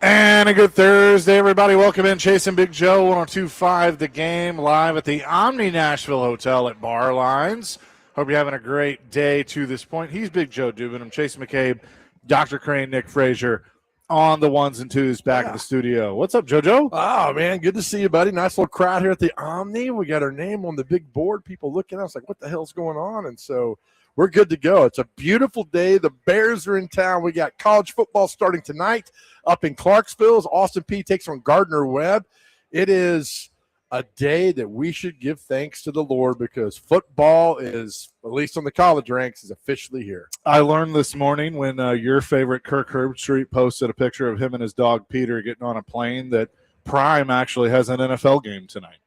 And a good Thursday, everybody. Welcome in. Chase and Big Joe, 102.5 The Game, live at the Omni Nashville Hotel at Bar Lines. Hope you're having a great day to this point. He's Big Joe Dubin. I'm Chase McCabe, Dr. Crane, Nick Frazier on the ones and twos back in the studio. What's up, JoJo? Oh, man, good to see you, buddy. Nice little crowd here at the Omni. We got our name on the big board. People looking at us like, what the hell's going on? And so we're good to go. It's a beautiful day. The Bears are in town. We got college football starting tonight up in Clarksville as Austin Peay takes on Gardner-Webb. It is a day that we should give thanks to the Lord because football is, at least on the college ranks, is officially here. I learned this morning when your favorite Kirk Herbstreit posted a picture of him and his dog Peter getting on a plane that Prime actually has an NFL game tonight.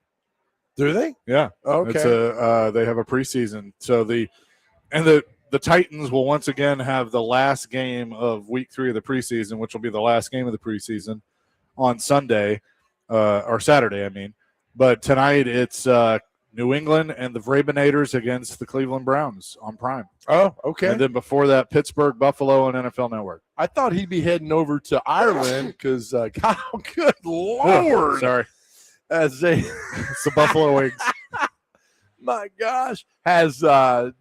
Do they? Yeah. Okay. It's they have a preseason. So the Titans will once again have the last game of week 3 of the preseason, which will be the last game of the preseason on Sunday or Saturday, I mean. But tonight it's New England and the Vrabinators against the Cleveland Browns on Prime. Oh, okay. And then before that, Pittsburgh, Buffalo, and NFL Network. I thought he'd be heading over to Ireland because, God, good Lord. Oh, sorry. As they it's the Buffalo Wings. My gosh. Has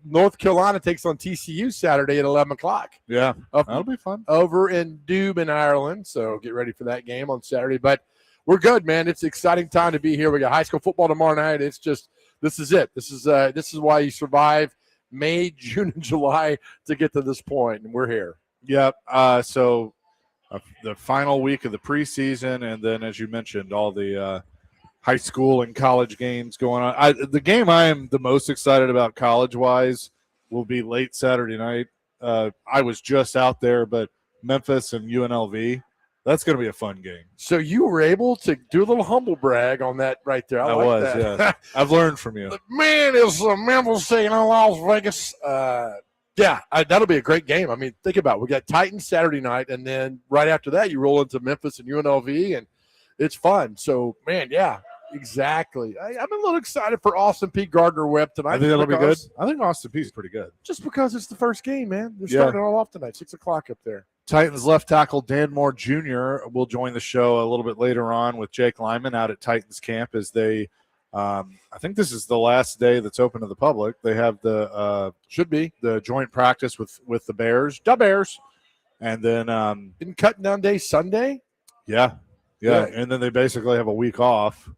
North Carolina takes on TCU Saturday at 11 o'clock. Yeah, that'll be fun. Over in Dubin, Ireland. So get ready for that game on Saturday. But we're good, man. It's an exciting time to be here. We got high school football tomorrow night. It's just this is it. This is why you survive May, June, and July to get to this point, and we're here. Yep. So the final week of the preseason, and then, as you mentioned, all the high school and college games going on. The game I am the most excited about college-wise will be late Saturday night. I was just out there, but Memphis and UNLV, that's going to be a fun game. So you were able to do a little humble brag on that right there. I like that. Yeah. I've learned from you. Man, it's Memphis taking on Las Vegas. Yeah, that'll be a great game. I mean, think about it. We got Titans Saturday night, and then right after that, you roll into Memphis and UNLV, and it's fun. So, man, yeah, exactly. I'm a little excited for Austin Peay Gardner-Webb tonight. I think that'll be good. I think Austin Peay's pretty good. Just because it's the first game, man. They're starting it all off tonight, 6 o'clock up there. Titans left tackle Dan Moore Jr. will join the show a little bit later on with Jake Lyman out at Titans camp as they I think this is the last day that's open to the public. They have the joint practice with the Bears. The Bears. And then Isn't cutting down day Sunday? Yeah. And then they basically have a week off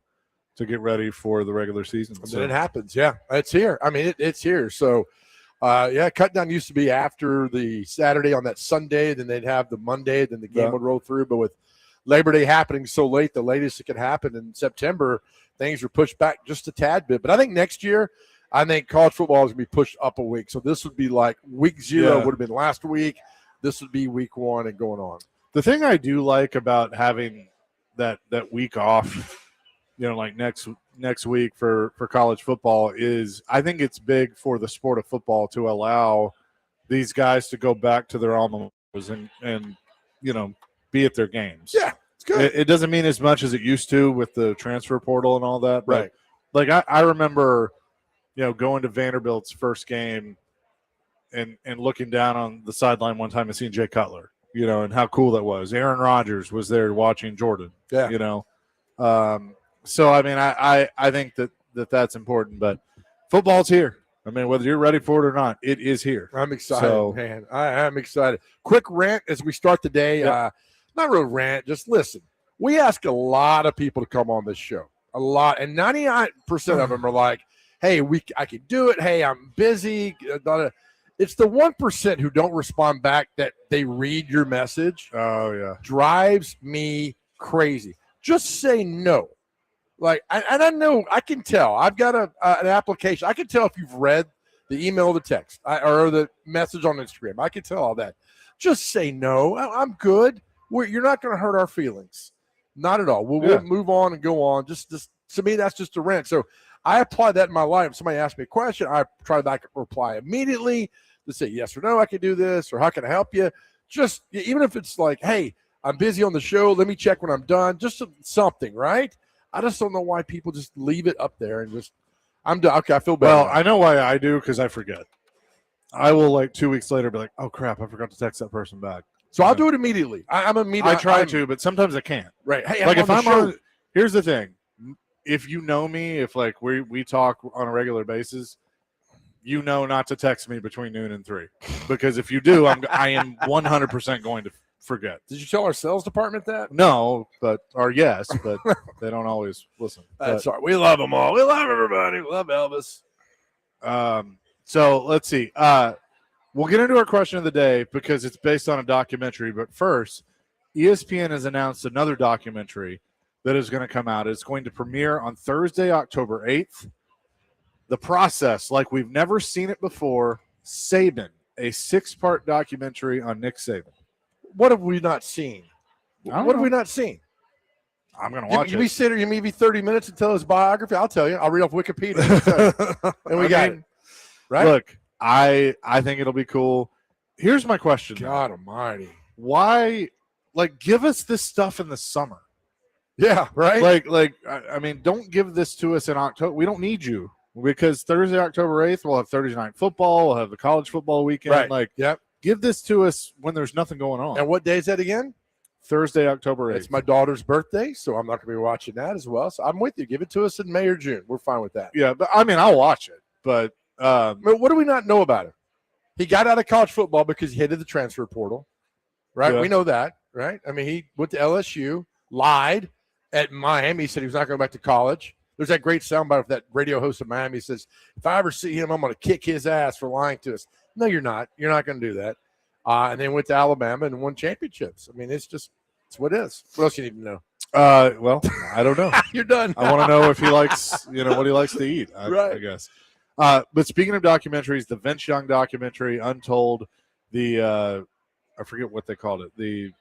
to get ready for the regular season. So it happens. Yeah, it's here. I mean, it's here. So, cut down used to be after the Saturday on that Sunday. Then they'd have the Monday. Then the game would roll through. But with Labor Day happening so late, the latest it could happen in September, things were pushed back just a tad bit. But I think next year, college football is going to be pushed up a week. So this would be like week 0 would have been last week. This would be week 1 and going on. The thing I do like about having that week off, like next week for college football is I think it's big for the sport of football to allow these guys to go back to their alma maters and be at their games. Yeah, it's good. It doesn't mean as much as it used to with the transfer portal and all that. Right. But like I remember, going to Vanderbilt's first game and looking down on the sideline one time and seeing Jay Cutler, and how cool that was. Aaron Rodgers was there watching Jordan. Yeah. So, I mean, I think that's important, but football's here. I mean, whether you're ready for it or not, it is here. I'm excited, man. I'm excited. Quick rant as we start the day. Yeah. Not real rant, just listen. We ask a lot of people to come on this show, a lot, and 99% of them are like, hey, I can do it. Hey, I'm busy. It's the 1% who don't respond back that they read your message. Oh, yeah. Drives me crazy. Just say no. Like, and I know, I can tell. I've got an application. I can tell if you've read the email or the text or the message on Instagram. I can tell all that. Just say no. I'm good. You're not going to hurt our feelings. Not at all. We'll move on and go on. Just to me, that's just a rant. So I apply that in my life. If somebody asks me a question, I try to reply immediately to say yes or no, I can do this, or how can I help you? Just even if it's like, hey, I'm busy on the show. Let me check when I'm done. Just something, right? I just don't know why people just leave it up there and just, I'm done. Okay, I feel better. Well, I know why I do, because I forget. I will, 2 weeks later, be like, oh, crap, I forgot to text that person back. So I'll do it immediately. I'm immediately. I try to, but sometimes I can't. Right. Hey, Like I'm if on I'm the show. on, here's the thing. If you know me, if like we talk on a regular basis, you know not to text me between noon and 3, because if you do, I am 100% going to forget. Did you tell our sales department that? No, but they don't always listen. That's all right. We love them all. We love everybody. We love Elvis. So let's see. We'll get into our question of the day because it's based on a documentary. But first, ESPN has announced another documentary that is going to come out. It's going to premiere on Thursday, October 8th. The Process, like we've never seen it before. Saban, a 6-part documentary on Nick Saban. What have we not seen? What have we not seen? I'm going to watch it. You sit here, you maybe 30 minutes to tell his biography. I'll tell you. I'll read off Wikipedia. And we got it. Right? Look, I think it'll be cool. Here's my question. God almighty. Why, give us this stuff in the summer? Yeah, right? I mean, don't give this to us in October. We don't need you. Because Thursday, October 8th, we'll have Thursday night football. We'll have the college football weekend. Right. Give this to us when there's nothing going on. And what day is that again? Thursday, October 8th. It's my daughter's birthday, so I'm not going to be watching that as well. So I'm with you. Give it to us in May or June. We're fine with that. Yeah, but I mean, I'll watch it. But what do we not know about him? He got out of college football because he hated the transfer portal. Right? Yeah. We know that, right? I mean, he went to LSU, lied at Miami. He said he was not going back to college. There's that great soundbite of that radio host of Miami says, if I ever see him, I'm going to kick his ass for lying to us. No, you're not. You're not going to do that. And then went to Alabama and won championships. I mean, it's what it is. What else you need to know? Well, I don't know. You're done. I want to know if he likes, what he likes to eat, right. I guess. But speaking of documentaries, the Vince Young documentary, Untold, I forget what they called it, the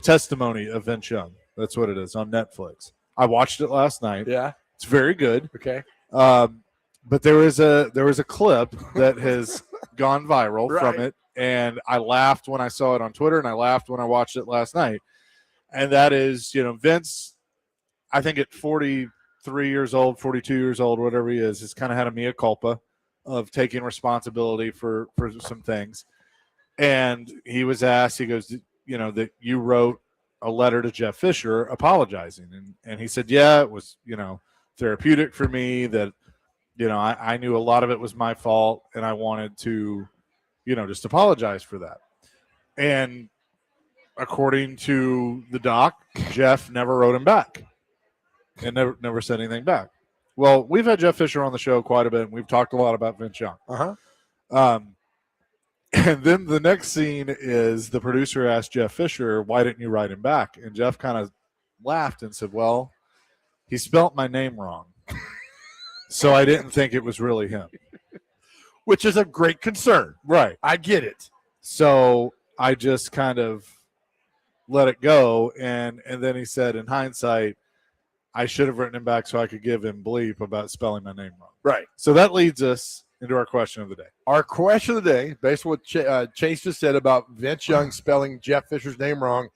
testimony of Vince Young. That's what it is on Netflix. I watched it last night. Yeah, it's very good. Okay, but there was a clip that has gone viral from it, and I laughed when I saw it on Twitter, and I laughed when I watched it last night. And that is, Vince, I think at 43 years old, 42 years old, whatever he is, has kind of had a mea culpa of taking responsibility for some things. And he was asked, he goes, that you wrote a letter to Jeff Fisher apologizing. And he said, yeah, it was, therapeutic for me that, I knew a lot of it was my fault and I wanted to, just apologize for that. And according to the doc, Jeff never wrote him back and never said anything back. Well, we've had Jeff Fisher on the show quite a bit, and we've talked a lot about Vince Young. And then the next scene is the producer asked Jeff Fisher, why didn't you write him back? And Jeff kind of laughed and said, well, he spelt my name wrong. So I didn't think it was really him. Which is a great concern. Right. I get it. So I just kind of let it go. And then he said, in hindsight, I should have written him back so I could give him bleep about spelling my name wrong. Right. So that leads us into our question of the day. Our question of the day, based on what Chase just said about Vince Young spelling Jeff Fisher's name wrong,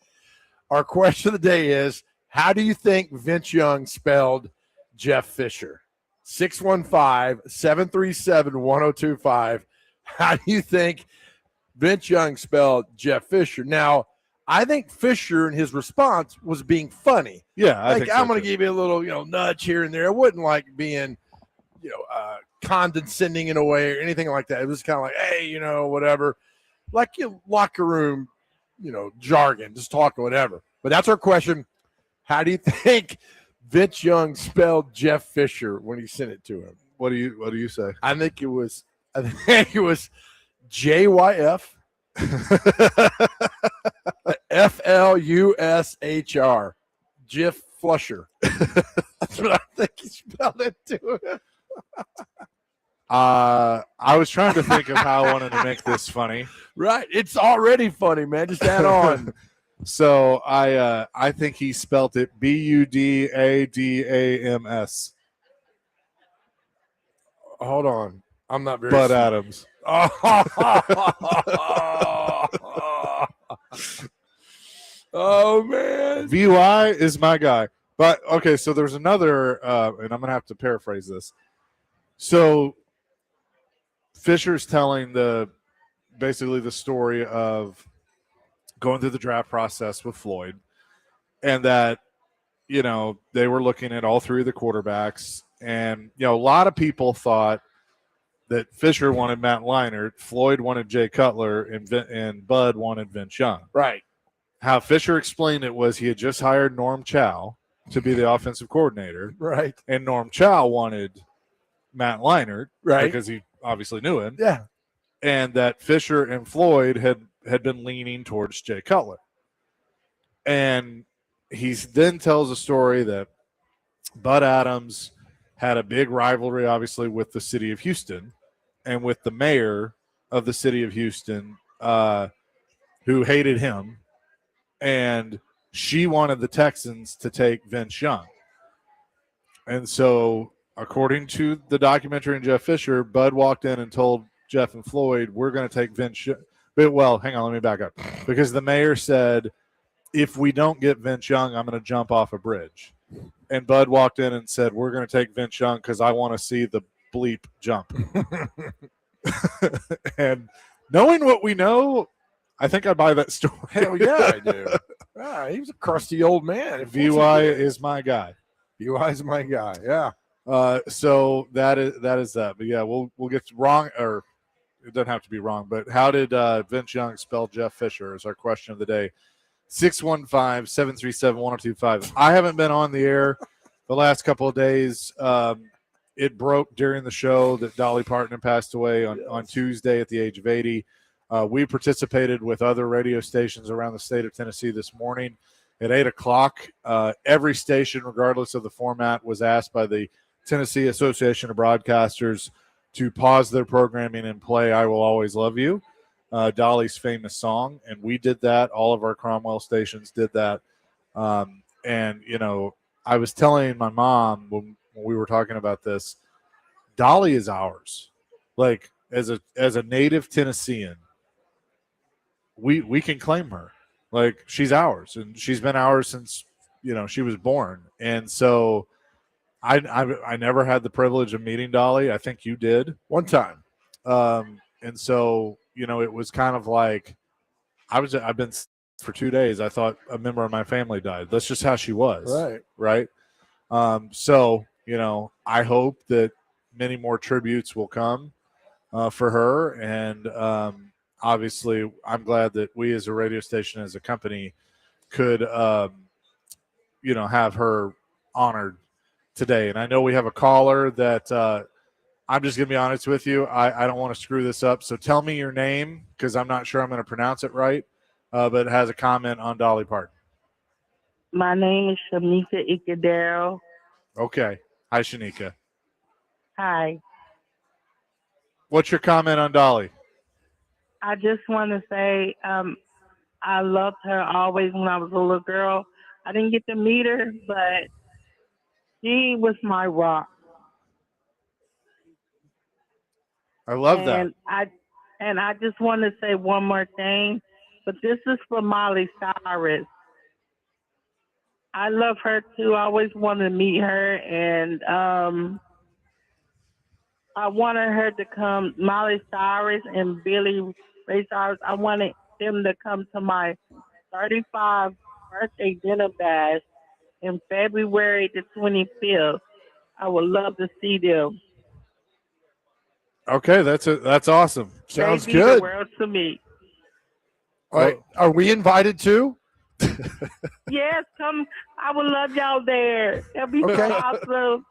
our question of the day is, how do you think Vince Young spelled Jeff Fisher? 615-737-1025. How do you think Vince Young spelled Jeff Fisher? Now, I think Fisher in his response was being funny. Yeah, I think so I'm going to too. give you a little, nudge here and there. I wouldn't like being, condescending in a way or anything like that. It was kind of like, hey, whatever, like your locker room, jargon, just talk or whatever. But that's our question. How do you think Vince Young spelled Jeff Fisher when he sent it to him? What do you say? I think it was JYF FLUSHR. Jeff Flusher. That's what I think he spelled it to him. I was trying to think of how I wanted to make this funny. Right. It's already funny, man. Just add on. So I think he spelt it BUDADAMS. Hold on. I'm not very Bud Adams. Oh, man. VY is my guy. But, okay, so there's another, and I'm going to have to paraphrase this. So Fisher's telling basically the story of going through the draft process with Floyd, and that, they were looking at all three of the quarterbacks. And, a lot of people thought that Fisher wanted Matt Leinart, Floyd wanted Jay Cutler, and Bud wanted Vince Young. Right. How Fisher explained it was he had just hired Norm Chow to be the offensive coordinator. Right. And Norm Chow wanted Matt Leinart, right, because he obviously knew him. Yeah. And that Fisher and Floyd had been leaning towards Jay Cutler. And he then tells a story that Bud Adams had a big rivalry, obviously, with the city of Houston and with the mayor of the city of Houston, who hated him. And she wanted the Texans to take Vince Young. And so, according to the documentary and Jeff Fisher, Bud walked in and told Jeff and Floyd, we're going to take Vince Young. But, well, hang on, let me back up. Because the mayor said, if we don't get Vince Young, I'm going to jump off a bridge. And Bud walked in and said, we're going to take Vince Young because I want to see the bleep jump. And knowing what we know, I think I buy that story. Hell yeah, I do. He was a crusty old man. VY is my guy. VY is my guy. Yeah. So that is that. But yeah, we'll get wrong, or it doesn't have to be wrong. But how did Vince Young spell Jeff Fisher? Is our question of the day. 615-737-1025. I haven't been on the air the last couple of days. It broke during the show that Dolly Parton passed away on Tuesday at the age of 80. We participated with other radio stations around the state of Tennessee this morning at 8 o'clock. Every station, regardless of the format, was asked by the Tennessee Association of Broadcasters to pause their programming and play I Will Always Love You, Dolly's famous song. And we did that. All of our Cromwell stations did that. And, I was telling my mom when we were talking about this, Dolly is ours. Like, as a native Tennessean, we can claim her. Like, she's ours, and she's been ours since, she was born. And so I never had the privilege of meeting Dolly. I think you did. One time. And so, it was kind of like I've been for 2 days. I thought a member of my family died. That's just how she was. Right. So, I hope that many more tributes will come for her. And obviously, I'm glad that we as a radio station, as a company, could, have her honored today. And I know we have a caller that I'm just going to be honest with you. I don't want to screw this up. So tell me your name, because I'm not sure I'm going to pronounce it right, but it has a comment on Dolly Parton. My name is Shanika Ikadero. Okay. Hi, Shanika. Hi. What's your comment on Dolly? I just want to say I loved her always when I was a little girl. I didn't get to meet her, but she was my rock. I love that. And I just want to say one more thing, but this is for Miley Cyrus. I love her too. I always wanted to meet her, and I wanted her to come. Miley Cyrus and Billy Ray Cyrus. I wanted them to come to my 35th birthday dinner bash in February the 25th. I would love to see them. Okay, that's awesome. Sounds They be good. the world to me. All right. Are we invited too? Yes, come. I would love y'all there. That'd be so awesome.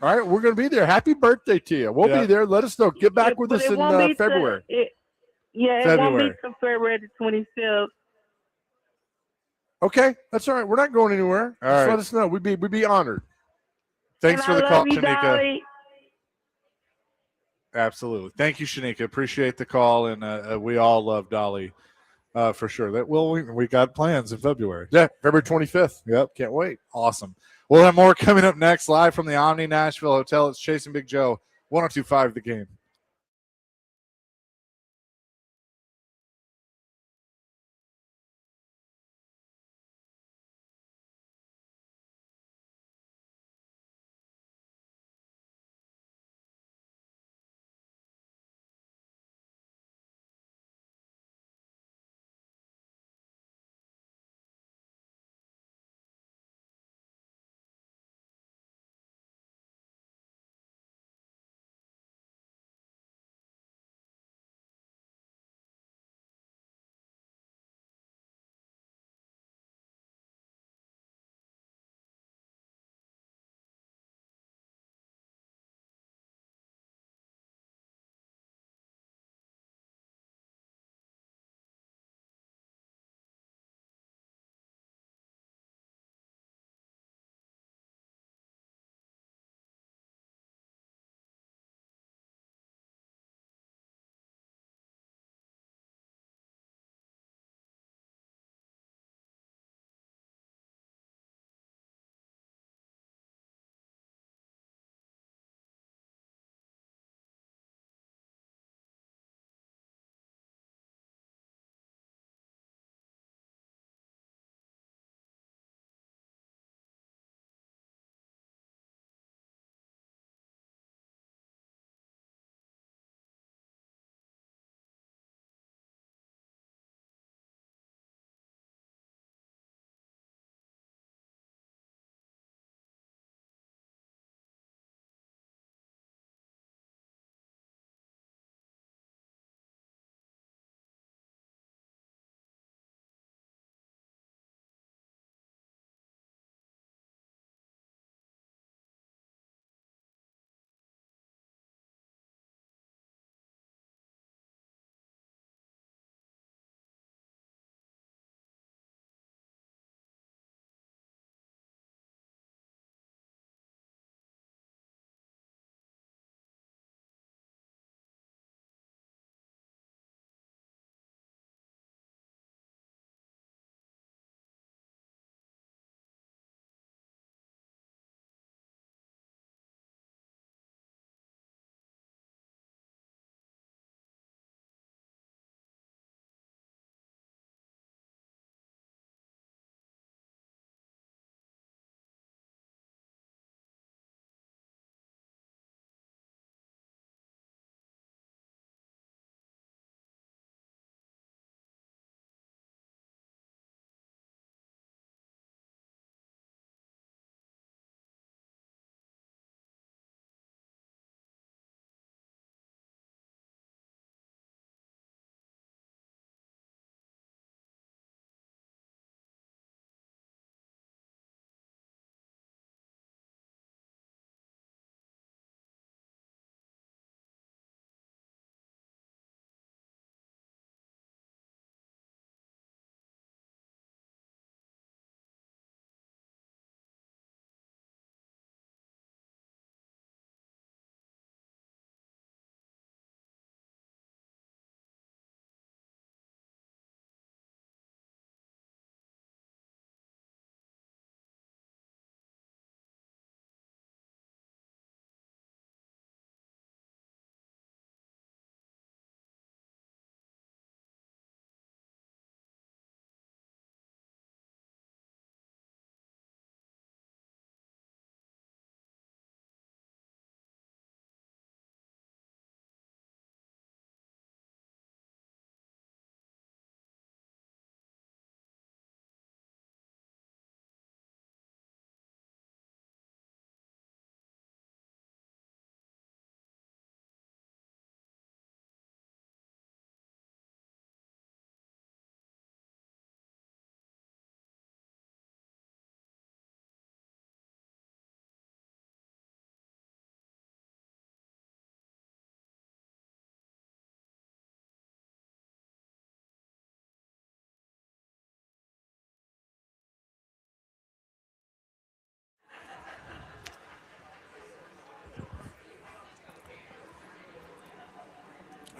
All right, we're going to be there. Happy birthday to you. We'll be there. Let us know. Get back with us in February. It won't be till February the 25th. Okay, that's all right. We're not going anywhere. All Just right. let us know. We'd be honored. Thanks for the call, Shanika. Dolly. Absolutely. Thank you, Shanika. Appreciate the call, and we all love Dolly for sure. We got plans in February. Yeah, February 25th. Yep. Can't wait. Awesome. We'll have more coming up next, live from the Omni Nashville Hotel. It's Chasing Big Joe, 102.5 The Game.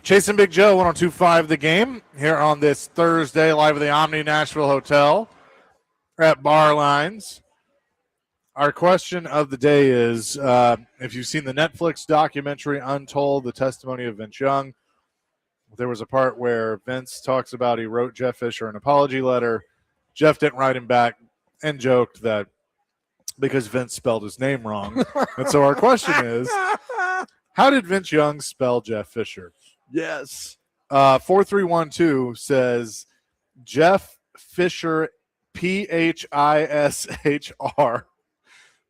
Chasing Big Joe, 102.5 The Game, here on this Thursday, live at the Omni Nashville Hotel at Bar Lines. Our question of the day is, if you've seen the Netflix documentary Untold, the testimony of Vince Young, there was a part where Vince talks about he wrote Jeff Fisher an apology letter. Jeff didn't write him back and joked that because Vince spelled his name wrong. And so our question is, how did Vince Young spell Jeff Fisher? Yes. 4312 says Jeff Fisher, Pishr,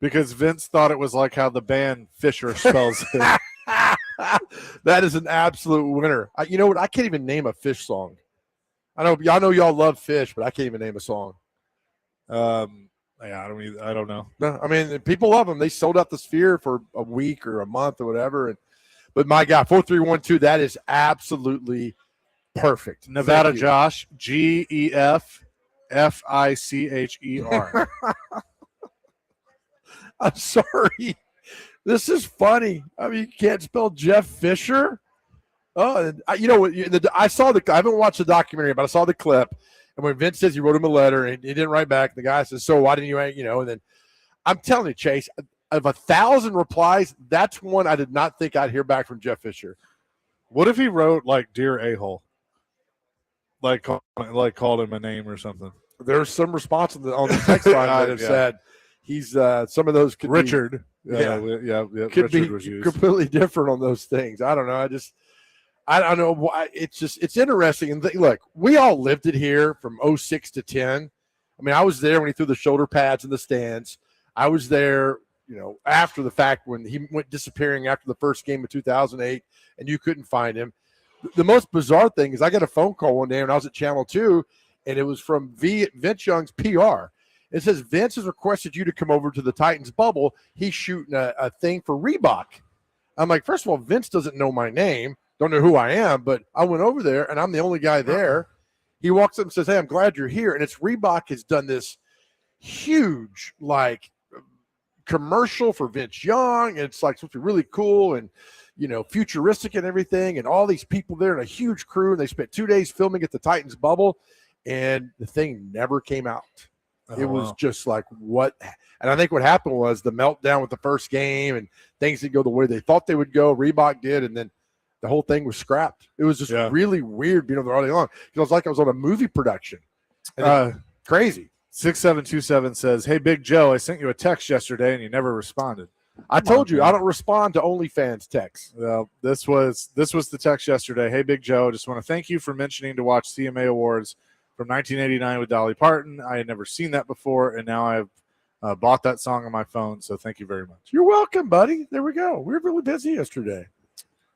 because Vince thought it was like how the band Fisher spells it. That is an absolute winner. You know what? I can't even name a Fish song. I know y'all love Fish, but I can't even name a song. Yeah, I don't know. No, I mean, people love them. They sold out the Sphere for a week or a month or whatever. But my God, 4312, that is absolutely perfect. Nevada Josh, GEFFICHER. I'm sorry. This is funny. I mean, you can't spell Jeff Fisher. Oh, you know what? I haven't watched the documentary, but I saw the clip. And when Vince says he wrote him a letter and he didn't write back, the guy says, "So why didn't you?" And then I'm telling you, Chase, of 1,000 replies, that's one I did not think I'd hear back from Jeff Fisher. What if he wrote like "Dear A-hole," like called him a name or something? There's some response on the text line that have said he's some of those could Richard. Be, Richard could be was used. completely different on those things. I don't know. I don't know why. It's interesting. And look, we all lived it here from 06 to 10. I mean, I was there when he threw the shoulder pads in the stands. I was there, after the fact when he went disappearing after the first game of 2008 and you couldn't find him. The most bizarre thing is I got a phone call one day when I was at Channel 2, and it was from Vince Young's PR. It says, Vince has requested you to come over to the Titans bubble. He's shooting a thing for Reebok. I'm like, first of all, Vince doesn't know my name. Don't know who I am, but I went over there, and I'm the only guy there. He walks up and says, "Hey, I'm glad you're here." And it's Reebok has done this huge, commercial for Vince Young. And it's supposed to be really cool and, futuristic and everything. And all these people there and a huge crew. And they spent 2 days filming at the Titans bubble, and the thing never came out. It was just like, what? And I think what happened was the meltdown with the first game and things didn't go the way they thought they would go. Reebok did, and then the whole thing was scrapped. It was just really weird being over there all day long. It was like I was on a movie production. Crazy. 6727 says, "Hey, Big Joe, I sent you a text yesterday and you never responded." I told you I don't respond to OnlyFans texts. Well, this was the text yesterday. "Hey, Big Joe, just want to thank you for mentioning to watch CMA Awards from 1989 with Dolly Parton. I had never seen that before, and now I've bought that song on my phone, so thank you very much." You're welcome, buddy. There we go. We were really busy yesterday.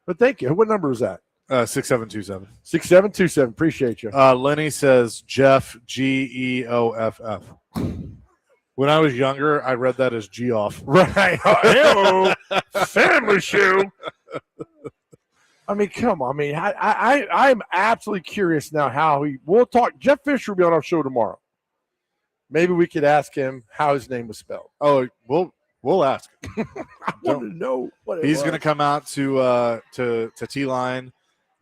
But thank you. What number is that? 6727. 6727. Appreciate you. Lenny says Jeff, Geoff. When I was younger, I read that as Geoff. Right. Hello, family shoe. I mean, come on. I mean, I'm absolutely curious now how we'll talk. Jeff Fisher will be on our show tomorrow. Maybe we could ask him how his name was spelled. Oh, we'll ask. I want to know what he's going to come out to T-Line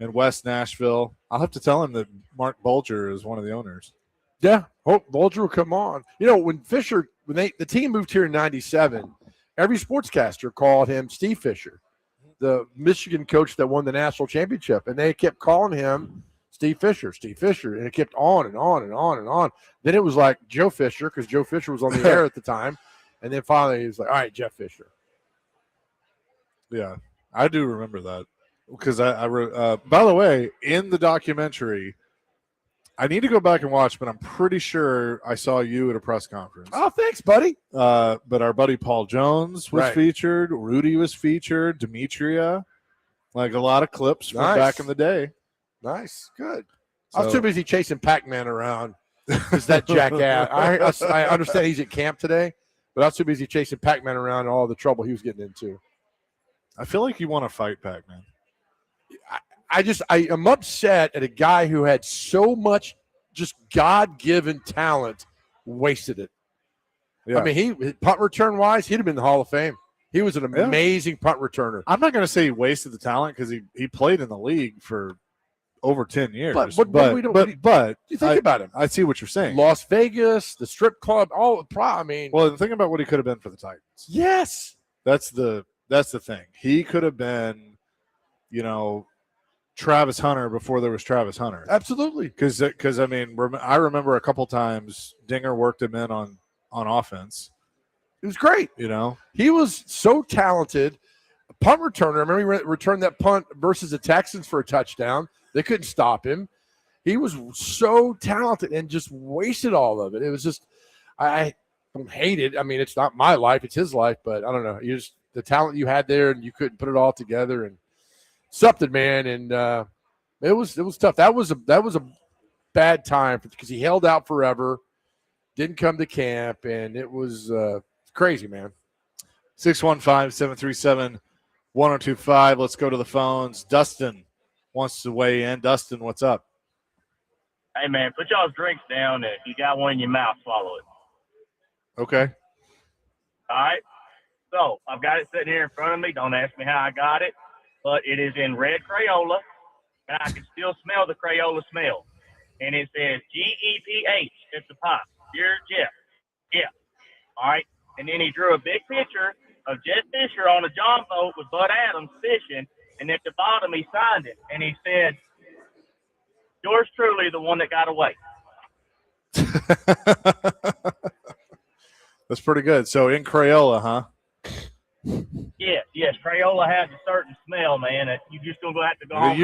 in West Nashville. I'll have to tell him that Mark Bulger is one of the owners. Yeah, hope Bulger will come on. When the team moved here in '97, every sportscaster called him Steve Fisher, the Michigan coach that won the national championship, and they kept calling him Steve Fisher, and it kept on and on and on and on. Then it was like Joe Fisher, because Joe Fisher was on the air at the time, and then finally he was like, "All right, Jeff Fisher." Yeah, I do remember that because by the way, in the documentary, I need to go back and watch, but I'm pretty sure I saw you at a press conference. Oh, thanks, buddy. But our buddy Paul Jones was featured. Rudy was featured. Demetria, a lot of clips from back in the day. Nice, good. So, I was too busy chasing Pac-Man around. Is that jackass? I understand he's at camp today, but I was too busy chasing Pac-Man around and all the trouble he was getting into. I feel like you want to fight Pac-Man. I am upset at a guy who had so much just God-given talent, wasted it. Yeah. I mean, punt return wise, he'd have been in the Hall of Fame. He was an amazing punt returner. I'm not going to say he wasted the talent because he played in the league for over 10 years. But you think about him. I see what you're saying. Las Vegas, the strip club, Well, think about what he could have been for the Titans. Yes. That's the thing. He could have been, Travis Hunter before there was Travis Hunter. Absolutely. Because I remember a couple times Dinger worked him in on offense. It was great. He was so talented. A punt returner. I remember he returned that punt versus the Texans for a touchdown. They couldn't stop him. He was so talented and just wasted all of it. It was just, I don't hate it. I mean, it's not my life; it's his life. But I don't know. The talent you had there, and you couldn't put it all together, and something, man. And it was tough. That was a bad time because he held out forever, didn't come to camp, and it was crazy, man. 615-737-1025. Let's go to the phones. Dustin wants to weigh in. Dustin, what's up? Hey, man, put y'all's drinks down. If you got one in your mouth, swallow it. Okay. All right? So I've got it sitting here in front of me. Don't ask me how I got it, but it is in red Crayola, and I can still smell the Crayola smell. And it says GEPH at the top. Dear Jeff. Yeah. All right? And then he drew a big picture of Jeff Fisher on a John boat with Bud Adams fishing, and at the bottom he signed it, and he said, yours truly, the one that got away. That's pretty good. So in Crayola, huh? Yes. Crayola has a certain smell, man. That you just gonna have to go home.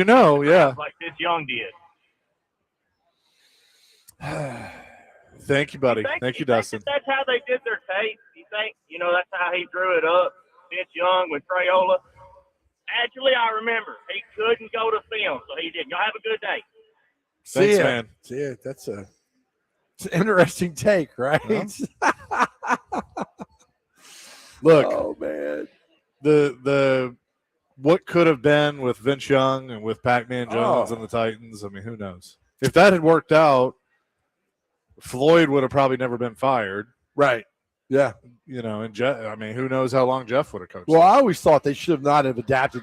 Yeah. Like this Young did. Thank you, buddy. Thank you, Dustin. That's how they did their tape. You think, that's how he drew it up? Vince Young with Crayola. Actually, I remember he couldn't go to film, so he didn't. Y'all have a good day. Thanks, man. See, it's an interesting take, right? Well, look, oh man, the what could have been with Vince Young and with Pac-Man Jones and the Titans. I mean, who knows? If that had worked out, Floyd would have probably never been fired. Right. Yeah. And Jeff, who knows how long Jeff would have coached. Well, I always thought they should have not have adapted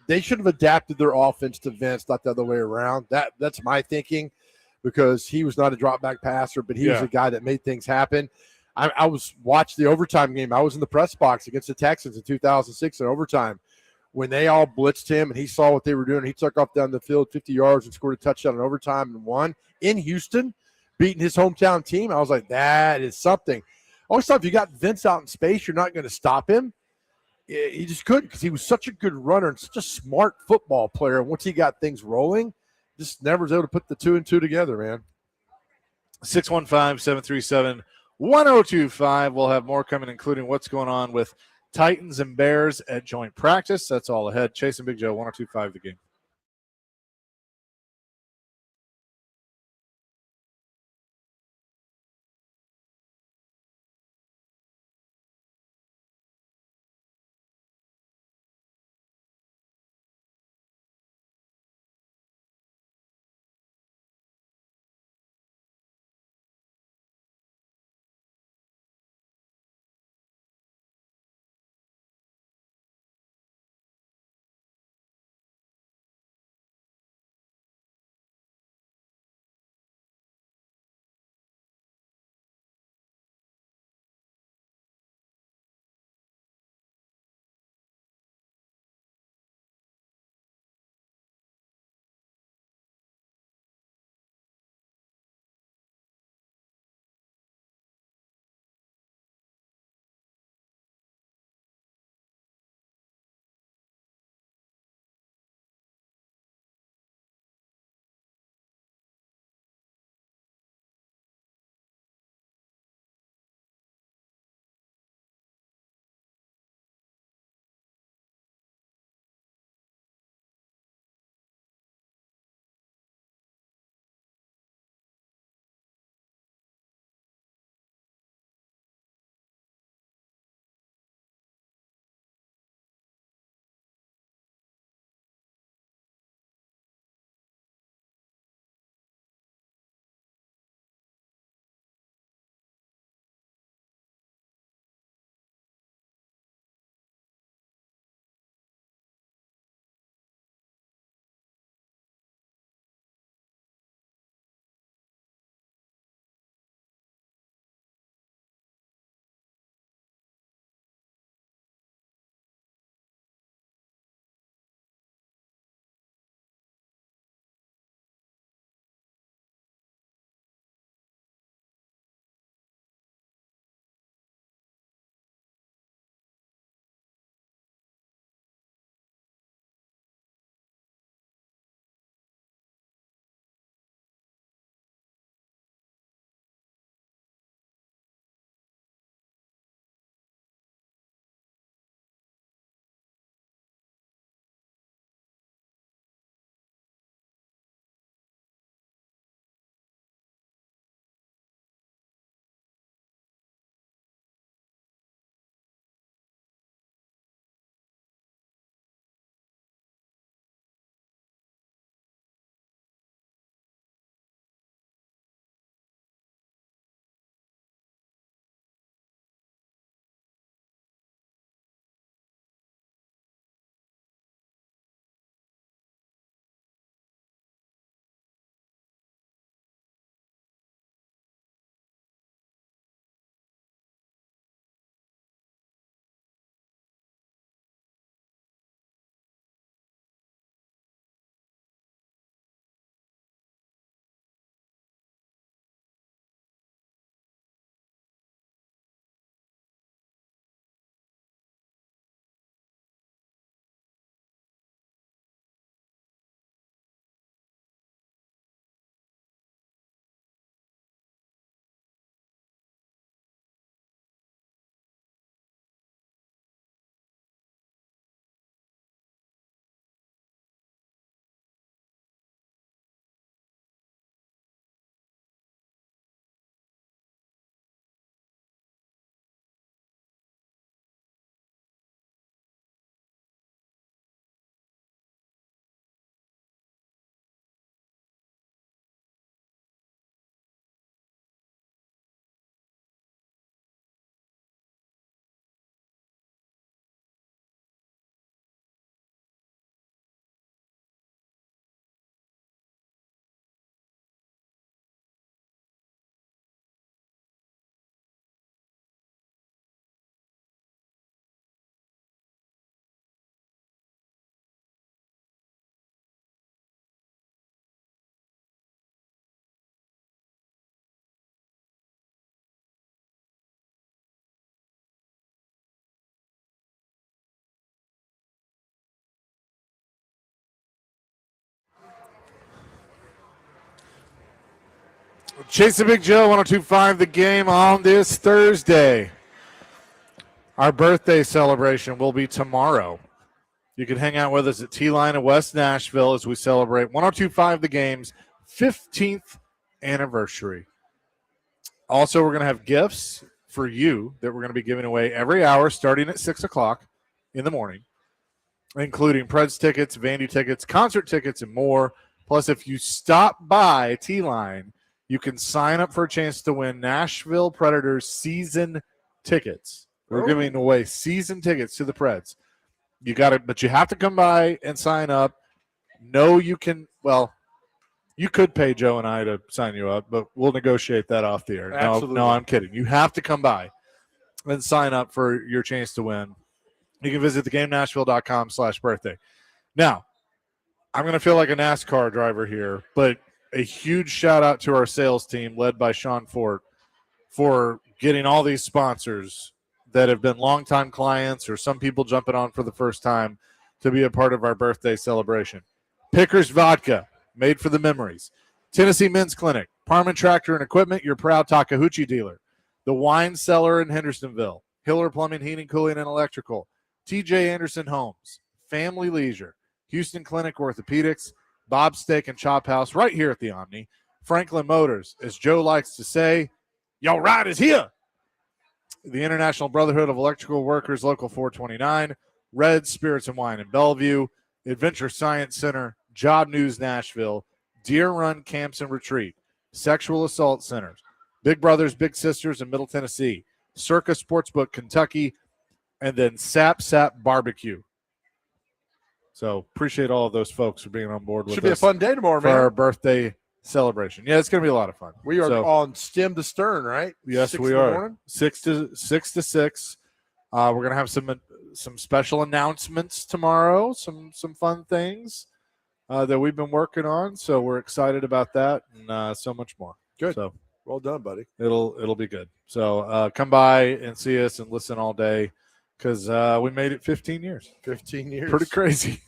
they should have adapted their offense to Vince, not the other way around. That's my thinking, because he was not a drop back passer, but he was a guy that made things happen. I was watching the overtime game. I was in the press box against the Texans in 2006 in overtime when they all blitzed him and he saw what they were doing. He took off down the field 50 yards and scored a touchdown in overtime and won in Houston, beating his hometown team. I was like, that is something. I always thought if you got Vince out in space, you're not going to stop him. He just couldn't, because he was such a good runner and such a smart football player. And once he got things rolling, just never was able to put the 2 and 2 together, man. 615-737-1025. We'll have more coming, including what's going on with Titans and Bears at joint practice. That's all ahead. Chase and Big Joe, 1025 the game. Chase the Big Joe, 102.5 The Game on this Thursday. Our birthday celebration will be tomorrow. You can hang out with us at T-Line in West Nashville as we celebrate 102.5 The Game's 15th anniversary. Also, we're going to have gifts for you that we're going to be giving away every hour starting at 6 o'clock in the morning, including Preds tickets, Vandy tickets, concert tickets, and more. Plus, if you stop by T-Line, you can sign up for a chance to win Nashville Predators season tickets. We're giving away season tickets to the Preds. You got it, but you have to come by and sign up. No, you can. Well, you could pay Joe and I to sign you up, but we'll negotiate that off the air. No, I'm kidding. You have to come by and sign up for your chance to win. You can visit thegamenashville.com/birthday. Now, I'm going to feel like a NASCAR driver here, but a huge shout out to our sales team led by Sean Fort for getting all these sponsors that have been longtime clients or some people jumping on for the first time to be a part of our birthday celebration. Pickers Vodka, made for the memories. Tennessee Men's Clinic, Parman Tractor and Equipment, your proud Takahouchi dealer. The Wine Cellar in Hendersonville, Hiller Plumbing, Heating, Cooling, and Electrical. TJ Anderson Homes, Family Leisure, Houston Clinic Orthopedics, Bob's Steak and Chop House right here at the Omni. Franklin Motors, as Joe likes to say, y'all ride is here. The International Brotherhood of Electrical Workers, Local 429, Red Spirits and Wine in Bellevue, Adventure Science Center, Job News Nashville, Deer Run Camps and Retreat, Sexual Assault Centers, Big Brothers Big Sisters in Middle Tennessee, Circa Sportsbook Kentucky, and then Sap Barbecue. So appreciate all of those folks for being on board with us. Should be a fun day tomorrow, for man. our birthday celebration. Yeah, it's going to be a lot of fun. We are on stem to stern, right? Yes, we are. 6 to 6. We're going to have some special announcements tomorrow, some fun things that we've been working on. So we're excited about that and so much more. Good. So well done, buddy. It'll be good. So come by and see us and listen all day because we made it 15 years. 15 years. Pretty crazy.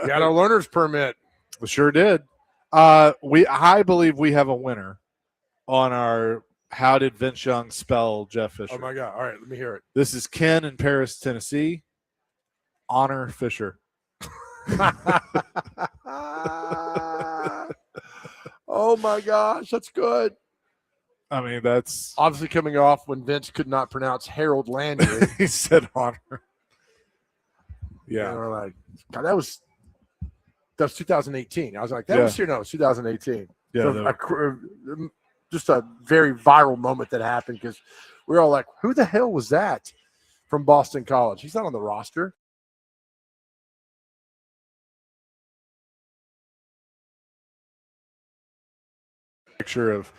Got our learner's permit. We sure did. I believe we have a winner on our How Did Vince Young Spell Jeff Fisher? Oh, my God. All right, let me hear it. This is Ken in Paris, Tennessee. Honor Fisher. Oh, my gosh. That's good. I mean, that's obviously coming off when Vince could not pronounce Harold Landry. He said honor. Yeah. And we're like, God, that was 2018. I was like, that was here. No, it's 2018. Yeah. So just a very viral moment that happened because we were all like, who the hell was that from Boston College? He's not on the roster. Picture of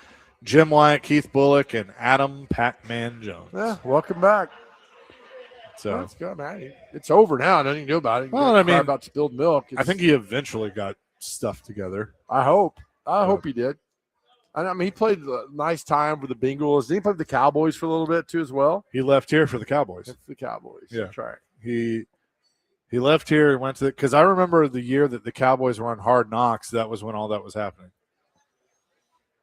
Jim Wyatt, Keith Bullock, and Adam Pac-Man Jones. Yeah, welcome back. So that's good, man. It's over now. Nothing you can do about it. Well, I mean, about spilled milk. I think he eventually got stuff together. I hope he did. I mean, he played a nice time with the Bengals. Did he play with the Cowboys for a little bit too, as well? He left here for the Cowboys. The Cowboys. Yeah, that's right. He left here and went to because I remember the year that the Cowboys were on Hard Knocks. That was when all that was happening.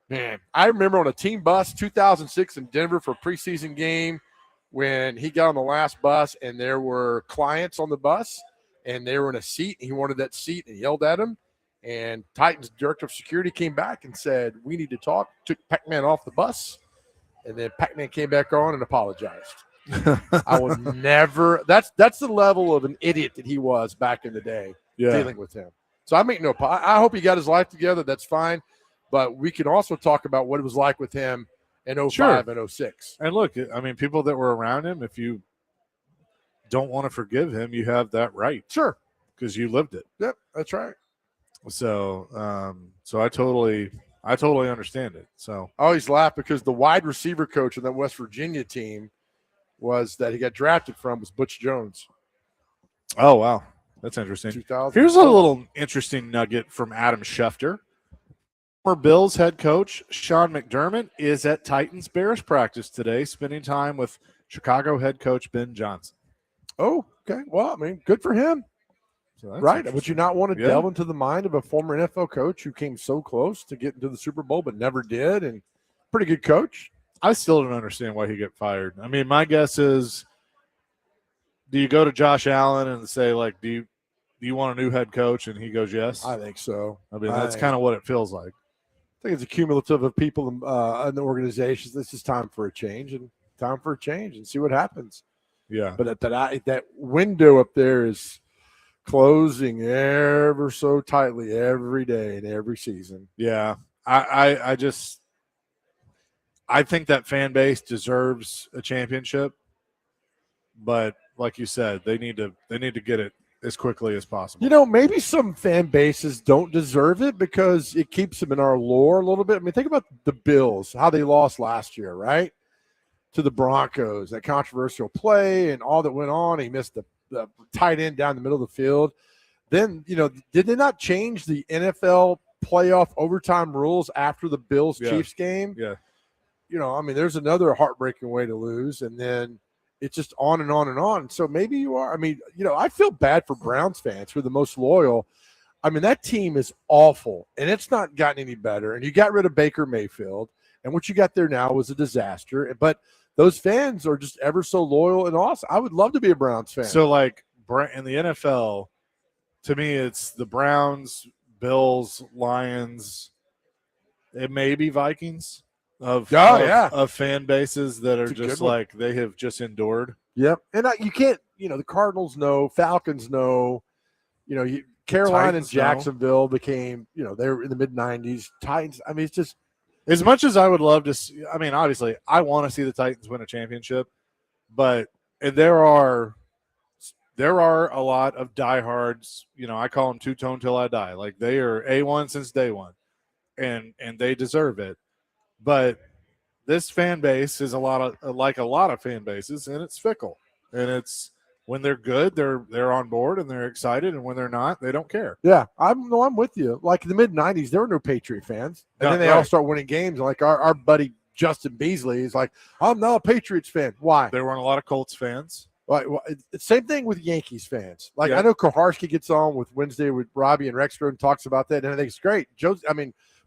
Man, I remember on a team bus, 2006 in Denver for a preseason game, when he got on the last bus and there were clients on the bus and they were in a seat and he wanted that seat and yelled at him. And Titans director of security came back and said, we need to talk, took Pac-Man off the bus. And then Pac-Man came back on and apologized. I would never, that's the level of an idiot that he was back in the day dealing with him. So I make no, I hope he got his life together. That's fine. But we can also talk about what it was like with him in 05 and 06. And look, I mean, people that were around him, if you don't want to forgive him, you have that right. Sure. Because you lived it. Yep, that's right. So so I totally understand it. So I always laugh because the wide receiver coach of that West Virginia team that he got drafted from was Butch Jones. Oh, wow. That's interesting. Here's a little interesting nugget from Adam Schefter. Former Bills head coach Sean McDermott is at Titans Bears practice today, spending time with Chicago head coach Ben Johnson. Oh, okay. Well, I mean, good for him. So right. Would you not want to delve into the mind of a former NFL coach who came so close to getting to the Super Bowl but never did and Pretty good coach. I still don't understand why he get fired. I mean, my guess is, do you go to Josh Allen and say, like, do you want a new head coach? And he goes, yes. I think so. I mean, that's kind of what it feels like. I think it's a cumulative of people in the organizations. This is time for a change and see what happens. Yeah. But that window up there is closing ever so tightly every day and every season. Yeah. I think that fan base deserves a championship, but like you said, they need to get it as quickly as possible. You know, maybe some fan bases don't deserve it because it keeps them in our lore a little bit. I mean, think about the Bills, how they lost last year, right? To the Broncos, that controversial play and all that went on. He missed the tight end down the middle of the field. Then, you know, did they not change the NFL playoff overtime rules after the Bills-Chiefs game? Yeah. You know, I mean, there's another heartbreaking way to lose, and then it's just on and on and on. So maybe you are. I mean, you know, I feel bad for Browns fans who are the most loyal. I mean, that team is awful, and it's not gotten any better. And you got rid of Baker Mayfield, and what you got there now was a disaster. But those fans are just ever so loyal and awesome. I would love to be a Browns fan. So, like, in the NFL, to me, it's the Browns, Bills, Lions, it may be Vikings. Of fan bases that are just like they have just endured. Yep, and you can't. You know, the Cardinals know, Falcons know. You know, Carolina and Jacksonville became. You know, they were in the mid-90s. Titans. I mean, it's just as much as I would love to see. I mean, obviously, I want to see the Titans win a championship, but there are a lot of diehards. You know, I call them two-tone till I die. Like they are A1 since day one, and they deserve it. But this fan base is a lot of fan bases, and it's fickle. And it's when they're good, they're on board and they're excited, and when they're not, they don't care. Yeah, I'm with you. Like in the mid-90s, there were no Patriot fans, and then they all start winning games. Like our buddy Justin Beasley is like, I'm not a Patriots fan. Why? There weren't a lot of Colts fans. Like, well, it's same thing with Yankees fans. Like I know Koharski gets on with Wednesday with Robbie and Rexford and talks about that, and I think it's great.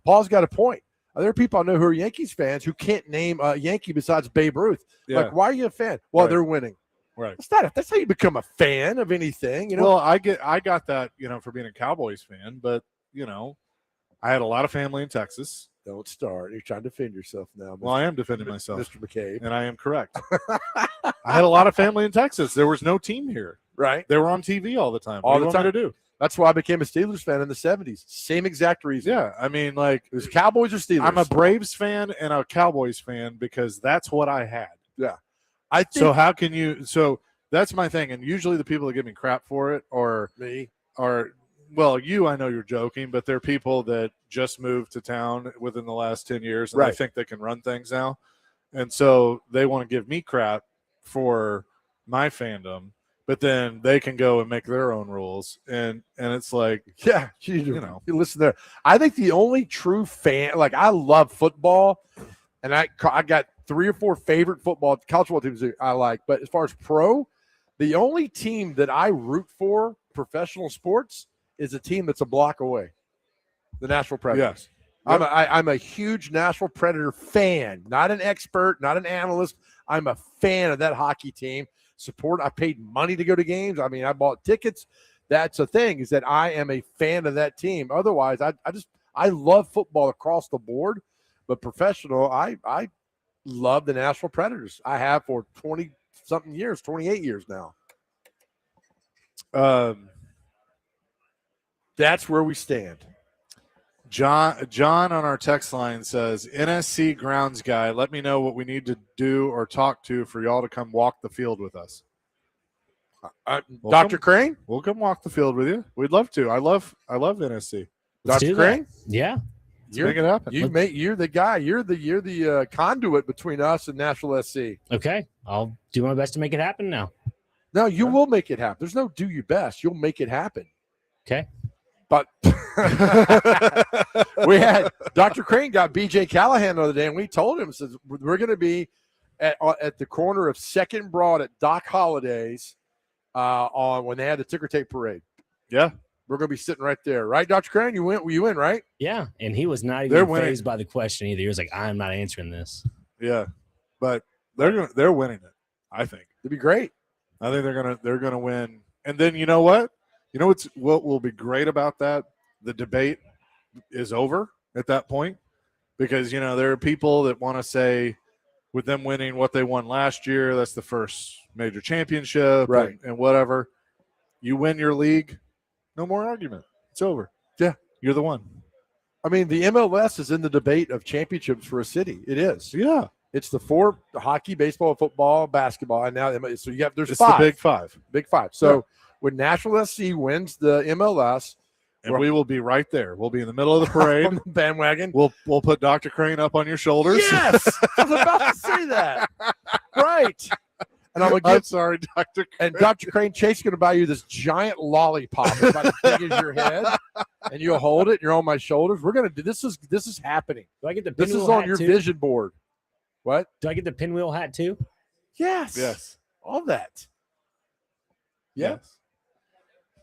Paul's got a point. There are people I know who are Yankees fans who can't name a Yankee besides Babe Ruth. Yeah. Like, why are you a fan? Well, they're winning. Right. That's how you become a fan of anything. You know. Well, I got that, you know, for being a Cowboys fan, but you know, I had a lot of family in Texas. Don't start. You're trying to defend yourself now. Well, I am defending myself, Mr. McCabe, and I am correct. I had a lot of family in Texas. There was no team here. Right. They were on TV all the time. What do you want me to do? That's why I became a Steelers fan in the 70s. Same exact reason. Yeah, I mean, like it was Cowboys or Steelers. I'm a Braves fan and a Cowboys fan because that's what I had. Yeah. So how can you? So that's my thing. And usually the people that give me crap for it are me. You. I know you're joking, but they're people that just moved to town within the last 10 years, and they think they can run things now, and so they want to give me crap for my fandom. But then they can go and make their own rules, and it's like, you listen there. I think the only true fan, like I love football, and I got 3 or 4 favorite college football teams that I like. But as far as pro, the only team that I root for professional sports is a team that's a block away, the Nashville Predators. Yes. Yep. I'm a huge Nashville Predator fan, not an expert, not an analyst. I'm a fan of that hockey team. Support. I paid money to go to games. I mean, I bought tickets. That's the thing, is that I am a fan of that team. Otherwise, I love football across the board, but professional, I love the Nashville Predators. I have for 20-something years, 28 years now. That's where we stand. John on our text line says, NSC grounds guy, let me know what we need to do or talk to for y'all to come walk the field with us. Dr. Crane? We'll come walk the field with you. We'd love to. I love NSC. Dr. Crane? Yeah. Make it happen. You're the guy. You're the conduit between us and Nashville SC. Okay. I'll do my best to make it happen now. No, you will make it happen. There's no do your best. You'll make it happen. Okay. But we had Dr. Crane got BJ Callahan the other day, and we told him, says we're going to be at the corner of 2nd and Broad at Doc Holliday's on when they had the ticker tape parade. Yeah, We're going to be sitting right there. Right, Dr. Crane? You win, right? Yeah, and he was not They're even winning. fazed by the question either. He was like, "I'm not answering this." Yeah, but they're winning it. I think It'd be great. I think they're gonna win. And then you know what? You know what will be great about that? The debate is over at that point because there are people that want to say with them winning what they won last year, that's the first major championship, Right. and whatever. You win your league, no more argument. It's over. Yeah. You're the one. I mean, the MLS is in the debate of championships for a city. It is. Yeah. It's the 4: hockey, baseball, football, basketball, and now so you have there's It's 5. the Big Five. Big 5. So when Nashville SC wins the MLS, and we will be right there. We'll be in the middle of the parade. on the bandwagon. We'll put Dr. Crane up on your shoulders. Yes, I was about to say that. Right. And I'm sorry, Dr. Crane. And Dr. Crane Chase is going to buy you this giant lollipop about as big as your head, and you'll hold it. And you're on my shoulders. We're going to do this. This is happening. Do I get the This pinwheel is on hat your too? vision board. What? Do I get the pinwheel hat too? Yes. Yes. All that. Yeah. Yes.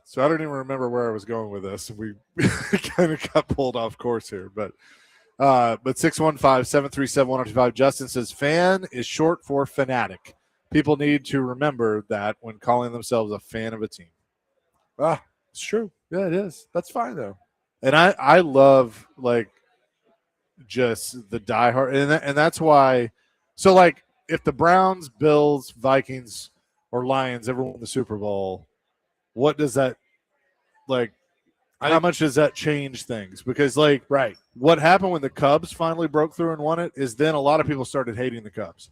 So I don't even remember where I was going with this. We kind of got pulled off course here, but 615-737-1025. Justin says fan is short for fanatic. People need to remember that when calling themselves a fan of a team. It's true. Yeah, it is. That's fine though. And I love just the diehard, and that's why. So if the Browns, Bills, Vikings, or Lions ever won the Super Bowl, what does that how much does that change things? Because right, what happened when the Cubs finally broke through and won it is then a lot of people started hating the Cubs.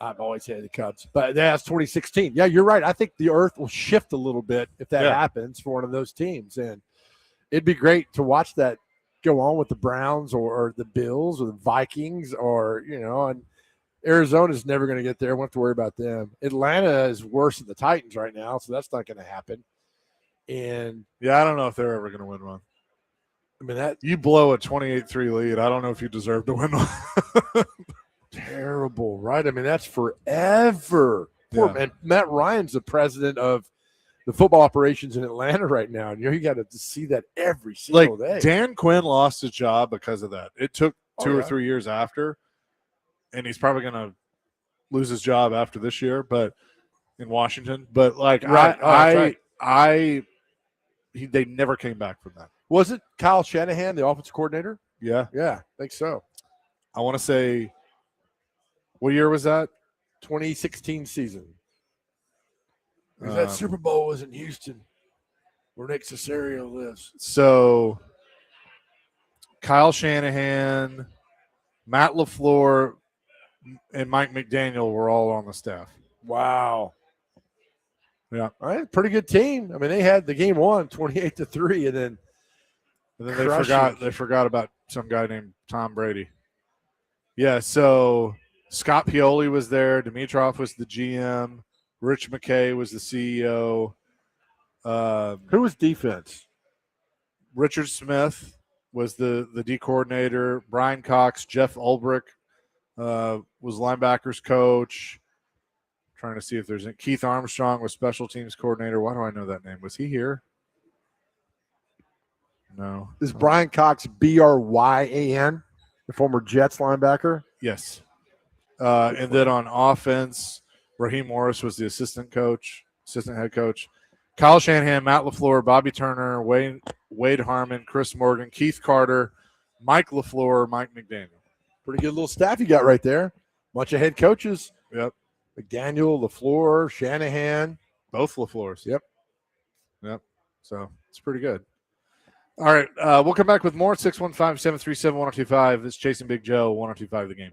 I've always hated the Cubs, but that's 2016. Yeah, you're right. I think the earth will shift a little bit if that happens for one of those teams, and it'd be great to watch that go on with the Browns or the Bills or the Vikings or and Arizona's never going to get there. We won't have to worry about them. Atlanta is worse than the Titans right now, so that's not going to happen. And I don't know if they're ever going to win one. I mean, that you blow a 28-3 lead. I don't know if you deserve to win one. Terrible, right? I mean, that's forever. And Matt Ryan's the president of the football operations in Atlanta right now. And you got to see that every single day. Dan Quinn lost his job because of that. It took 2 or 3 years after, and he's probably going to lose his job after this year, but in Washington. But they never came back from that. Was it Kyle Shanahan, the offensive coordinator? Yeah. Yeah, I think so. I want to say, what year was that? 2016 season. That Super Bowl was in Houston, where Nick Caserio lives. So, Kyle Shanahan, Matt LaFleur, and Mike McDaniel were all on the staff. Wow. Yeah. All right, pretty good team. I mean, they had the game won 28-3, and then they forgot about some guy named Tom Brady. Yeah, so Scott Pioli was there. Dimitroff was the GM. Rich McKay was the CEO. Who was defense? Richard Smith was the D coordinator. Brian Cox, Jeff Ulbrich was linebackers coach. Trying to see if there's Keith Armstrong was special teams coordinator. Why do I know that name? Was he here? No. Is Brian Cox Bryan, the former Jets linebacker? Yes. And then on offense, Raheem Morris was the assistant head coach. Kyle Shanahan, Matt LaFleur, Bobby Turner, Wade Harmon, Chris Morgan, Keith Carter, Mike LaFleur, Mike McDaniel. Pretty good little staff you got right there. Bunch of head coaches. Yep. McDaniel, LaFleur, Shanahan. Both LaFleurs. Yep. So it's pretty good. All right. We'll come back with more. 615-737-1025. This is Chasing Big Joe, 1025 The Game.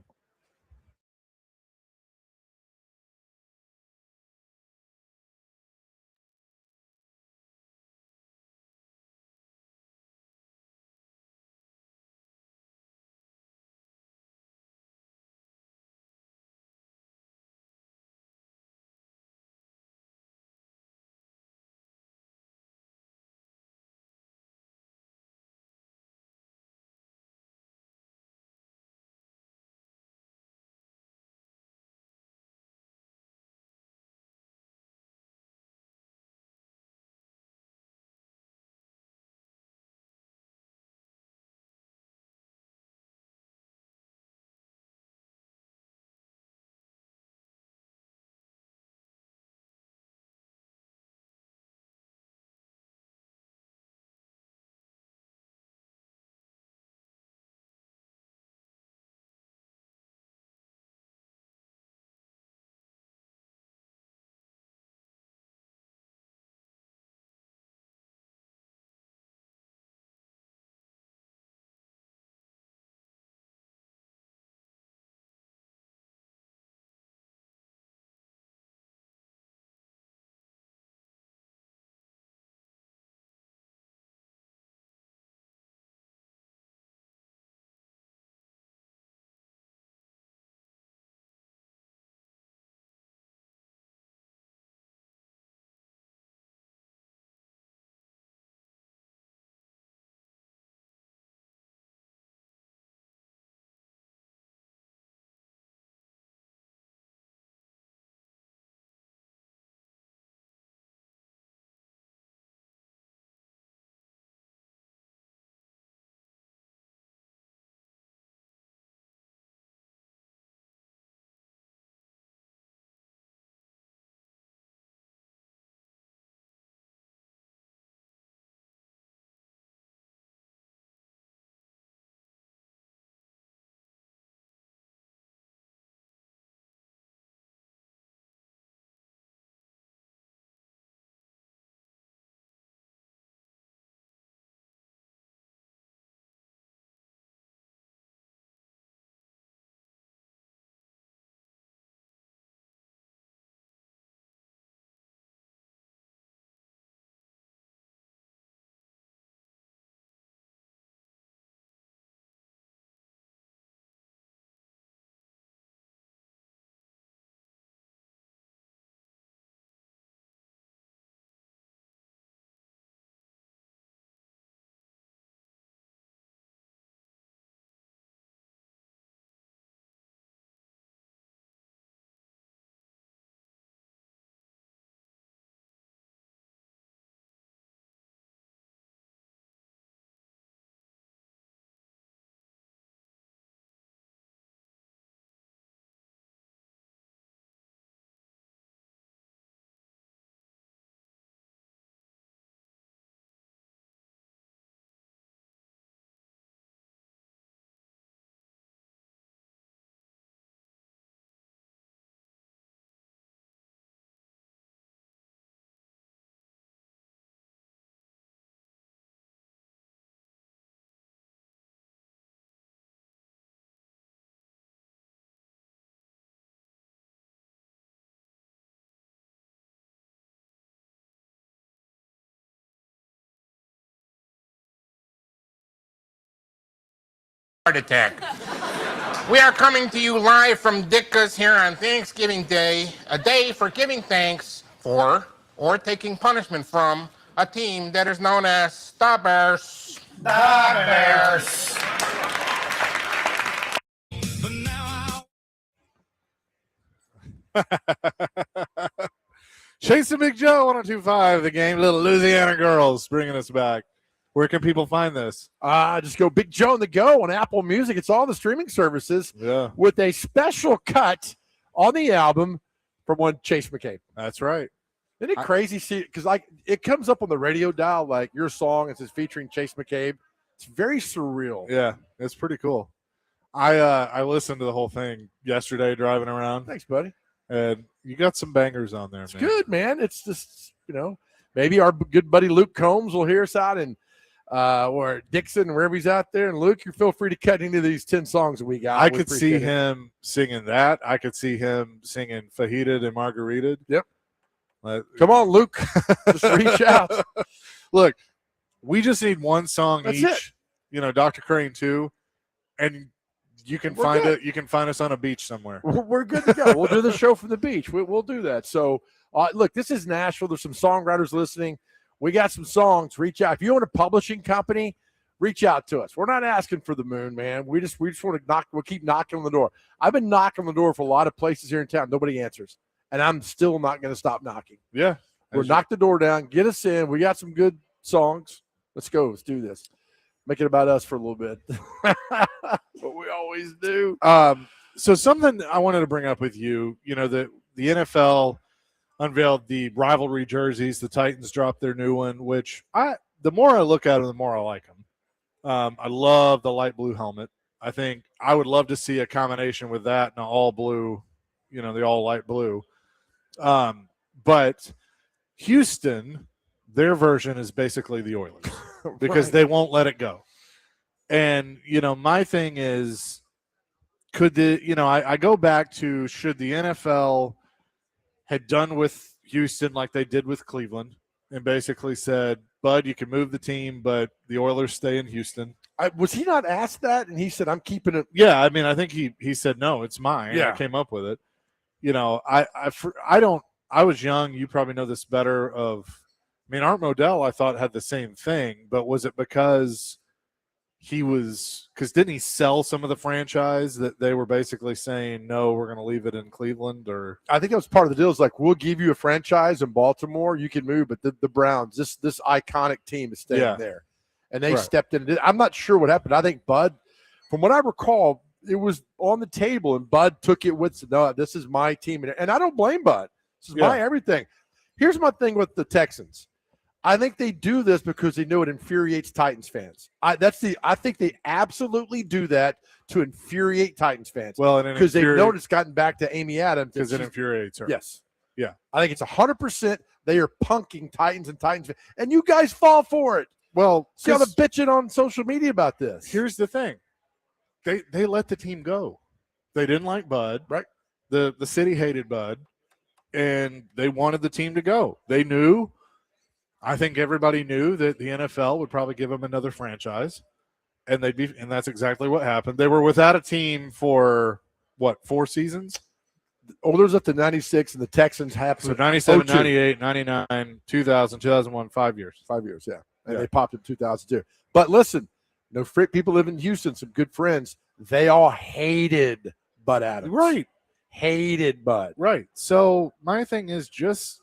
heart attack. We are coming to you live from Dicka's here on Thanksgiving Day, a day for giving thanks for or taking punishment from a team that is known as the Bears. The Bears. Chase and Big Joe, 102.5, the game. Little Louisiana Girls bringing us back. Where can people find this? Just go Big Joe and the Go on Apple Music. It's all the streaming services with a special cut on the album from one Chase McCabe. That's right. Isn't it crazy? See, because like it comes up on the radio dial, like your song, it says featuring Chase McCabe. It's very surreal. Yeah, it's pretty cool. I listened to the whole thing yesterday driving around. Thanks, buddy. And you got some bangers on there, It's man. good, man. It's just, maybe our good buddy Luke Combs will hear us out in or Dixon, wherever he's out there. And Luke, you feel free to cut into these 10 songs that we got. I could see him singing that. I could see him singing Fajitas and Margaritas. Yep. Come on, Luke. Just reach out. Look, we just need one song That's each. Dr. Crane too, and you can find it. You can find us on a beach somewhere. We're good to go. We'll do the show from the beach. We'll do that. So, look, this is Nashville. There's some songwriters listening. We got some songs. Reach out. If you own a publishing company, reach out to us. We're not asking for the moon, man. We just want to knock. We'll keep knocking on the door. I've been knocking on the door for a lot of places here in town. Nobody answers, and I'm still not going to stop knocking. Yeah, we'll knock the door down. Get us in. We got some good songs. Let's go. Let's do this. Make it about us for a little bit. What we always do. So something I wanted to bring up with you, the NFL unveiled the rivalry jerseys. The Titans dropped their new one, which the more I look at them, the more I like them. I love the light blue helmet. I think I would love to see a combination with that and an all blue, the all light blue. But Houston, their version is basically the Oilers because they won't let it go. And, my thing is, I go back to, should the NFL had done with Houston like they did with Cleveland and basically said, Bud, you can move the team, but the Oilers stay in Houston. Was he not asked that? And he said, I'm keeping it. Yeah. I mean, I think he said, no, it's mine. Yeah. I came up with it. I was young. You probably know this better Art Modell, I thought, had the same thing, but was it because didn't he sell some of the franchise that they were basically saying, no, we're going to leave it in Cleveland? Or I think that was part of the deal. It's like, we'll give you a franchise in Baltimore. You can move, but the Browns, this iconic team is staying there. And they stepped in. I'm not sure what happened. I think Bud, from what I recall, it was on the table and Bud took it with, no, this is my team. And I don't blame Bud. This is my everything. Here's my thing with the Texans. I think they do this because they know it infuriates Titans fans. I think they absolutely do that to infuriate Titans fans. Well, because they've known it's gotten back to Amy Adams. Because it infuriates her. Yes. Yeah. I think it's 100% they are punking Titans and Titans fans. And you guys fall for it. Well, see all the bitching on social media about this. Here's the thing. They let the team go. They didn't like Bud. Right. The city hated Bud. And they wanted the team to go. They knew. I think everybody knew that the NFL would probably give them another franchise, and and that's exactly what happened. They were without a team for 4 seasons? Oilers up to 96, and the Texans happened. So 97, 98, 99, 2000, 2001, 5 years. 5 years, yeah. And they popped in 2002. But listen, people live in Houston, some good friends. They all hated Bud Adams. Right. Hated Bud. Right. So my thing is just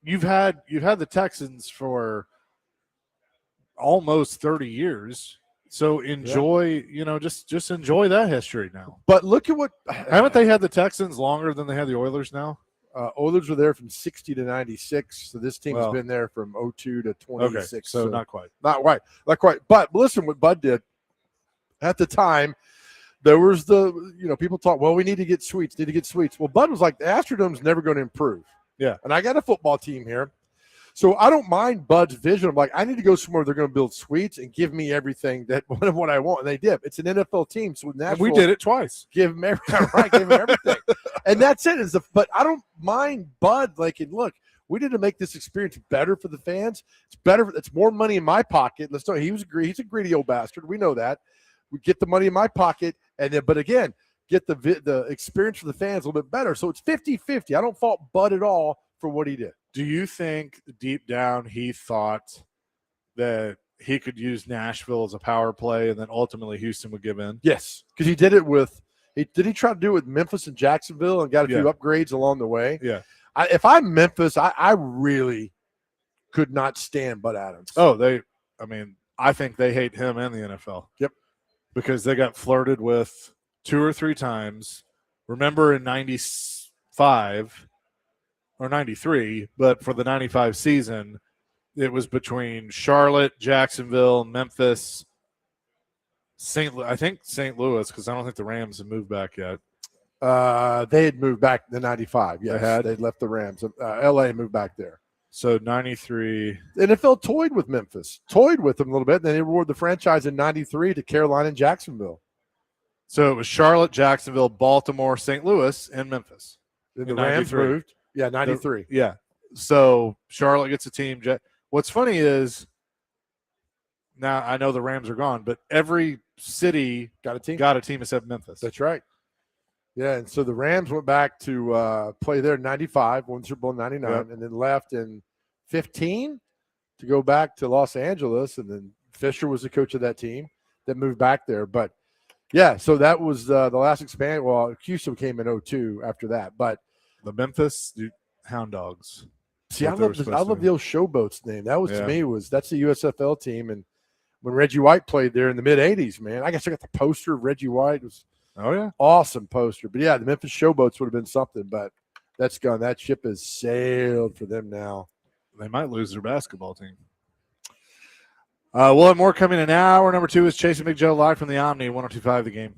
you've had the Texans for almost 30 years. So enjoy, just enjoy that history now. But look at what haven't they had the Texans longer than they had the Oilers now? Oilers were there from 60 to 96. So this team's been there from 02 to 26. Okay, so not quite. Not quite. But listen what Bud did at the time. There was people talk, well, we need to get suites. Well, Bud was like, the Astrodome's never going to improve. Yeah. And I got a football team here. So I don't mind Bud's vision. I'm like, I need to go somewhere they're going to build suites and give me everything what I want. And they did. It's an NFL team. So we did it twice. Give them everything. Right, give them everything. And that's it. But I don't mind Bud. Look, we need to make this experience better for the fans. It's better. It's more money in my pocket. He's a greedy old bastard. We know that. We get the money in my pocket, and then, but again, get the experience for the fans a little bit better. So it's 50-50. I don't fault Bud at all for what he did. Do you think deep down he thought that he could use Nashville as a power play and then ultimately Houston would give in? Yes, because he did it with did he try to do it with Memphis and Jacksonville and got a few upgrades along the way? Yeah. If I'm Memphis, I really could not stand Bud Adams. Oh, I think they hate him and the NFL. Yep. Because they got flirted with 2 or 3 times. Remember in 95 or 93, but for the 95 season, it was between Charlotte, Jacksonville, Memphis, St. Louis, because I don't think the Rams have moved back yet. They had moved back in 95. Yes, they'd left the Rams. LA moved back there. So 93. NFL toyed with Memphis, toyed with them a little bit. Then they awarded the franchise in 93 to Carolina and Jacksonville. So it was Charlotte, Jacksonville, Baltimore, St. Louis, and Memphis. Then the Rams moved. Yeah, 93. So Charlotte gets a team. What's funny is now I know the Rams are gone, but every city got a team except Memphis. That's right. Yeah, and so the Rams went back to play there in 95, won Super Bowl in 99, and then left in 15 to go back to Los Angeles, and then Fisher was the coach of that team that moved back there. But, yeah, so that was the last expansion. Well, Houston came in 02 after that. But the Memphis Hound Dogs. See, I love the old Showboats name. That was, to me, that's the USFL team. And when Reggie White played there in the mid-'80s, man, I guess I got the poster of Reggie White. It was awesome poster. But, yeah, the Memphis Showboats would have been something, but that's gone. That ship has sailed for them now. They might lose their basketball team. We'll have more coming in hour. Number 2 is Chasing Big Joe live from the Omni, 102.5 The Game.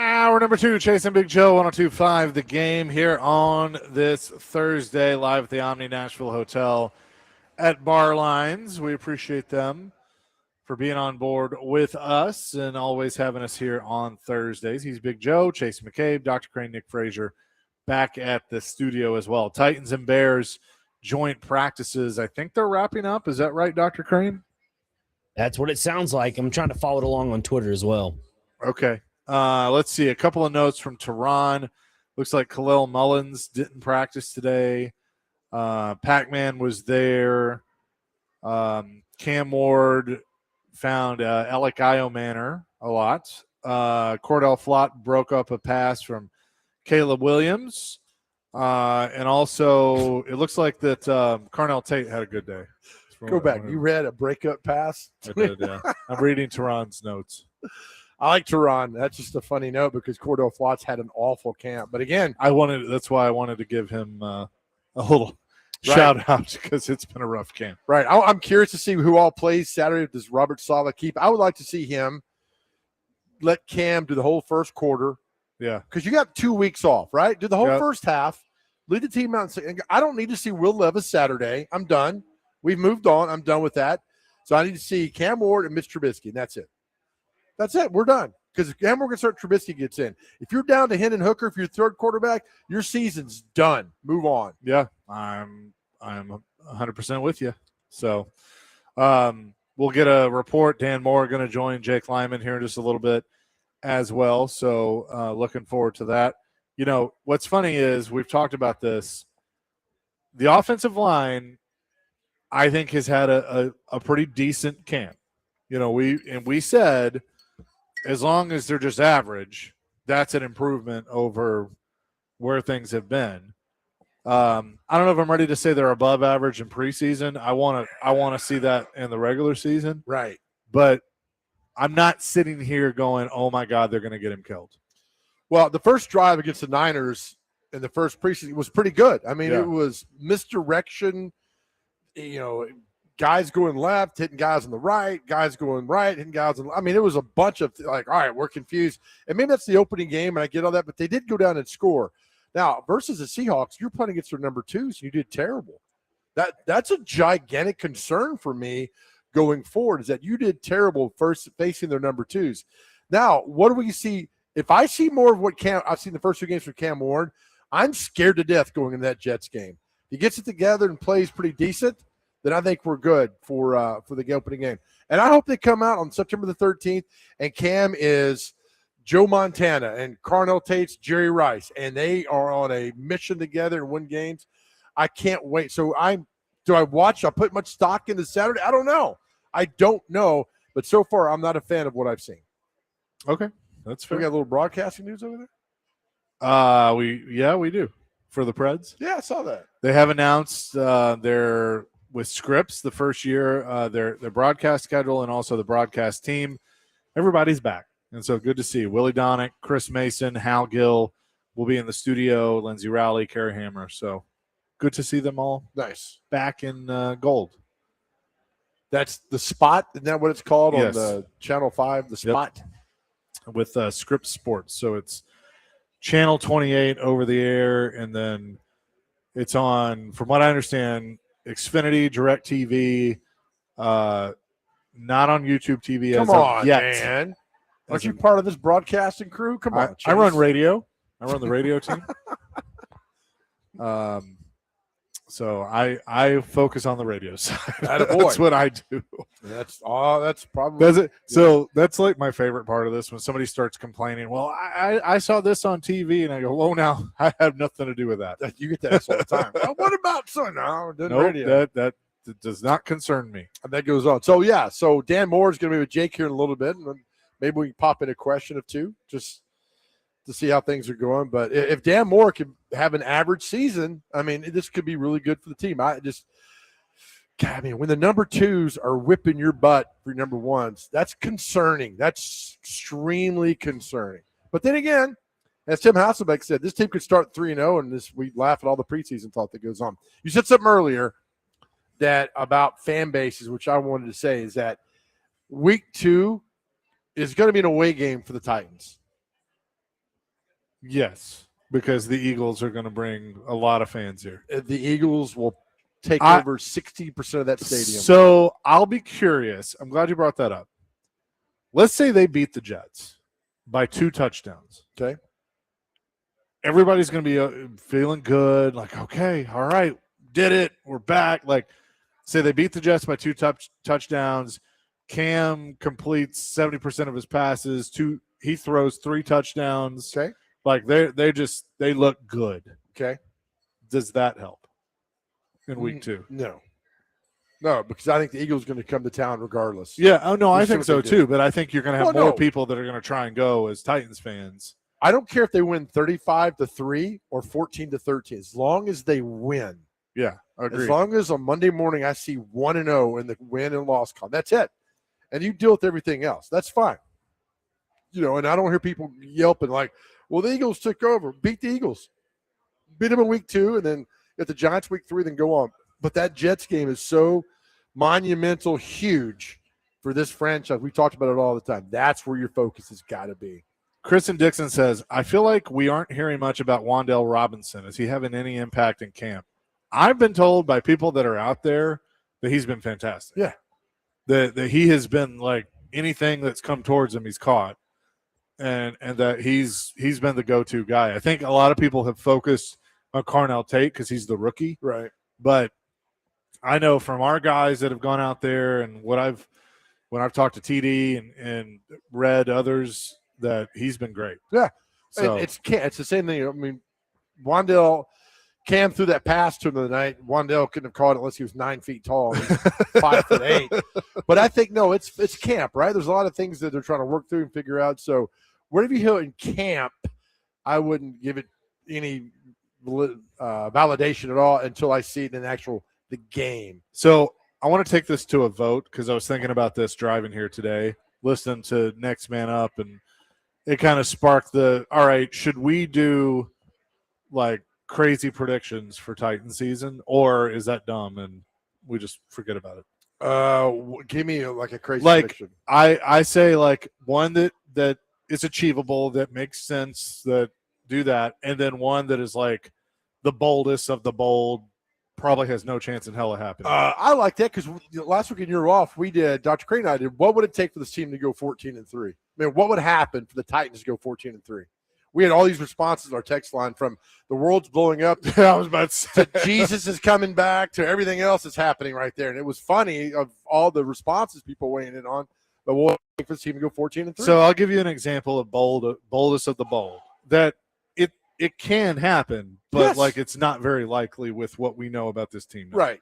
Hour number 2, Chasing Big Joe, 102.5 The Game here on this Thursday, live at the Omni Nashville Hotel at Bar Lines. We appreciate them for being on board with us and always having us here on Thursdays. He's Big Joe, Chase McCabe, Dr. Crane, Nick Frazier back at the studio as well. Titans and Bears joint practices. I think they're wrapping up. Is that right, Dr. Crane? That's what it sounds like. I'm trying to follow it along on Twitter as well. Okay. Let's see. A couple of notes from Tehran. Looks like Khalil Mullins didn't practice today. Pac-Man was there. Cam Ward found Alec Iomanner a lot. Cordell Flott broke up a pass from Caleb Williams. And also, it looks like that Carnell Tate had a good day. Go back. You read a breakup pass? I did, yeah. I'm reading Tehran's notes. I like Tehran. That's just a funny note because Cordell Flott's had an awful camp. But again, that's why I wanted to give him a little shout out because it's been a rough camp. Right. I'm curious to see who all plays Saturday. Does Robert Saleh keep? I would like to see him let Cam do the whole first quarter. Yeah. Because you got 2 weeks off, right? Do the whole first half. Lead the team out and say, I don't need to see Will Levis Saturday. I'm done. We've moved on. I'm done with that. So I need to see Cam Ward and Mitch Trubisky, and that's it. That's it. We're done. Because if Cam Ward gets hurt, Trubisky gets in. If you're down to Hendon Hooker, if you're third quarterback, your season's done. Move on. Yeah, I'm 100% with you. So we'll get a report. Dan Moore going to join Jake Lyman here in just a little bit as well. So looking forward to that. You know, what's funny is we've talked about this. The offensive line, I think, has had a pretty decent camp. You know, we said as long as they're just average, that's an improvement over where things have been. I don't know if I'm ready to say they're above average in preseason. I want to see that in the regular season. Right. But I'm not sitting here going, oh, my God, they're going to get him killed. Well, the first drive against the Niners in the first preseason was pretty good. I mean, It was misdirection, you know, guys going left, hitting guys on the right, guys going right, hitting guys on the – I mean, it was a bunch of like, all right, we're confused. And maybe that's the opening game, and I get all that, but they did go down and score. Now, versus the Seahawks, you're playing against their number twos, and you did terrible. That's a gigantic concern for me going forward, is that you did terrible first facing their number twos. Now, what do we see? If I see more of what I've seen the first 2 games for Cam Ward, I'm scared to death going into that Jets game. If he gets it together and plays pretty decent, then I think we're good for the opening game. And I hope they come out on September the 13th, and Cam is Joe Montana and Carnell Tate's Jerry Rice, and they are on a mission together and win games. I can't wait. So do I watch? I put much stock into Saturday? I don't know. But so far, I'm not a fan of what I've seen. Okay. That's fair. We got a little broadcasting news over there? We do. For the Preds? Yeah, I saw that. They have announced their with Scripps the first year, their broadcast schedule and also the broadcast team. Everybody's back. And so good to see. Willie Donick, Chris Mason, Hal Gill will be in the studio, Lindsey Rowley, Kerry Hammer. So good to see them all back in gold. That's the spot. Isn't that what it's called Yes. on the Channel 5, the spot? Yep. With Scripps Sports. So it's Channel 28 over the air, and then it's on, from what I understand, Xfinity, DirecTV, not on YouTube TV Come as on, of yet. Man. Aren't you part of this broadcasting crew? Come on. I run radio. I run the radio team. So I focus on the radio side. That's what I do. That's probably. Does it? So that's like my favorite part of this when somebody starts complaining. Well, I saw this on TV, and I go, "Whoa, now I have nothing to do with that." You get to ask all the time. Well, what about radio? That does not concern me. And that goes on. So yeah, so Dan Moore is going to be with Jake here in a little bit, and maybe we can pop in a question or two just to see how things are going. But if Dan Moore can have an average season, I mean, this could be really good for the team. When the number twos are whipping your butt for your number ones, that's concerning. That's extremely concerning. But then again, as Tim Hasselbeck said, this team could start 3-0, and we laugh at all the preseason talk that goes on. You said something earlier that about fan bases, which I wanted to say is that week 2 is going to be an away game for the Titans. Yes, because the Eagles are going to bring a lot of fans here. The Eagles will take over 60% of that stadium. So I'll be curious. I'm glad you brought that up. Let's say they beat the Jets by 2 touchdowns. Okay. Everybody's going to be feeling good. Like, okay, all right, did it. We're back. Like, say they beat the Jets by 2 touchdowns. Cam completes 70% of his passes. He throws 3 touchdowns. Okay. Like they look good. Okay. Does that help in week 2? No, because I think the Eagles are going to come to town regardless. Yeah. Oh no, I see think what so they too. But I think you're going to have Well, more no. people that are going to try and go as Titans fans. I don't care if they win 35-3 or 14-13, as long as they win. Yeah, I agree. As long as on Monday morning I see 1-0 in the win and loss column, that's it. And you deal with everything else. That's fine. And I don't hear people yelping like, well, the Eagles took over. Beat the Eagles. Beat them in week 2, and then get the Giants week 3, then go on. But that Jets game is so monumental, huge for this franchise. We talked about it all the time. That's where your focus has got to be. Kristen Dixon says, I feel like we aren't hearing much about Wan'Dale Robinson. Is he having any impact in camp? I've been told by people that are out there that he's been fantastic. Yeah. That he has been like anything that's come towards him, he's caught. And that he's been the go-to guy. I think a lot of people have focused on Carnell Tate because he's the rookie. Right. But I know from our guys that have gone out there and when I've talked to TD and read others that he's been great. Yeah. So it's the same thing. I mean, Wan'Dale, Cam threw that pass to him the other night. Wan'Dale couldn't have caught it unless he was 9 feet tall. He's 5'8". But I think, no, it's camp, right? There's a lot of things that they're trying to work through and figure out. So whatever you hear in camp, I wouldn't give it any validation at all until I see it in the game. So I want to take this to a vote because I was thinking about this driving here today, listening to Next Man Up, and it kind of sparked all right, should we do like crazy predictions for Titan season, or is that dumb and we just forget about it? Give me like a crazy prediction. I say like one that is achievable, that makes sense, that do that, and then one that is like the boldest of the bold, probably has no chance in hell of happening. I like that because last week when you were off, we did, Dr. Crane and I did, what would it take for this team to go 14-3? I mean, what would happen for the Titans to go 14-3? We had all these responses on our text line from the world's blowing up. I was about to say. To Jesus is coming back to everything else that's happening right there. And it was funny of all the responses people weighing in on. But what would it take for this team to go 14-3? So I'll give you an example of boldest of the bold. That it can happen, but Yes. like it's not very likely with what we know about this team now. Right.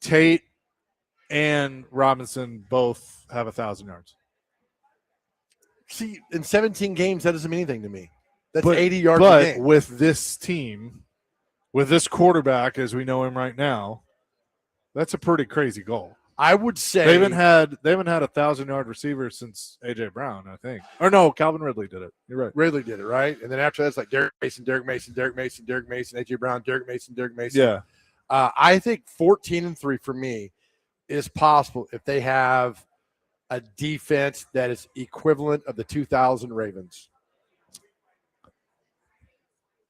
Tate and Robinson both have 1,000 yards. See, in 17 games, that doesn't mean anything to me. That's But- 80 yards a But game. with this team, with this quarterback as we know him right now, that's a pretty crazy goal. I would say They haven't had 1,000-yard receiver since A.J. Brown, I think. Or no, Calvin Ridley did it. You're right. Ridley did it, right? And then after that, it's like Derek Mason, A.J. Brown, Derek Mason. Yeah. I think 14-3 for me is possible if they have a defense that is equivalent of the 2000 Ravens.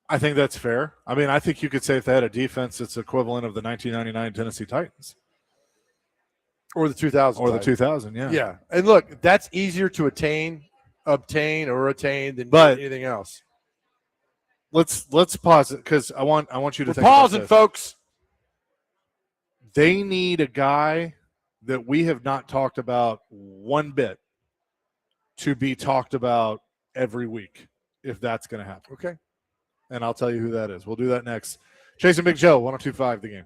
I think that's fair. I mean, I think you could say if they had a defense that's equivalent of the 1999 Tennessee Titans. Or the 2000. Or the 2000, yeah. Yeah. And look, that's easier to obtain than But- anything else. Let's pause it because I want you to We're think about pausing, this. folks. They need a guy that we have not talked about one bit to be talked about every week if that's going to happen. Okay. And I'll tell you who that is. We'll do that next. Chasing Big Joe, 102.5 The Game.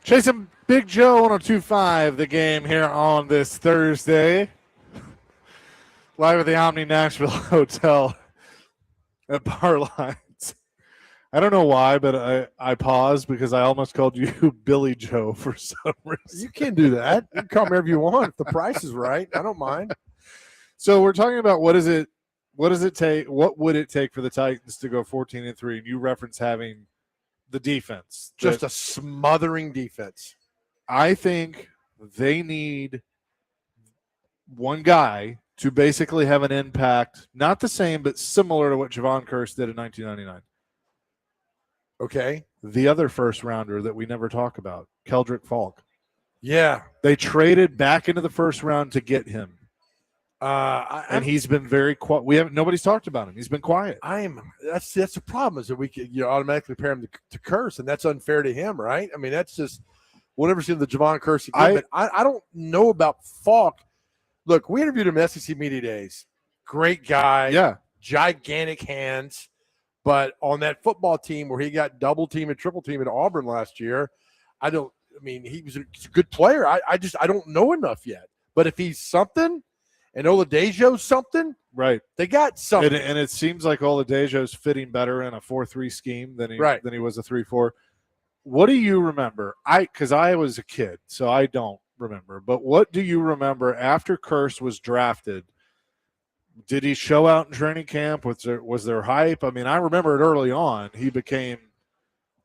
Chasing Big Joe 102.5, the game here on this Thursday. Live at the Omni Nashville Hotel at Bar Lines. I don't know why, but I paused because I almost called you Billy Joe for some reason. You can do that. You can call me wherever you want if the price is right. I don't mind. So we're talking about what does it take? What would it take for the Titans to go 14-3? And you reference having the defense, Just a smothering defense. I think they need one guy to basically have an impact, not the same, but similar to what Javon Curse did in 1999. Okay. The other first rounder that we never talk about, Keldrick Falk. Yeah. They traded back into the first round to get him. And he's been very quiet. Nobody's talked about him. He's been quiet. That's the problem is that we could automatically pair him to Curse, and that's unfair to him, right? I mean, that's just we'll never see the Javon Curse again. But I don't know about Falk. Look, we interviewed him at SEC Media Days. Great guy. Yeah. Gigantic hands. But on that football team where he got double team and triple team at Auburn last year, he's a good player. I don't know enough yet. But if he's something and Oladejo's something, right? They got something. And it seems like Oladejo's fitting better in a 4-3 scheme than he was a 3-4. What do you remember? Because I was a kid, so I don't remember. But what do you remember after Curse was drafted? Did he show out in training camp? Was there hype? I mean, I remember it early on. He became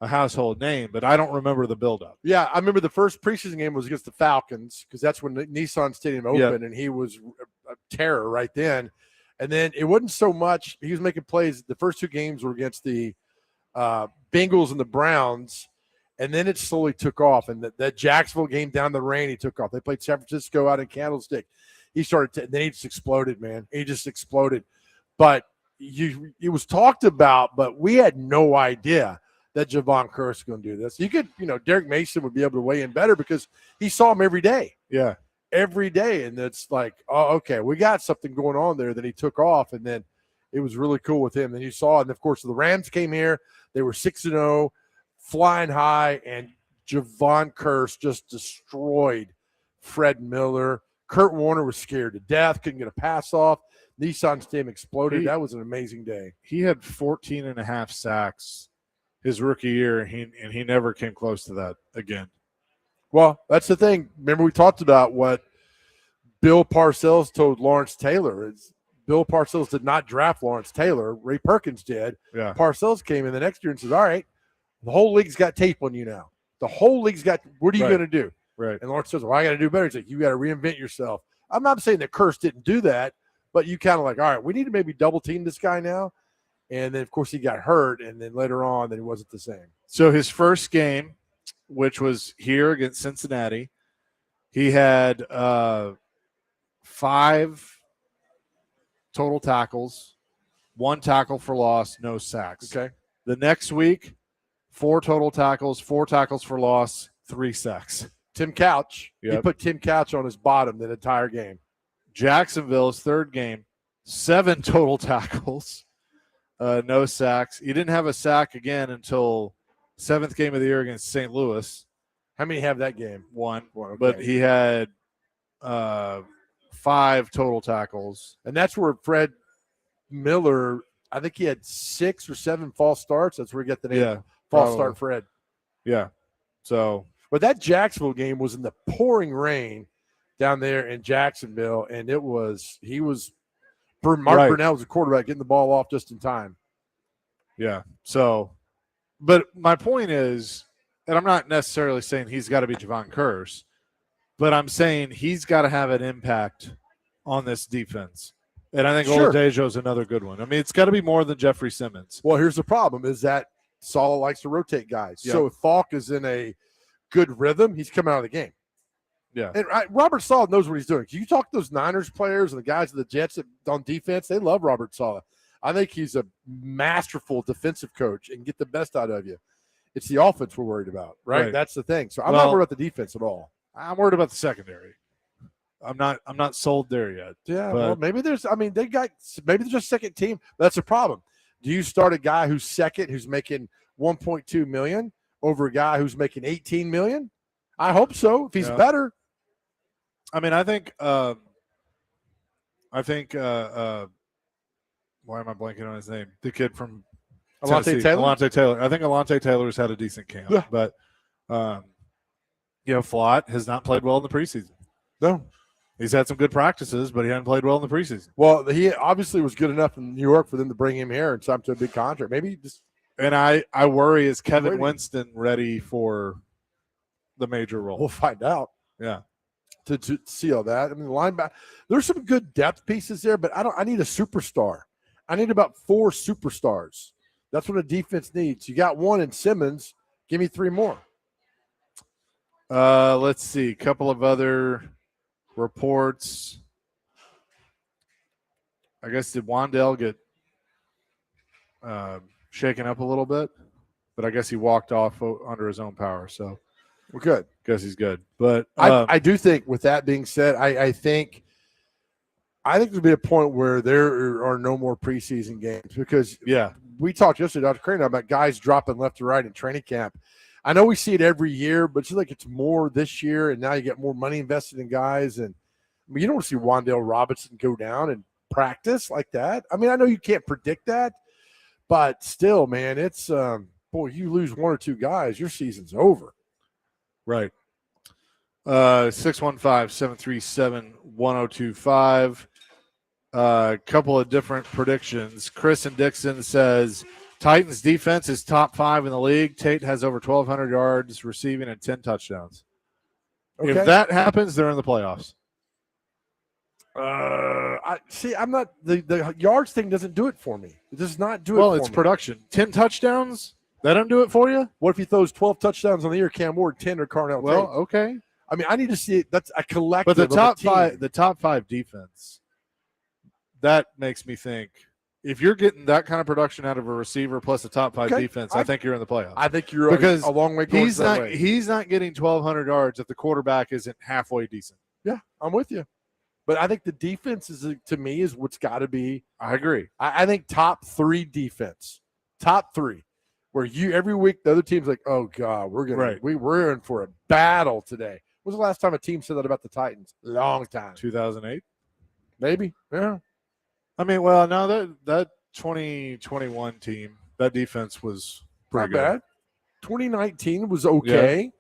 a household name, but I don't remember the buildup. Yeah, I remember the first preseason game was against the Falcons because that's when the Nissan Stadium opened, and he was a terror right then. And then it wasn't so much – he was making plays. The first two games were against the Bengals and the Browns, and then it slowly took off. And that Jacksonville game down the rain, he took off. They played San Francisco out in Candlestick. He started then he just exploded, man. He just exploded. But it was talked about, but we had no idea that Javon Curse is going to do this. You could, Derek Mason would be able to weigh in better because he saw him every day. Yeah. Every day. And it's like, oh, okay, we got something going on there. Then he took off, and then it was really cool with him. And you saw, and of course, the Rams came here. They were 6-0, flying high, and Javon Curse just destroyed Fred Miller. Kurt Warner was scared to death, couldn't get a pass off. Nissan Stadium exploded. That was an amazing day. He had 14.5 sacks his rookie year, and he never came close to that again. Well, that's the thing. Remember, we talked about what Bill Parcells told Lawrence Taylor. Bill Parcells did not draft Lawrence Taylor. Ray Perkins did. Yeah. Parcells came in the next year and says, all right, the whole league's got tape on you now. The whole league's got – what are you going to do? Right. And Lawrence says, well, I got to do better. He's like, you got to reinvent yourself. I'm not saying that Curse didn't do that, but you kind of like, all right, we need to maybe double team this guy now. And then, of course, he got hurt, and then later on, then he wasn't the same. So his first game, which was here against Cincinnati, he had 5 total tackles, 1 tackle for loss, no sacks. Okay. The next week, 4 total tackles, 4 tackles for loss, 3 sacks. Tim Couch. Yep. He put Tim Couch on his bottom the entire game. Jacksonville's third game, 7 total tackles, no sacks. He didn't have a sack again until 7th game of the year against St. Louis. How many have that game? 1. Okay. But he had 5 total tackles. And that's where Fred Miller, I think he had 6 or 7 false starts. That's where he got the name false start Fred. Yeah. So. But that Jacksonville game was in the pouring rain down there in Jacksonville, and Mark Burnell was the quarterback getting the ball off just in time. Yeah. So, but my point is, and I'm not necessarily saying he's got to be Javon Curse, but I'm saying he's got to have an impact on this defense. And I think Oladejo is another good one. I mean, it's got to be more than Jeffrey Simmons. Well, here's the problem is that Saleh likes to rotate guys. Yeah. So if Falk is in a good rhythm, he's coming out of the game. Yeah. And Robert Saleh knows what he's doing. You talk to those Niners players and the guys of the Jets on defense, they love Robert Saleh. I think he's a masterful defensive coach and get the best out of you. It's the offense we're worried about, right? That's the thing. So I'm not worried about the defense at all. I'm worried about the secondary. I'm not sold there yet. Yeah, well, maybe there's maybe they're just second team. That's a problem. Do you start a guy who's second, who's making $1.2 million over a guy who's making $18 million? I hope so. If he's Yeah. better. I mean, I think why am I blanking on his name? The kid from Alontae Tennessee, Taylor? Alontae Taylor. I think Alontae Taylor's had a decent camp, Yeah. but Flott has not played well in the preseason. No. He's had some good practices, but he hadn't played well in the preseason. Well, he obviously was good enough in New York for them to bring him here and sign him to a big contract. Maybe just. And I worry, is Kevin Ready. Winston ready for the major role? We'll find out. Yeah. To see all that. I mean, the linebacker. There's some good depth pieces there, but I need a superstar. I need about 4 superstars. That's what a defense needs. You got one in Simmons. Give me 3 more. Let's see. A couple of other reports. I guess did Wandale get shaken up a little bit? But I guess he walked off under his own power. So we're good. Guess he's good. But I do think, with that being said, I think there'll be a point where there are no more preseason games because we talked yesterday, Dr. Crane, about guys dropping left to right in training camp. I know we see it every year, but it's like it's more this year, and now you get more money invested in guys. And I mean, you don't want to see Wandale Robinson go down and practice like that. I mean, I know you can't predict that, but still, man, it's you lose 1 or 2 guys, your season's over. Right. 615-737-1025. A couple of different predictions. Chris and Dixon says Titans defense is top 5 in the league. Tate has over 1,200 yards receiving and 10 touchdowns. Okay. If that happens, they're in the playoffs. I'm not the yards thing doesn't do it for me. It does not do it. Well, it's production. 10 touchdowns. That don't do it for you. What if he throws 12 touchdowns on the year? Cam Ward 10 or Carnell? Well, Tate? Okay. I mean, I need to see it. That's a collective. But the top five defense. That makes me think if you're getting that kind of production out of a receiver plus a top 5 defense, I think you're in the playoffs. I think you're because a long way going. He's not getting 1,200 yards if the quarterback isn't halfway decent. Yeah, I'm with you. But I think the defense to me is what's got to be. I agree. I think top 3 defense, top 3, where every week the other team's like, oh God, we're in for a battle today. When was the last time a team said that about the Titans? Long time. 2008, maybe. Yeah. I mean, well, no, that 2021 team, that defense was pretty good. Bad. 2019 was okay.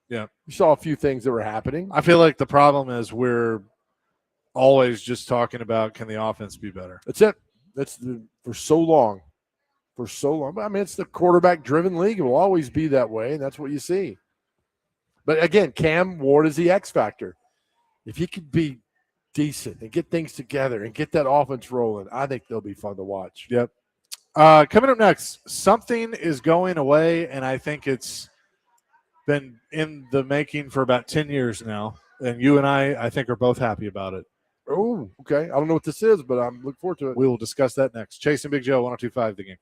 Yeah. You saw a few things that were happening. I feel like the problem is we're always just talking about can the offense be better. That's it. For so long. For so long. I mean, it's the quarterback-driven league. It will always be that way, and that's what you see. But, again, Cam Ward is the X factor. If he could be decent and get things together and get that offense rolling, I think they'll be fun to watch. Yep. Coming up next, something is going away, and I think it's been in the making for about 10 years now, and you and I think, are both happy about it. Oh, okay. I don't know what this is, but I'm looking forward to it. We will discuss that next. Chase and Big Joe, 102.5 The Game.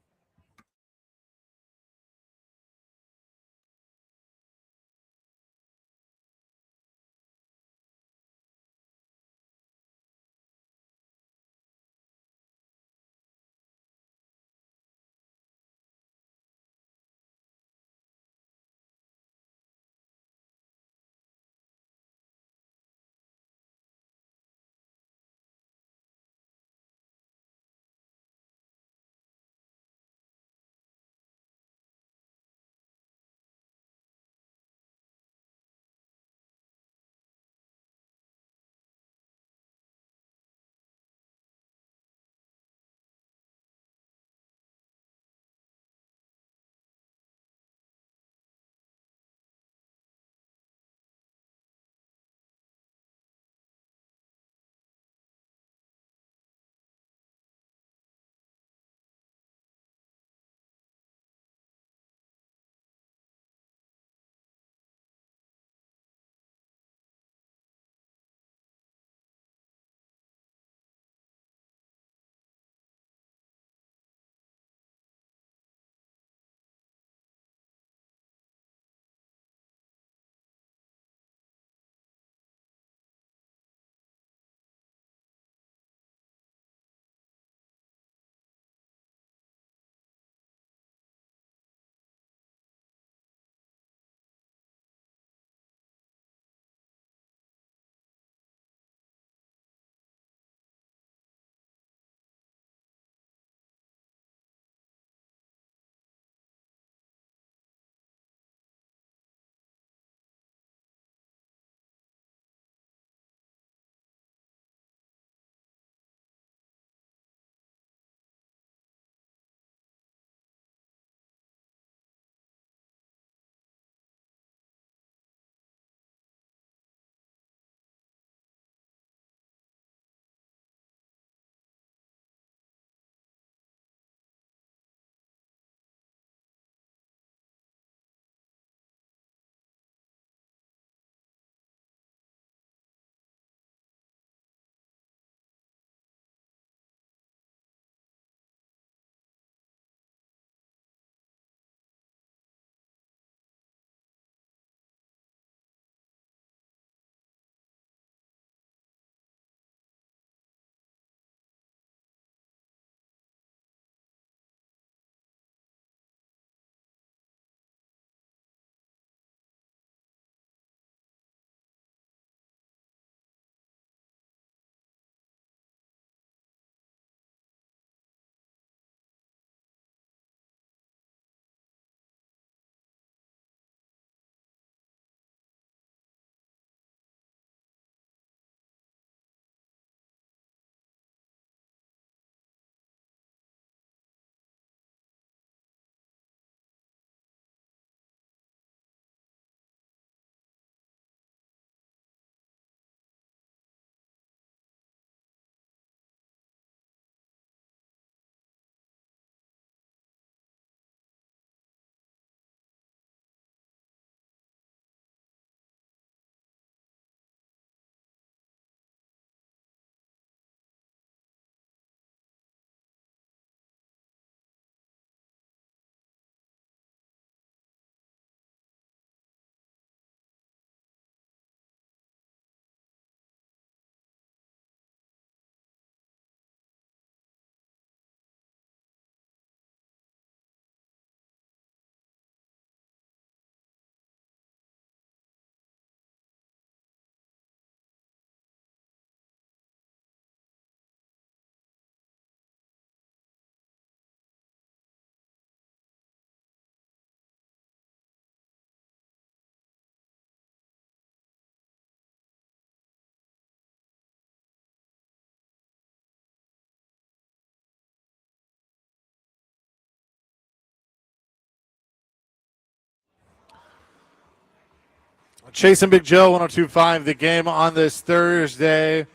Chase and Big Joe, 102.5 The Game on this Thursday,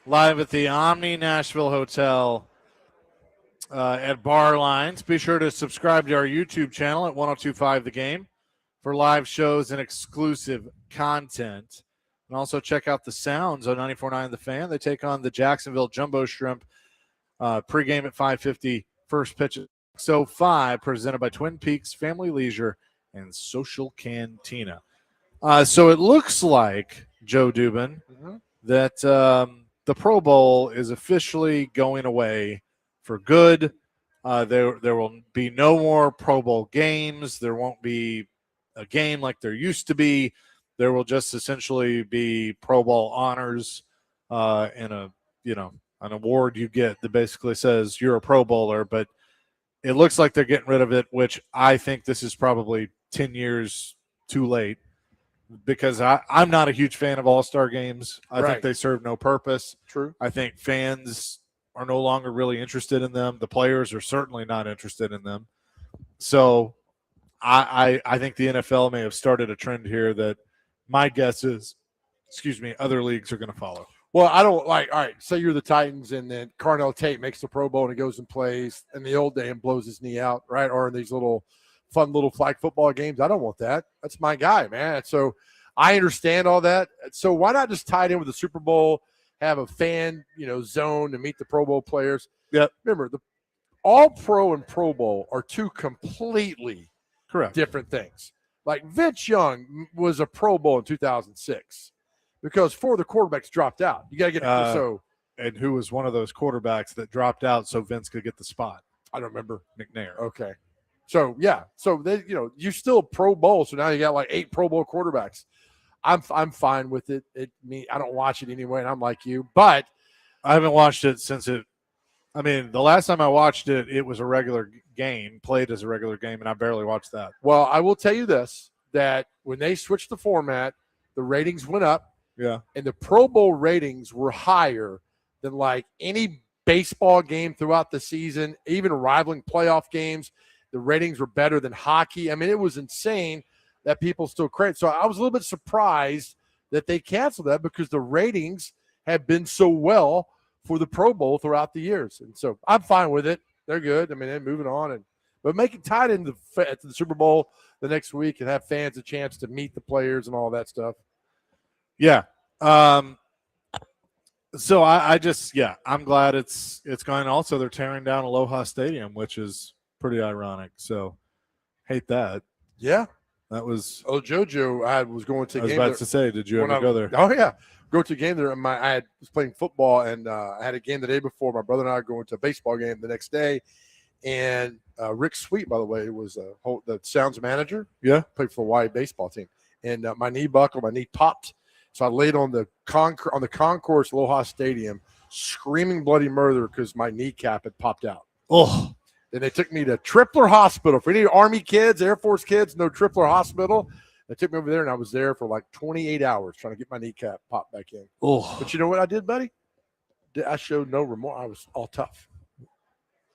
live at the Omni Nashville Hotel at Bar Lines. Be sure to subscribe to our YouTube channel at 102.5 The Game for live shows and exclusive content. And also check out the Sounds on 94.9 The Fan. They take on the Jacksonville Jumbo Shrimp pregame at 5:50, first pitch at 6:05, presented by Twin Peaks Family Leisure and Social Cantina. So it looks like, Joe Dubin, that the Pro Bowl is officially going away for good. There will be no more Pro Bowl games. There won't be a game like there used to be. There will just essentially be Pro Bowl honors and an award you get that basically says you're a Pro Bowler. But it looks like they're getting rid of it, which I think this is probably 10 years too late, because I'm not a huge fan of all-star games. I think they serve no purpose. True. I think fans are no longer really interested in them. The players are certainly not interested in them. So I think the NFL may have started a trend here that my guess is, other leagues are going to follow. Well, I don't like, all right, say you're the Titans and then Carnell Tate makes the Pro Bowl and he goes and plays in the old day and blows his knee out, right? Or in these fun little flag football games. I don't want that. That's my guy, man. So I understand all that. So why not just tie it in with the Super Bowl, have a fan, zone to meet the Pro Bowl players? Yep. Remember, the All-Pro and Pro Bowl are two completely different things. Like Vince Young was a Pro Bowl in 2006 because 4 of the quarterbacks dropped out. You got to get and who was one of those quarterbacks that dropped out so Vince could get the spot? I don't remember. McNair. Okay. So, yeah. So, they, you still Pro Bowl. So now you got like 8 Pro Bowl quarterbacks. I'm fine with it. I don't watch it anyway, and I'm like you. But I haven't watched it since the last time I watched it, it was a regular game, played as a regular game, and I barely watched that. Well, I will tell you this, that when they switched the format, the ratings went up. Yeah. And the Pro Bowl ratings were higher than like any baseball game throughout the season, even rivaling playoff games. The ratings were better than hockey. I mean, it was insane that people still credit. So I was a little bit surprised that they canceled that because the ratings have been so well for the Pro Bowl throughout the years. And so I'm fine with it. They're good. I mean, they're moving on. But make it tied into the Super Bowl the next week and have fans a chance to meet the players and all that stuff. Yeah. So I'm glad it's going. Also, they're tearing down Aloha Stadium, which is pretty ironic. So hate that. Yeah. That was. Oh, JoJo, I was going to a game. I was about to say, did you ever go there? Oh, yeah. Go to a game there. I was playing football, and I had a game the day before. My brother and I were going to a baseball game the next day. And Rick Sweet, by the way, was the Sounds manager. Yeah. Played for the Hawaii baseball team. And my knee buckled, my knee popped. So I laid on the concourse Aloha Stadium screaming bloody murder because my kneecap had popped out. Oh. Then they took me to Tripler Hospital. For any Army kids, Air Force kids, no Tripler Hospital. They took me over there, and I was there for like 28 hours trying to get my kneecap popped back in. Oh. But you know what I did, buddy? I showed no remorse. I was all tough.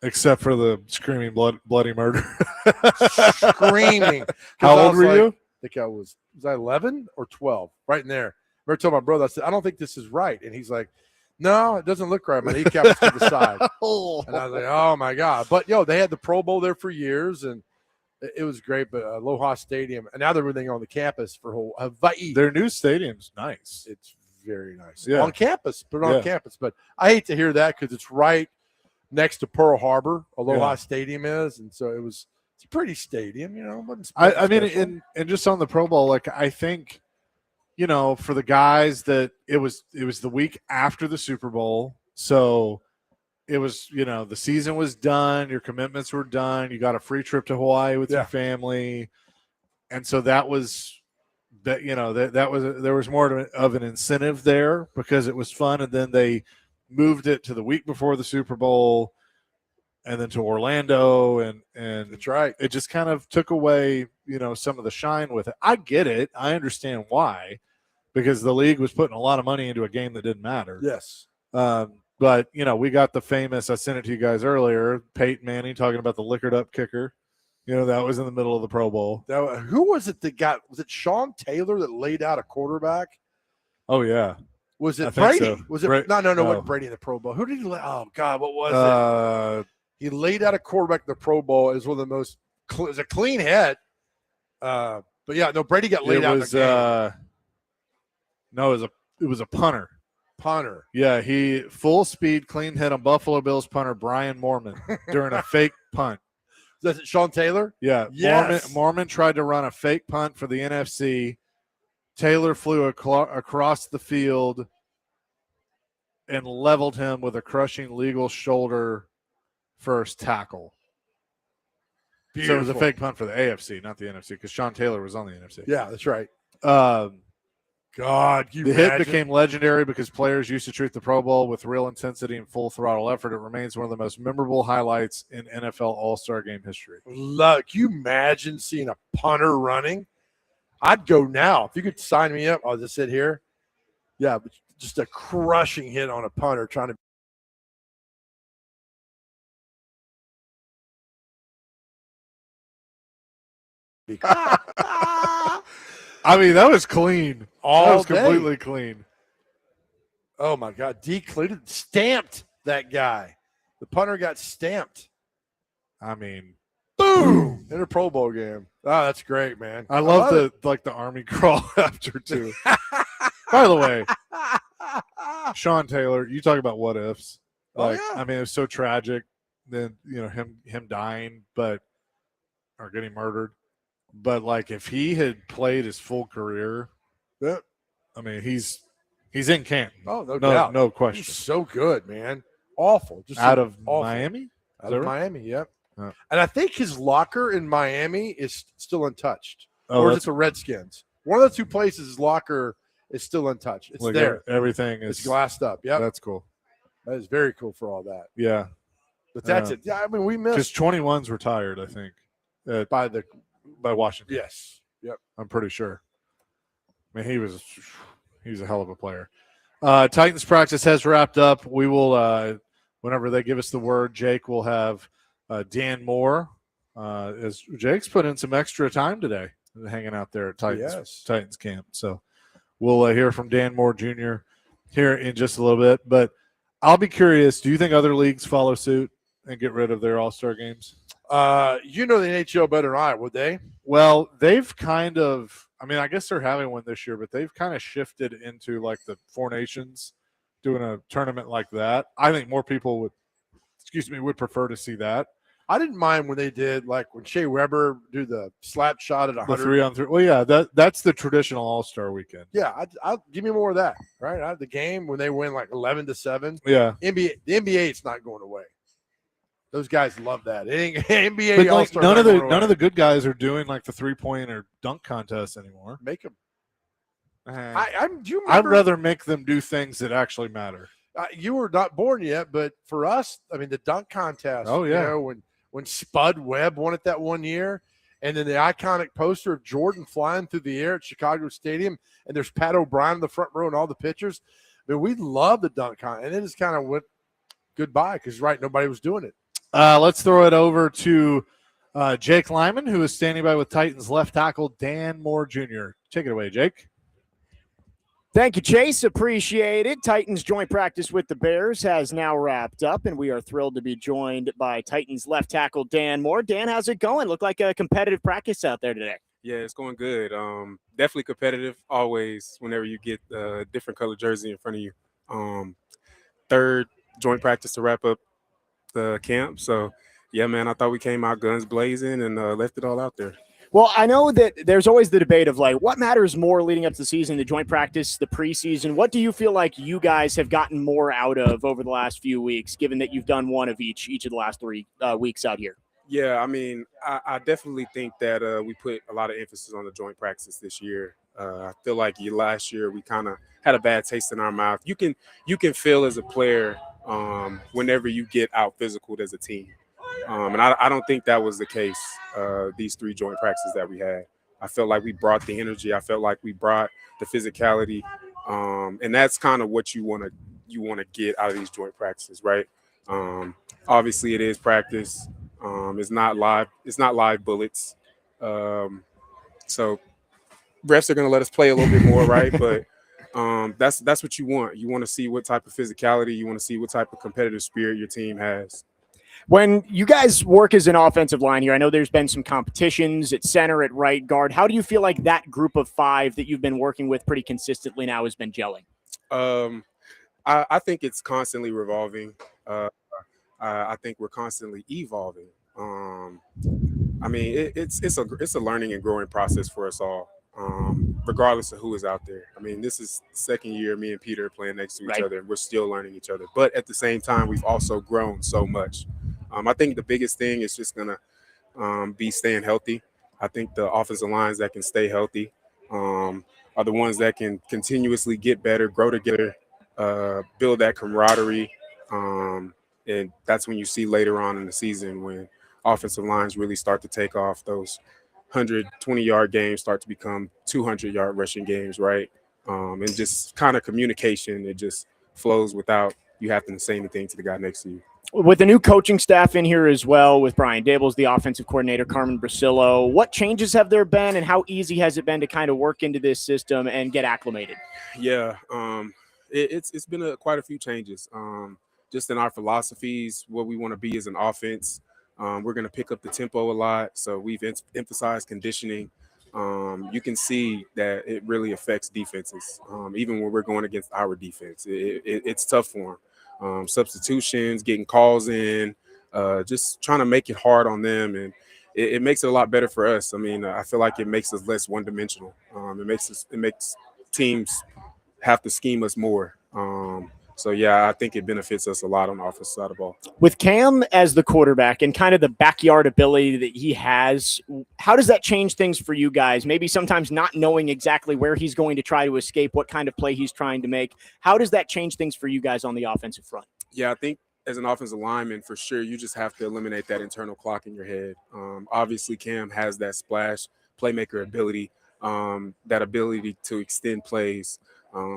Except for the screaming bloody murder. Screaming. How old were you? I think I was I 11 or 12? Right in there. I remember telling my brother, I said, I don't think this is right. And he's like, no, it doesn't look right. My kneecap is to the side. And I was like, oh, my God. But, they had the Pro Bowl there for years, and it was great. But Aloha Stadium, and now they're everything on the campus for whole Hawaii. Their new stadium's nice. It's very nice. Yeah. On campus. Put it on campus. But I hate to hear that because it's right next to Pearl Harbor, Aloha Stadium is. And so it's a pretty stadium, I mean, and just on the Pro Bowl, like I think, for the guys that it was the week after the Super Bowl. So it was, the season was done. Your commitments were done. You got a free trip to Hawaii with your family. And so that was that, there was more of an incentive there because it was fun. And then they moved it to the week before the Super Bowl and then to Orlando. And that's right. It just kind of took away, some of the shine with it. I get it. I understand why, because the league was putting a lot of money into a game that didn't matter. Yes. But, we got the famous, I sent it to you guys earlier, Peyton Manning talking about the liquored up kicker. That was in the middle of the Pro Bowl. Who was it that got? Was it Sean Taylor that laid out a quarterback? Oh yeah. Was I it think Brady? so. Was it no? It wasn't Brady in the Pro Bowl. Who did he? Oh God, what was it? He laid out a quarterback in the Pro Bowl. It was one of the most. It was a clean hit. But yeah, no, Brady got laid out in the game. No, it was a punter. Punter. Yeah, he full speed clean hit on Buffalo Bills punter Brian Mormon during a fake punt. Is it Sean Taylor? Yeah, yes. Mormon tried to run a fake punt for the NFC. Taylor flew across the field and leveled him with a crushing legal shoulder first tackle. Beautiful. So it was a fake punt for the AFC, not the NFC, because Sean Taylor was on the NFC. Yeah, that's right. Hit became legendary because players used to treat the Pro Bowl with real intensity and full throttle effort. It remains one of the most memorable highlights in NFL All-Star Game history. Look, you imagine seeing a punter running? I'd go now. If you could sign me up, I'll just sit here. Yeah, but just a crushing hit on a punter trying to. I mean, that was clean. That was completely clean. Oh, my God. Declared, stamped that guy. The punter got stamped. I mean, boom! In a Pro Bowl game. Oh, that's great, man. I love the Army crawl after, too. By the way, Sean Taylor, you talk about what ifs. Like, I mean, it was so tragic. Then, him dying, or getting murdered. But like, if he had played his full career, I mean, he's in Canton. Oh, no doubt, no question. He's so good, man. Awful, just out of awful. Miami. Out of Miami, yep. Oh. And I think his locker in Miami is still untouched, or is it the Redskins? One of the two places his locker is still untouched. It's like there. Everything is glassed up. Yeah, that's cool. That is very cool for all that. Yeah, but that's it. Yeah, I mean, we missed because 21's retired. I think by Washington. Yes. Yep. I'm pretty sure. I mean, he was a hell of a player. Titans practice has wrapped up. We will, whenever they give us the word, Jake will have Dan Moore. As Jake's put in some extra time today, hanging out there at Titans camp. So we'll hear from Dan Moore Jr. here in just a little bit. But I'll be curious. Do you think other leagues follow suit and get rid of their All-Star games? The NHL better than I, would they? Well, they've kind of, I mean, I guess they're having one this year, but they've kind of shifted into like the Four Nations doing a tournament like that. I think more people would prefer to see that. I didn't mind when they did, like when Shea Weber do the slap shot at 100. The 3-on-3. Well, yeah, that's the traditional All-Star weekend. Yeah, I'll give me more of that, right? The game when they win like 11-7. Yeah. The NBA, it's not going away. Those guys love that. NBA but All-Star. None of the good guys are doing like the 3-point or dunk contest anymore. Make them. Do you remember? I'd rather make them do things that actually matter. You were not born yet, but for us, I mean, the dunk contest. Oh yeah. When Spud Webb won it that one year, and then the iconic poster of Jordan flying through the air at Chicago Stadium, and there's Pat O'Brien in the front row and all the pictures. I mean, we love the dunk contest, and it just kind of went goodbye because nobody was doing it. Let's throw it over to Jake Lyman, who is standing by with Titans left tackle Dan Moore Jr. Take it away, Jake. Thank you, Chase. Appreciate it. Titans joint practice with the Bears has now wrapped up, and we are thrilled to be joined by Titans left tackle Dan Moore. Dan, how's it going? Looked like a competitive practice out there today. Yeah, it's going good. Definitely competitive always whenever you get a different color jersey in front of you. Third joint practice to wrap up the camp. So, yeah, man, I thought we came out guns blazing and left it all out there. Well, I know that there's always the debate of like what matters more leading up to the season, the joint practice, the preseason. What do you feel like you guys have gotten more out of over the last few weeks, given that you've done one of each of the last 3 weeks out here? Yeah, I mean, I definitely think that we put a lot of emphasis on the joint practice this year. I feel like last year we kind of had a bad taste in our mouth. You can feel as a player whenever you get out physical as a team. And I don't think that was the case these 3 joint practices that we had. I felt like we brought the energy. I felt like we brought the physicality. And that's kind of what you want to get out of these joint practices, right? Obviously, it is practice. It's not live. It's not live bullets. So refs are going to let us play a little bit more, right? But that's what you want. You want to see what type of physicality. You want to see what type of competitive spirit your team has. When you guys work as an offensive line here, I know there's been some competitions at center, at right guard. How do you feel like that group of five that you've been working with pretty consistently now has been gelling? I think it's constantly revolving. I think we're constantly evolving. I mean, it's a learning and growing process for us all, regardless of who is out there. I mean, this is the second year me and Peter are playing next to each other, and we're still learning each other. But at the same time, we've also grown so much. I think the biggest thing is just gonna be staying healthy. I think the offensive lines that can stay healthy are the ones that can continuously get better, grow together, build that camaraderie. And that's when you see later on in the season when offensive lines really start to take off. Those 120-yard games start to become 200-yard rushing games, right? And just kind of communication, it just flows without you having to say anything to the guy next to you. With the new coaching staff in here as well, with Brian Daboll's the offensive coordinator, Carmen Brasillo, what changes have there been and how easy has it been to kind of work into this system and get acclimated? Yeah, it's been quite a few changes. Just in our philosophies, what we want to be as an offense. We're going to pick up the tempo a lot, so we've emphasized conditioning. You can see that it really affects defenses, even when we're going against our defense. It's tough for them. Substitutions, getting calls in, just trying to make it hard on them, and it makes it a lot better for us. I mean, I feel like it makes us less one-dimensional. It makes teams have to scheme us more. So yeah, I think it benefits us a lot on the offensive side of the ball. With Cam as the quarterback and kind of the backyard ability that he has, how does that change things for you guys? Maybe sometimes not knowing exactly where he's going to try to escape, what kind of play he's trying to make. How does that change things for you guys on the offensive front? Yeah, I think as an offensive lineman, for sure, you just have to eliminate that internal clock in your head. Obviously, Cam has that splash playmaker ability, that ability to extend plays.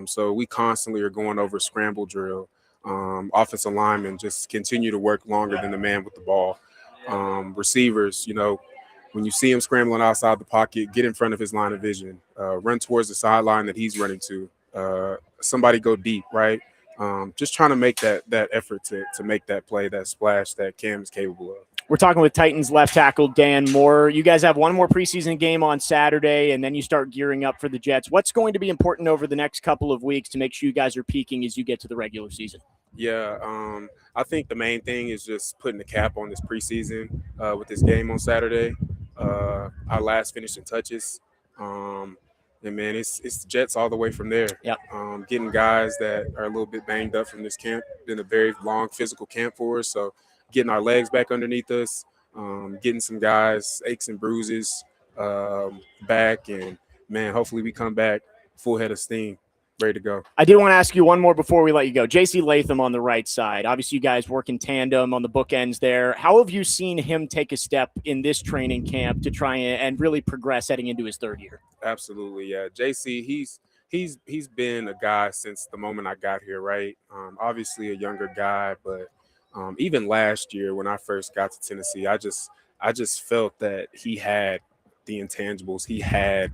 So we constantly are going over scramble drill. Offensive linemen just continue to work longer than the man with the ball. Receivers, when you see him scrambling outside the pocket, get in front of his line of vision, run towards the sideline that he's running to. Somebody go deep, right? Just trying to make that effort to make that play, that splash that Cam is capable of. We're talking with Titans left tackle Dan Moore. You guys have one more preseason game on Saturday, and then you start gearing up for the Jets. What's going to be important over the next couple of weeks to make sure you guys are peaking as you get to the regular season? Yeah, I think the main thing is just putting the cap on this preseason with this game on Saturday. Our last finishing touches. And man, it's the Jets all the way from there. Yep. Getting guys that are a little bit banged up from this camp. Been a very long physical camp for us, so getting our legs back underneath us, getting some guys aches and bruises back, and man, hopefully we come back full head of steam, ready to go. I did want to ask you one more before we let you go. JC Latham on the right side. Obviously, you guys work in tandem on the bookends there. How have you seen him take a step in this training camp to try and really progress heading into his third year? Absolutely, yeah. JC, he's been a guy since the moment I got here, right? Obviously a younger guy, but even last year when I first got to Tennessee, I just felt that he had the intangibles. He had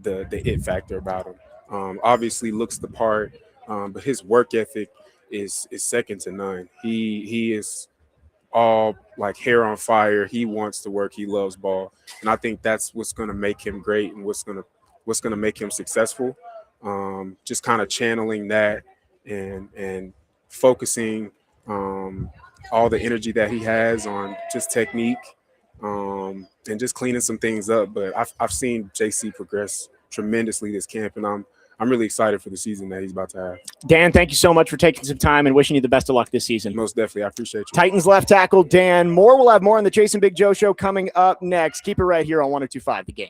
the it factor about him. Obviously looks the part, but his work ethic is second to none. He is all like hair on fire. He wants to work. He loves ball, and I think that's what's going to make him great and what's going to make him successful. Just kind of channeling that and focusing all the energy that he has on just technique and just cleaning some things up. But I've seen JC progress tremendously this camp, and I'm really excited for the season that he's about to have. Dan, thank you so much for taking some time and wishing you the best of luck this season. Most definitely. I appreciate you. Titans left tackle Dan Moore. We'll have more on the Jason Big Joe Show coming up next. Keep it right here on 102.5 The Game.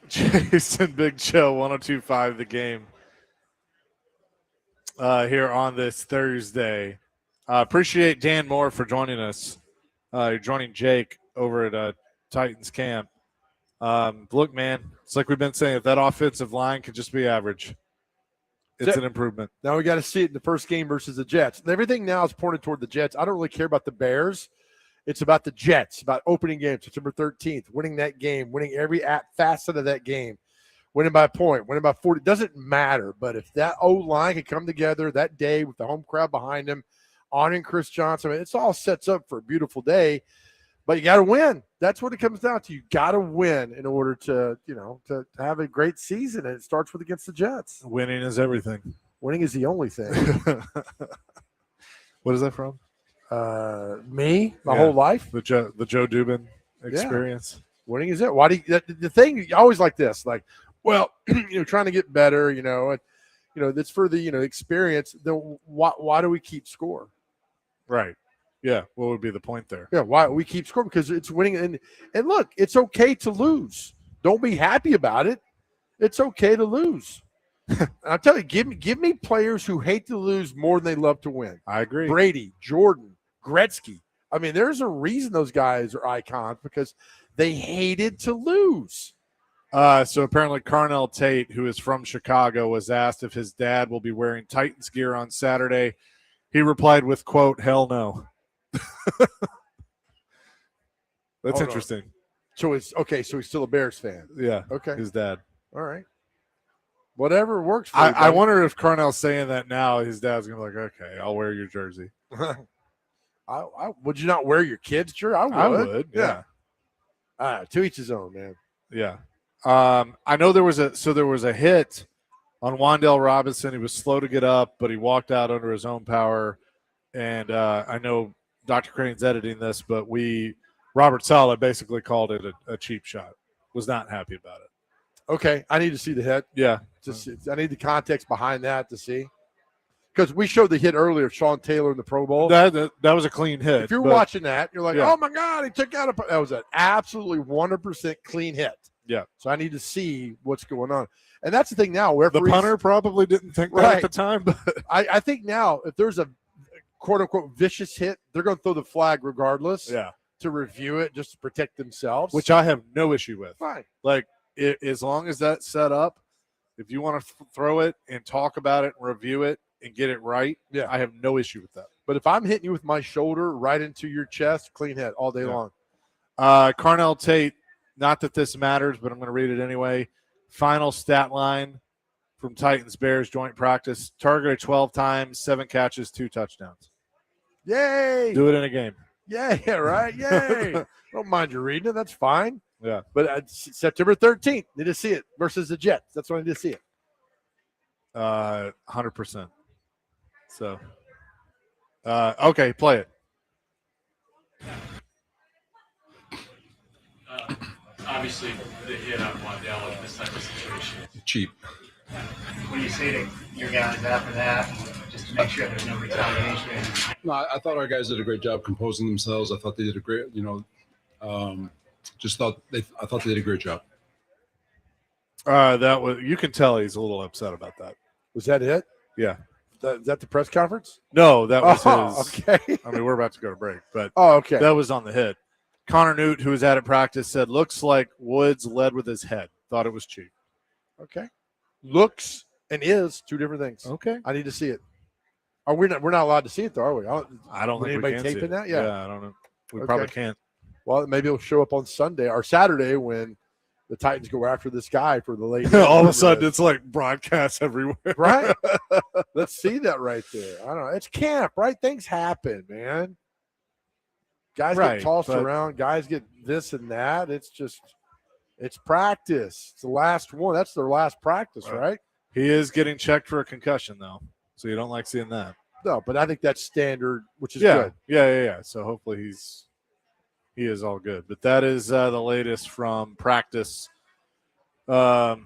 Jason Big Joe, 102.5 The Game. Here on this Thursday. Appreciate Dan Moore for joining us. You're joining Jake over at Titans camp. Look, man, it's like we've been saying, if that offensive line could just be average, it's an improvement. Now we got to see it in the first game versus the Jets. And everything now is pointed toward the Jets. I don't really care about the Bears. It's about the Jets, about opening game, September 13th, winning that game, winning every facet of that game, winning by a point, winning by 40. It doesn't matter. But if that O-line can come together that day with the home crowd behind them, honoring Chris Johnson, I mean, it's all sets up for a beautiful day. But you got to win. That's what it comes down to. You got to win in order to have a great season. And it starts with against the Jets. Winning is everything. Winning is the only thing. What is that from? My whole life. The Joe Dubin experience. Yeah. Winning is it. Why do you, the thing you always like this? Like, well, trying to get better. That's for the experience. Then why do we keep score? Right. Yeah, what would be the point there? Yeah, why we keep scoring? Because it's winning. And look, it's okay to lose. Don't be happy about it. It's okay to lose. I'll tell you, give me players who hate to lose more than they love to win. I agree. Brady, Jordan, Gretzky. I mean, there's a reason those guys are icons because they hated to lose. So apparently Carnell Tate, who is from Chicago, was asked if his dad will be wearing Titans gear on Saturday. He replied with, quote, "Hell no." That's interesting. So it's okay. So he's still a Bears fan. Yeah. Okay. His dad. All right. Whatever works for you. I wonder if Carnell's saying that now, his dad's gonna be like, "Okay, I'll wear your jersey." Would you not wear your kid's jersey? I would. Yeah. To each his own, man. Yeah. I know there was a hit on Wan'Dale Robinson. He was slow to get up, but he walked out under his own power. And I know Dr. Crane's editing this, but Robert Saleh basically called it a cheap shot. Was not happy about it. Okay, I need to see the hit. Yeah. I need the context behind that to see. Because we showed the hit earlier of Sean Taylor in the Pro Bowl. That was a clean hit. If you're watching that, you're like, yeah. Oh, my God, he took out that was an absolutely 100% clean hit. Yeah. So I need to see what's going on. And that's the thing now. The punter probably didn't think that at the time. But I think now if there's a quote-unquote vicious hit, they're going to throw the flag regardless. Yeah. To review it just to protect themselves. Which I have no issue with. Fine. Like, as long as that's set up, if you want to throw it and talk about it and review it and get it right, I have no issue with that. But if I'm hitting you with my shoulder right into your chest, clean hit all day long. Carnell Tate, not that this matters, but I'm going to read it anyway. Final stat line from Titans-Bears joint practice. Targeted 12 times, 7 catches, 2 touchdowns. Yay! Do it in a game. Yeah, right? Yay! Don't mind you reading it. That's fine. Yeah. But September 13th, need to see it versus the Jets. That's when I need to see it. 100%. So, okay, play it. Obviously, the hit on Wan'Dale in this type of situation. Cheap. What do you say to your guys after that, just to make sure there's no retaliation? No, I thought our guys did a great job composing themselves. I thought they did a great, I thought they did a great job. That was, you can tell he's a little upset about that. Was that it? Yeah. Is that the press conference? No, that was his. Okay. I mean, we're about to go to break, but okay. That was on the hit. Connor Newt, who was at practice, said, "Looks like Woods led with his head. Thought it was cheap." Okay. Looks and is 2 different things. Okay. I need to see it. We're not allowed to see it though, are we? I don't think anybody we can taping see that. it. Yeah, I don't know. We probably can't. Well, maybe it'll show up on Sunday or Saturday when the Titans go after this guy for the late. All of a sudden, it's like broadcasts everywhere. Right? Let's see that right there. I don't know. It's camp, right? Things happen, man. Guys get tossed around. Guys get this and that. It's practice. It's the last one. That's their last practice, right? He is getting checked for a concussion, though, so you don't like seeing that. No, but I think that's standard, which is good. Yeah. So hopefully he is all good. But that is the latest from practice today,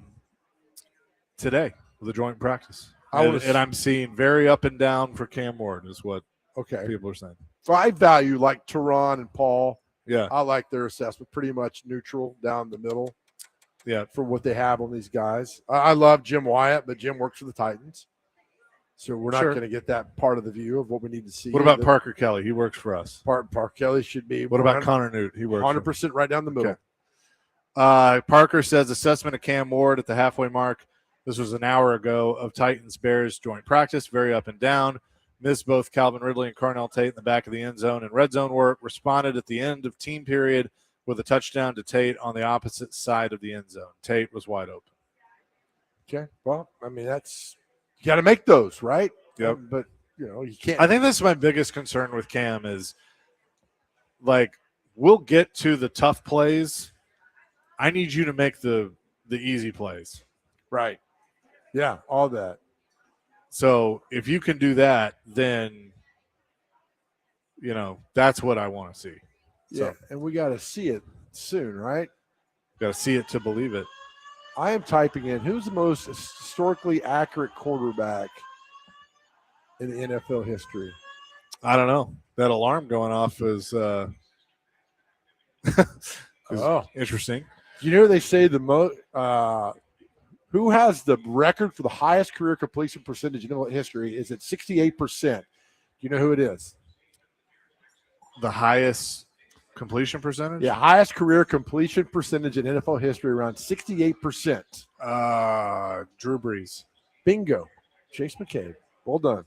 the joint practice. And I'm seeing very up and down for Cam Ward is what Okay. People are saying. So I value like Tehran and Paul. Yeah. I like their assessment. Pretty much neutral down the middle. Yeah. For what they have on these guys. I love Jim Wyatt, but Jim works for the Titans. So we're not going to get that part of the view of what we need to see. What about Parker Kelly? He works for us. Parker Kelly should be. What about Connor Newt? He works 100% right down the middle. Okay. Parker says assessment of Cam Ward at the halfway mark. This was an hour ago of Titans Bears joint practice, very up and down. Missed both Calvin Ridley and Carnell Tate in the back of the end zone and red zone work. Responded at the end of team period with a touchdown to Tate on the opposite side of the end zone. Tate was wide open. Okay. Well, I mean, that's you got to make those, right? Yep. But you can't. I think that's my biggest concern with Cam is like we'll get to the tough plays. I need you to make the easy plays. Right. Yeah, all that. So if you can do that, then that's what I want to see. Yeah, and we got to see it soon, right? Got to see it to believe it. I am typing in who's the most historically accurate quarterback in the NFL history. I don't know. That alarm going off is interesting. They say the most. Who has the record for the highest career completion percentage in NFL history? Is at 68%. Do you know who it is? The highest completion percentage? Yeah, highest career completion percentage in NFL history, around 68%. Drew Brees. Bingo. Chase McCabe. Well done.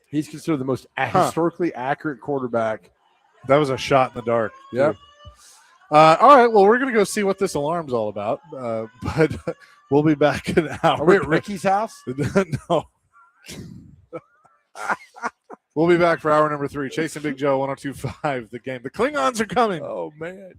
He's considered the most historically accurate quarterback. That was a shot in the dark. Yep. All right. Well, we're going to go see what this alarm's all about. But we'll be back in an hour. Are we at Ricky's house? No. We'll be back for hour number 3. Chasing Big Joe, 102.5, The Game. The Klingons are coming. Oh, man.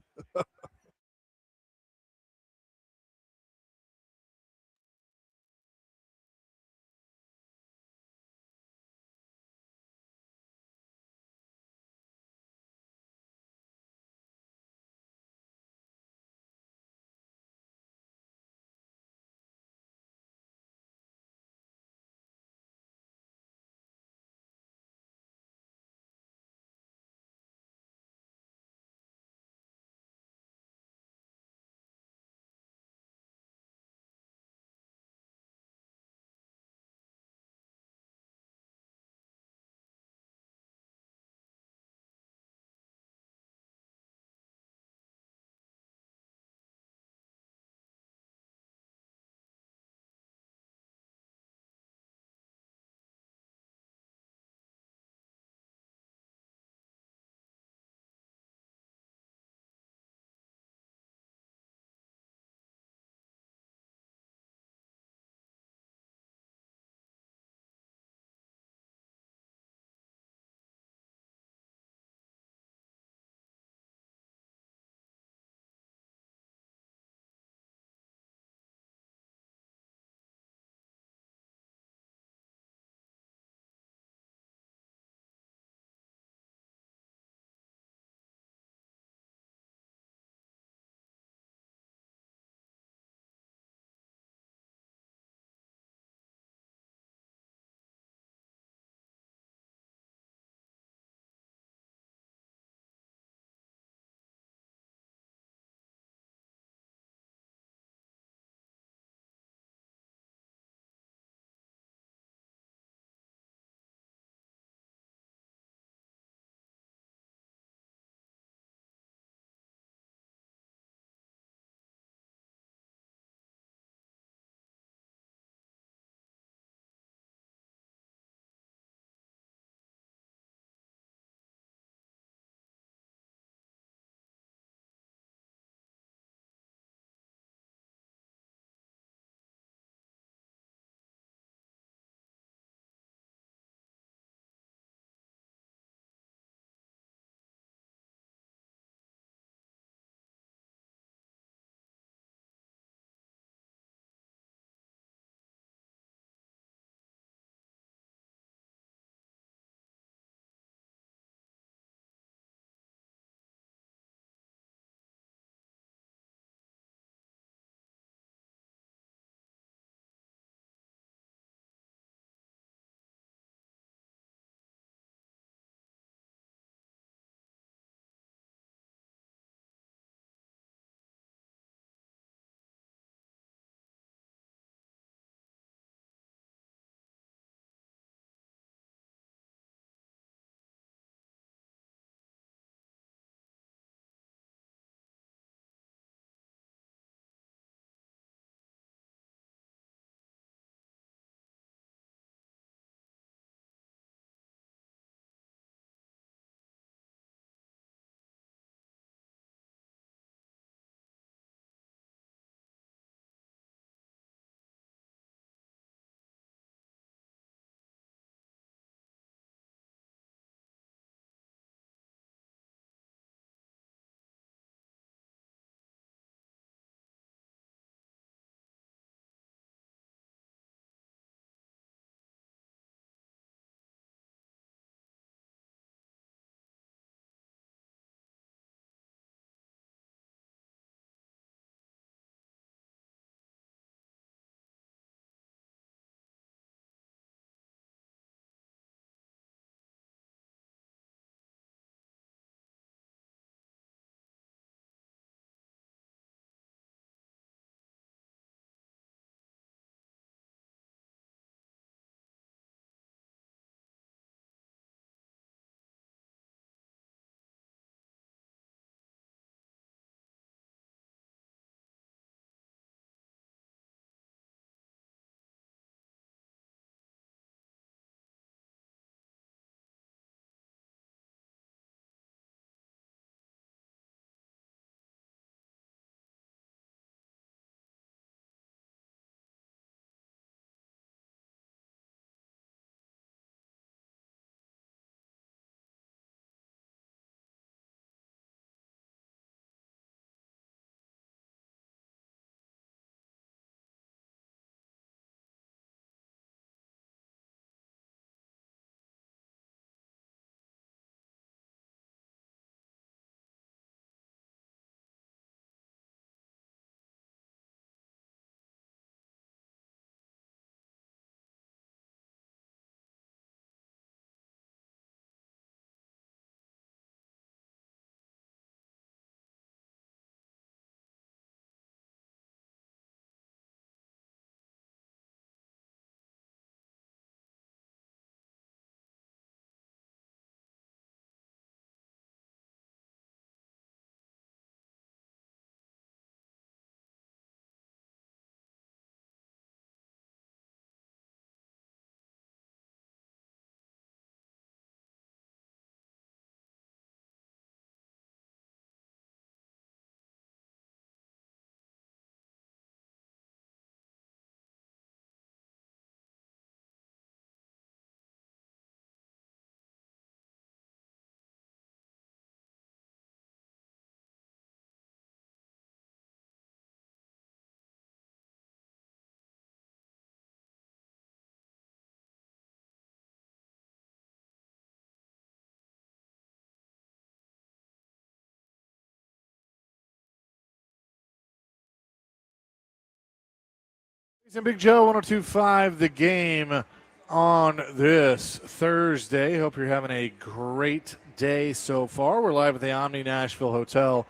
And Big Joe 102.5 The Game on this Thursday. Hope you're having a great day so far. We're live at the Omni Nashville Hotel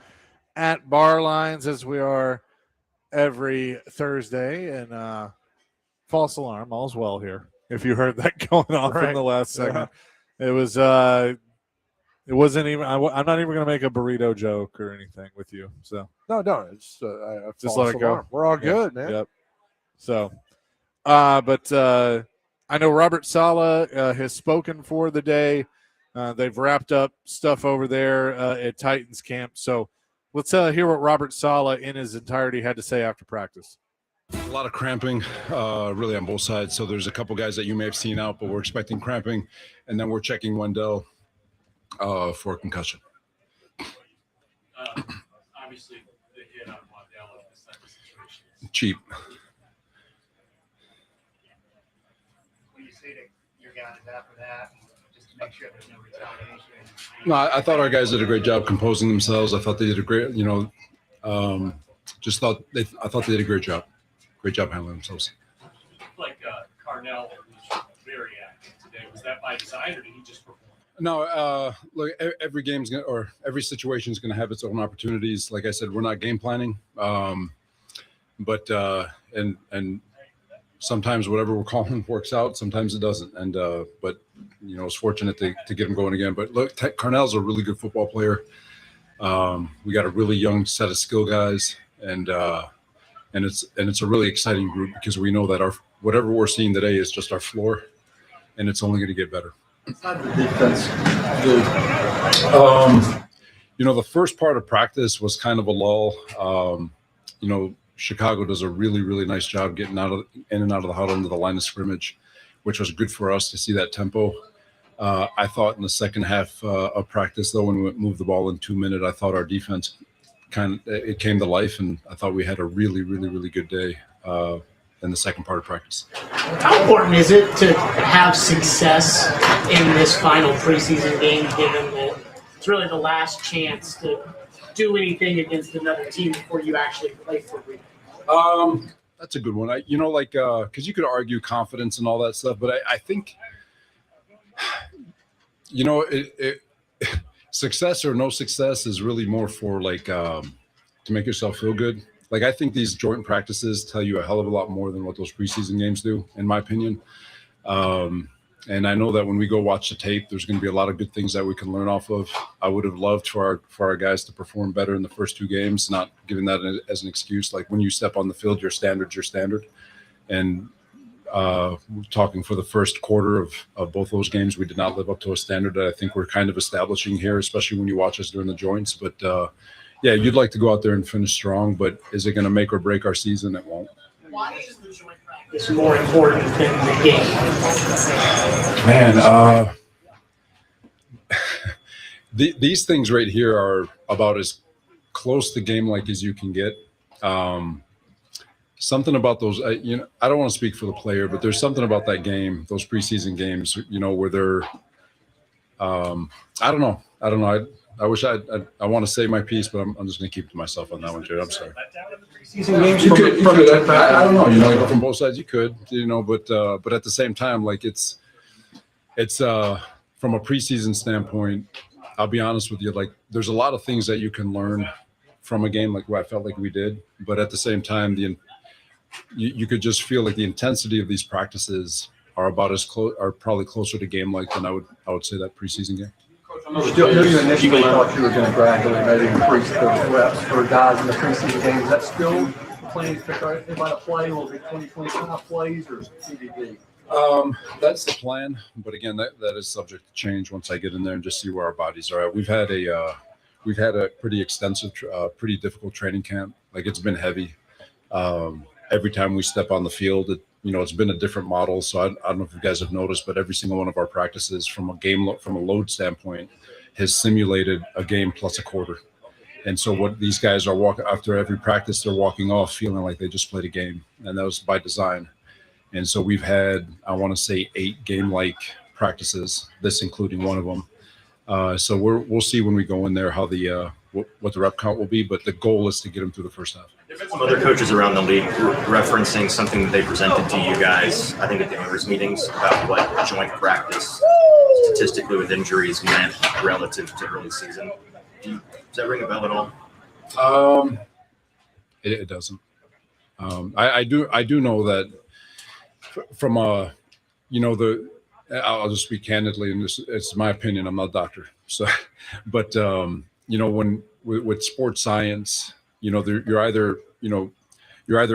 at Bar Lines, as we are every Thursday. And false alarm, all's well here. If you heard that going off in the last segment, it was it wasn't even. I'm not even going to make a burrito joke or anything with you. So no, it's just let it go. Alarm. We're all good, man. Yep. So, but I know Robert Saleh has spoken for the day. They've wrapped up stuff over there at Titans camp. So let's hear what Robert Saleh in his entirety had to say after practice. A lot of cramping, really on both sides. So there's a couple guys that you may have seen out, but we're expecting cramping, and then we're checking Wendell for concussion. Obviously, the hit on Wendell in this type of situation is cheap. When you say to your guys after that, just to make sure there's no retaliation. No, I thought our guys did a great job composing themselves. I thought they did a great, I thought they did a great job. Great job handling themselves. like Carnell was very active today. Was that by design, or did he just perform? No, look, every game's gonna, or every situation is gonna have its own opportunities. Like I said, we're not game planning, but sometimes whatever we're calling works out. Sometimes it doesn't, and but it's fortunate to get him going again. But look, Carnell's a really good football player. We got a really young set of skill guys, and it's a really exciting group because we know that whatever we're seeing today is just our floor, and it's only going to get better. How did the defense do? The first part of practice was kind of a lull. Chicago does a really, really nice job getting in and out of the huddle into the line of scrimmage, which was good for us to see that tempo. I thought in the second half of practice, though, when we moved the ball in 2 minutes, I thought our defense it came to life, and I thought we had a really, really, really good day in the second part of practice. How important is it to have success in this final preseason game, given that it's really the last chance to do anything against another team before you actually play for real? That's a good one. Because you could argue confidence and all that stuff, but I think, success or no success is really more for to make yourself feel good. I think these joint practices tell you a hell of a lot more than what those preseason games do, in my opinion. And I know that when we go watch the tape, there's going to be a lot of good things that we can learn off of. I would have loved for our guys to perform better in the first two games, not giving that as an excuse. Like when you step on the field, your standard's your standard. And talking for the first quarter of both those games, we did not live up to a standard that I think we're kind of establishing here, especially when you watch us during the joints. But yeah, you'd like to go out there and finish strong, but is it going to make or break our season? It won't. Why is the joint practice more important than the game? Man, these things right here are about as close to game-like as you can get. Something about those, I don't want to speak for the player, but there's something about that game, those preseason games, where they're, I don't know. I wish I want to say my piece, but I'm just going to keep it to myself on that one, Jared. I'm sorry. You could, I don't know, from both sides you could, but at the same time, it's from a preseason standpoint, I'll be honest with you, there's a lot of things that you can learn from a game like what I felt like we did, but at the same time, you could just feel like the intensity of these practices are about as close, are probably closer to game like than I would say that preseason game. Still, you initially thought you were going to gradually maybe increase those reps for guys in the preseason games. Is that still planning to everybody to play? Will it be 20-25 plays or CDD? That's the plan, but again, that is subject to change once I get in there and just see where our bodies are at. We've had a pretty extensive, pretty difficult training camp. It's been heavy. Every time we step on the field, it's been a different model. So I don't know if you guys have noticed, but every single one of our practices from a load standpoint has simulated a game plus a quarter. And so what these guys are walking after every practice, they're walking off feeling like they just played a game, and that was by design. And so we've had, I want to say, 8 game-like practices, this including one of them. So we'll see when we go in there how the what the rep count will be, but the goal is to get them through the first half. There's been some other coaches around the league referencing something that they presented to you guys, I think at the owners' meetings, about what joint practice statistically with injuries meant relative to early season. Does that ring a bell at all? It doesn't. I do know that from a, I'll just speak candidly, and it's my opinion. I'm not a doctor, so, but when with sports science, you're either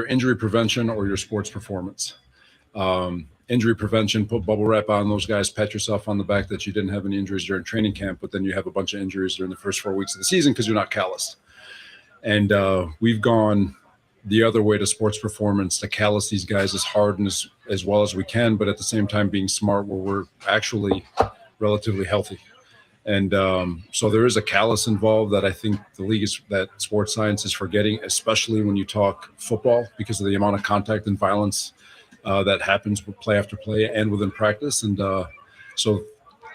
injury prevention or your sports performance. Injury prevention, put bubble wrap on those guys, pat yourself on the back that you didn't have any injuries during training camp, but then you have a bunch of injuries during the first 4 weeks of the season because you're not calloused. And we've gone the other way to sports performance to callous these guys as hard and as well as we can, but at the same time being smart where we're actually relatively healthy. And so there is a callus involved that I think that sports science is forgetting, especially when you talk football, because of the amount of contact and violence that happens with play after play and within practice. And so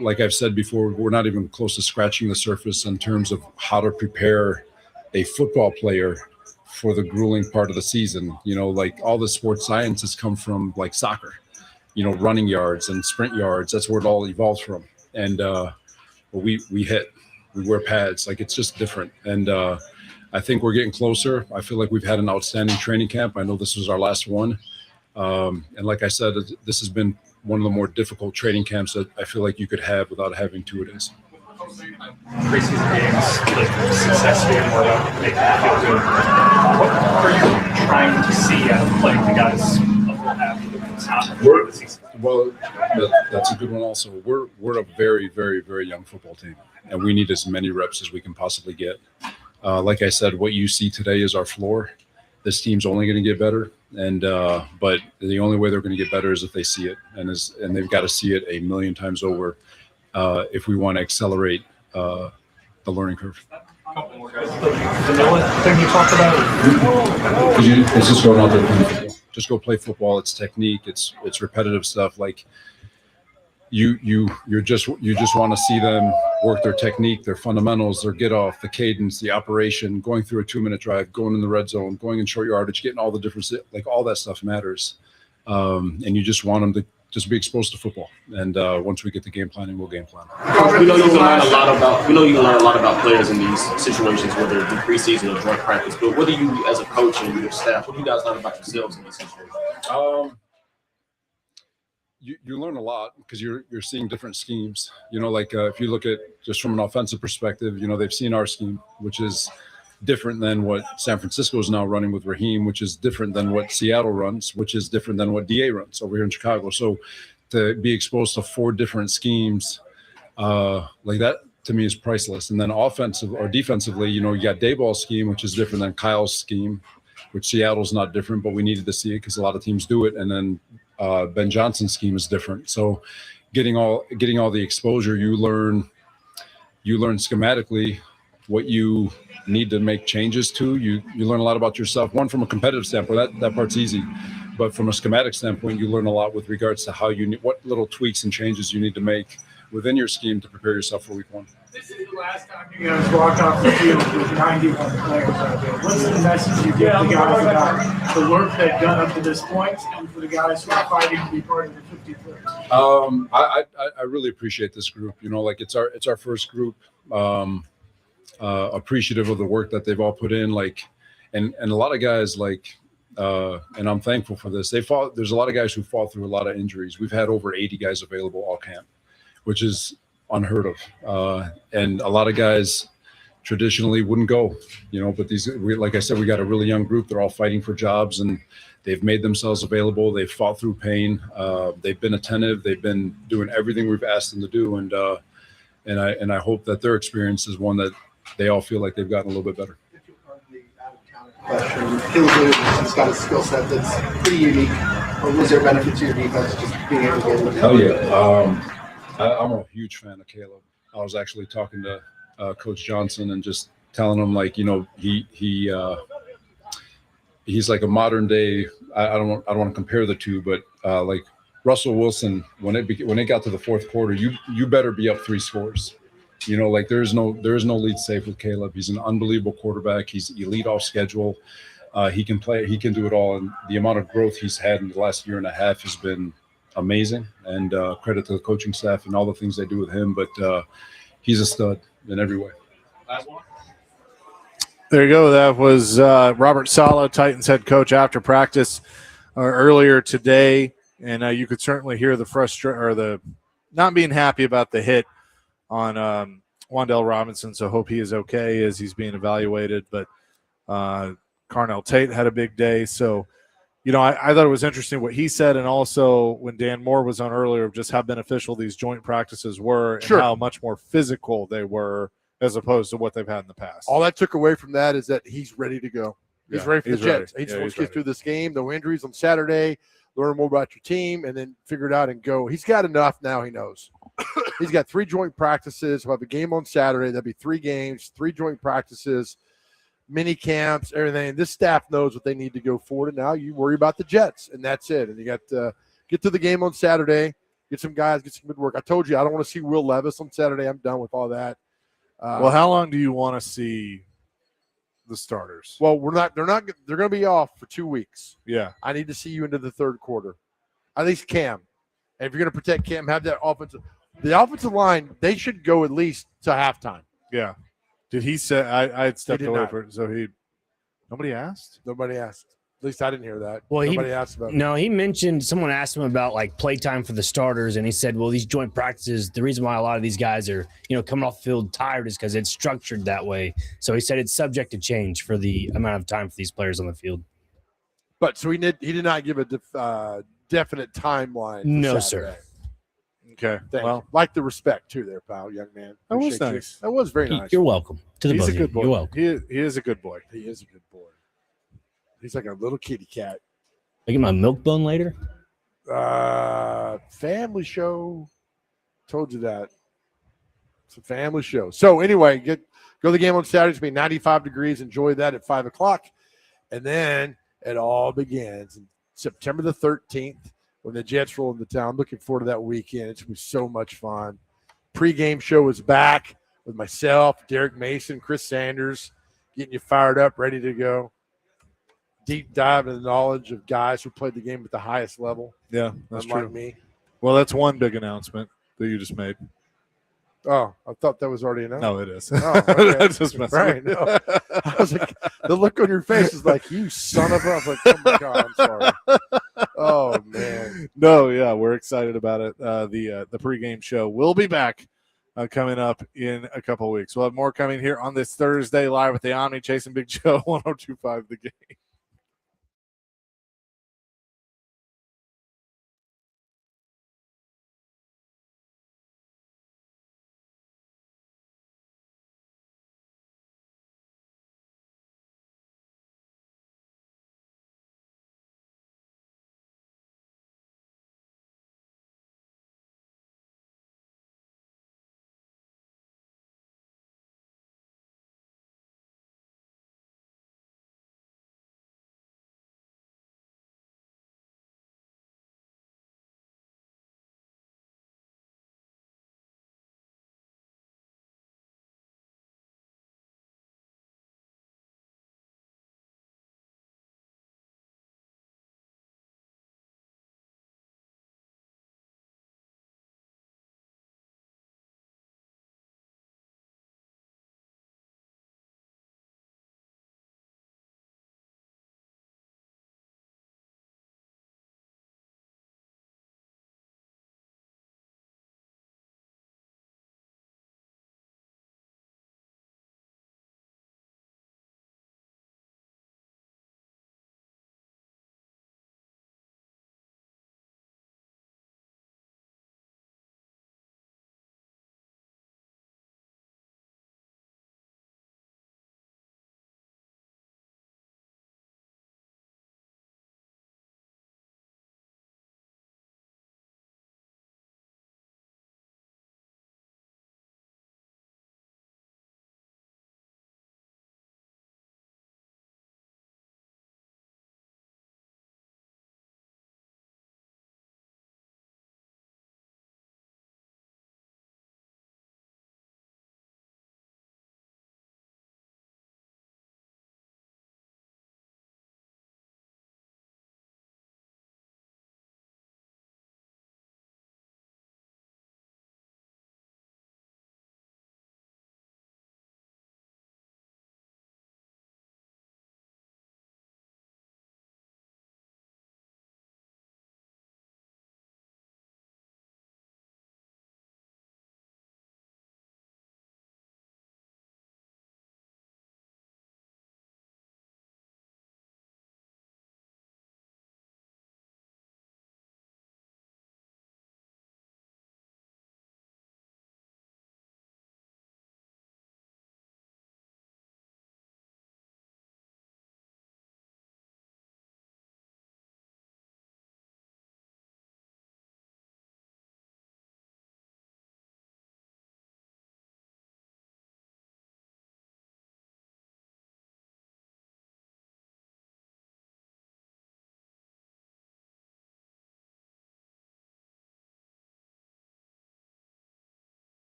like I've said before, we're not even close to scratching the surface in terms of how to prepare a football player for the grueling part of the season. Like all the sports science has come from like soccer, running yards and sprint yards. That's where it all evolves from. And we wear pads, like it's just different. And I think we're getting closer. I feel like we've had an outstanding training camp. I know this was our last one. And like I said, this has been one of the more difficult training camps that I feel like you could have without having 2 days. Preseason games, the success being more about making you feel good. What are you trying to see out of playing the guys of the season? Well, that's a good one also. We're a very, very, very young football team, and we need as many reps as we can possibly get. Like I said, what you see today is our floor. This team's only going to get better, and but the only way they're going to get better is if they see it, and they've got to see it a million times over if we want to accelerate the learning curve. A couple more guys. The vanilla thing you talked about. It's just going out there playing football. Just go play football. It's technique. It's repetitive stuff. Like you just want to see them work their technique, their fundamentals, their get off, the cadence, the operation, going through a 2-minute drive, going in the red zone, going in short yardage, getting all the different, like all that stuff matters. And you just want them to just be exposed to football. And once we get the game planning, we'll game plan. We know you can learn a lot about players in these situations, whether it be preseason or joint practice. But what do you, as a coach and your staff, what do you guys learn about yourselves in these situations? You learn a lot because you're seeing different schemes. If you look at just from an offensive perspective, they've seen our scheme, which is different than what San Francisco is now running with Raheem, which is different than what Seattle runs, which is different than what DA runs over here in Chicago. So to be exposed to 4 different schemes like that, to me, is priceless. And then offensive or defensively, you got Dayball's scheme, which is different than Kyle's scheme, which Seattle's not different, but we needed to see it because a lot of teams do it. And then Ben Johnson's scheme is different. So getting all the exposure, you learn schematically what you need to make changes to. You learn a lot about yourself. One, from a competitive standpoint, that part's easy, but from a schematic standpoint, you learn a lot with regards to what little tweaks and changes you need to make within your scheme to prepare yourself for week 1. This is the last time you guys walk off the field with 91 players out there. What's the message you give the guys about the work they've done up to this point, and for the guys who are fighting to be part of the 53rd? I really appreciate this group. It's our first group. Appreciative of the work that they've all put in, and a lot of guys and I'm thankful for this. There's a lot of guys who fought through a lot of injuries. We've had over 80 guys available all camp, which is unheard of. And a lot of guys traditionally wouldn't go, but like I said, we got a really young group. They're all fighting for jobs, and they've made themselves available. They've fought through pain. They've been attentive. They've been doing everything we've asked them to do. And I hope that their experience is one that they all feel like they've gotten a little bit better. Question. He's got a skill set that's pretty unique. But was there benefit to your defense just being able to get it? Hell yeah. I'm a huge fan of Caleb. I was actually talking to Coach Johnson and just telling him, he's like a modern day. I don't want to compare the two, but like Russell Wilson, when it got to the fourth quarter, you better be up 3 scores You know, like there is no lead safe with Caleb. He's an unbelievable quarterback. He's elite off schedule. He can play. He can do it all. And the amount of growth he's had in the last year and a half has been amazing. And credit to the coaching staff and all the things they do with him. But he's a stud in every way. There you go. That was Robert Saleh, Titans head coach, after practice earlier today, and you could certainly hear the not being happy about the hit on Wan'Dale Robinson. So hope he is okay as he's being evaluated. But Carnell Tate had a big day. So, you know, I thought it was interesting what he said, and also when Dan Moore was on earlier, of just how beneficial these joint practices were and how much more physical they were as opposed to what they've had in the past. All that took away from that is that he's ready to go. He's ready for the Jets. Ready. He just wants to get through this game, no injuries on Saturday, learn more about your team, and then figure it out and go. He's got enough now, he knows. He's got 3 joint practices. We'll have a game on Saturday. There'll be 3 games, 3 joint practices, mini camps, everything. This staff knows what they need to go forward, and now you worry about the Jets, and that's it. And you got to get to the game on Saturday, get some guys, get some good work. I told you I don't want to see Will Levis on Saturday. I'm done with all that. Well, how long do you want to see the starters? Well, they're going to be off for 2 weeks. Yeah. I need to see you into the third quarter. At least Cam. And if you're going to protect Cam, have that the offensive line, they should go at least to halftime. Yeah. Did he say I had stepped away not. for it? So nobody asked? Nobody asked. At least I didn't hear that. Well, Nobody asked about it. No, he mentioned someone asked him about like playtime for the starters, and he said, well, these joint practices, the reason why a lot of these guys are, coming off the field tired is because it's structured that way. So he said it's subject to change for the amount of time for these players on the field. But so he did not give a definite timeline. For No, Saturday. sir. Okay. Well, like the respect too, there, pal, young man. That was Appreciate you. nice. That was very nice. You're welcome. To the He's both a of you. good boy. You're welcome. He is a good boy. He is a good boy. He's like a little kitty cat. I get my milk bone later. Family show. Told you that. It's a family show. So anyway, go to the game on Saturday. It's going to be 95 degrees. Enjoy that at 5 o'clock. And then it all begins September the 13th when the Jets roll into town. Looking forward to that weekend. It's going to be so much fun. Pre-game show is back with myself, Derek Mason, Chris Sanders, getting you fired up, ready to go. Deep dive into the knowledge of guys who played the game at the highest level. Yeah, that's unlike true. Me. Well, that's one big announcement that you just made. Oh, I thought that was already announced. No, it is. Oh, okay. That's just messing right. with you. No. I was like, the look on your face is like, you son of a. I was like, oh my God, I'm sorry. Oh man. No, yeah, we're excited about it. The pregame show will be back coming up in a couple of weeks. We'll have more coming here on this Thursday live with the Omni Chasing Big Joe 102.5 The Game.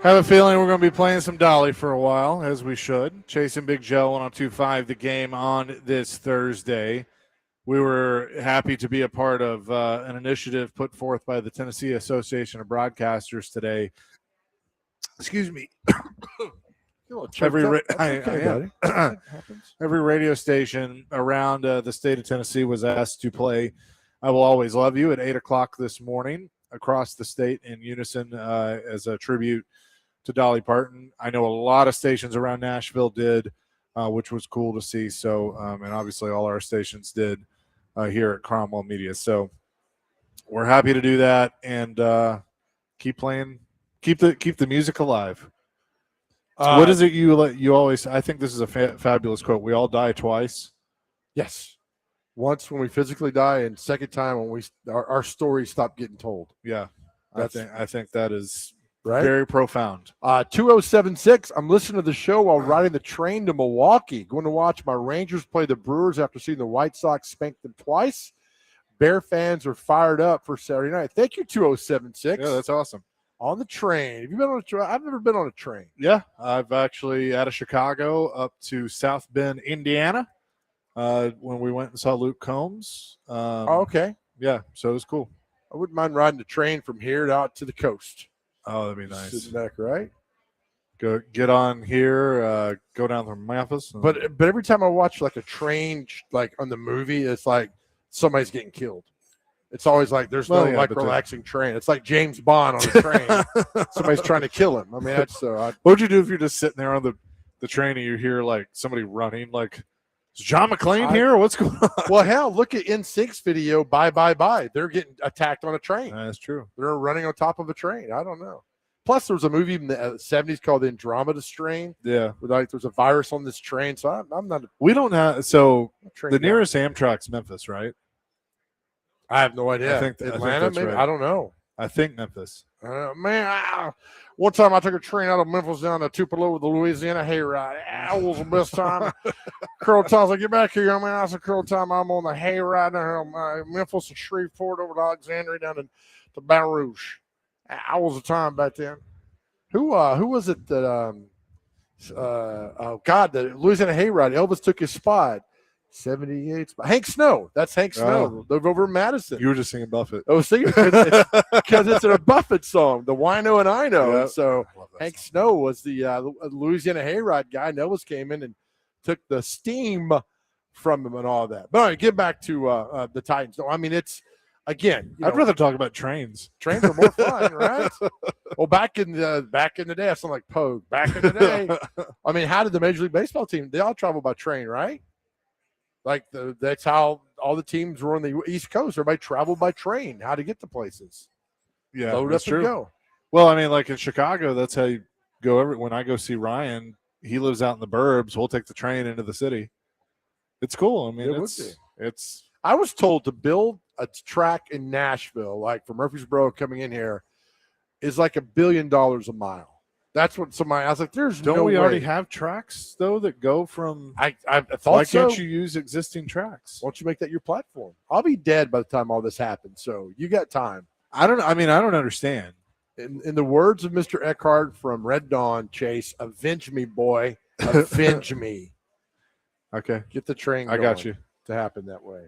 Have a feeling we're going to be playing some Dolly for a while, as we should. Chasing Big Joe 102.5, the game on this Thursday. We were happy to be a part of an initiative put forth by the Tennessee Association of Broadcasters today. Excuse me. Every radio station around the state of Tennessee was asked to play I Will Always Love You at 8 o'clock this morning across the state in unison as a tribute to Dolly Parton. I know a lot of stations around Nashville did, which was cool to see. So, and obviously all our stations did here at Cromwell Media. So we're happy to do that and keep playing, keep the music alive. So what is it you always? I think this is a fabulous quote. We all die twice. Yes, once when we physically die, and second time when we our stories stop getting told. Yeah, I think that is right. Very profound. 2076. I'm listening to the show while riding the train to Milwaukee. Going to watch my Rangers play the Brewers after seeing the White Sox spank them twice. Bear fans are fired up for Saturday night. Thank you, 2076. Yeah, that's awesome. On the train. Have you been on a train? I've never been on a train. Yeah, I've actually out of Chicago up to South Bend, Indiana, when we went and saw Luke Combs. Okay. Yeah, so it was cool. I wouldn't mind riding the train from here out to the coast. Oh, that'd be nice. Sitting back, right? Go get on here, go down to Memphis. But every time I watch like a train, like on the movie, it's like somebody's getting killed. It's always like there's no relaxing train. It's like James Bond on a train. Somebody's trying to kill him. I mean, that's what would you do if you're just sitting there on the train and you hear like somebody running? Like, is John McClane here? Or what's going on? Well, hell, look at NSYNC's video. Bye, bye, bye. They're getting attacked on a train. That's true. They're running on top of a train. I don't know. Plus, there was a movie in the 70s called The Andromeda Strain. Yeah, where like there's a virus on this train. So I'm not. We don't have. So the nearest Amtrak's Memphis, right? I have no idea. I think Atlanta, maybe. Right. I don't know. I think Memphis. One time I took a train out of Memphis down to Tupelo with the Louisiana hayride. That was the best time. Curl Time's like, get back here, young man. I said, Curl Time, I'm on the hayride down here, Memphis and Shreveport over to Alexandria down to Baton Rouge. I was a time back then. Who was it that the Louisiana hayride? Elvis took his spot. 78. Hank Snow. That's Hank Snow. They're over in Madison. You were just singing Buffett. I was singing because it's a Buffett song, the Wino and I Know. Yep. And so Hank Snow was the Louisiana hayride guy. Elvis came in and took the steam from him and all that. But all right, get back to the Titans. No, I mean, it's, again, I'd rather talk about trains. Trains are more fun, right? Well, back in the day, I sound like Pogue. Back in the day, I mean, how did the Major League Baseball team? They all travel by train, right? Like that's how all the teams were on the East Coast. Everybody traveled by train. How to get to places? Yeah, load that's up and true. go. Well, I mean, like in Chicago, that's how you go. When I go see Ryan, he lives out in the burbs. We'll take the train into the city. It's cool. I mean, it's. I was told to build a track in Nashville, like from Murfreesboro coming in here, is like $1 billion a mile. That's what somebody. I was like, "There's Don't no we way." already have tracks though that go from? I thought why so. can't you use existing tracks? Why don't you make that your platform? I'll be dead by the time all this happens, so you got time. I don't understand. In the words of Mr. Eckhart from Red Dawn, Chase, avenge me, boy, avenge me. Okay, get the train. I got you to happen that way.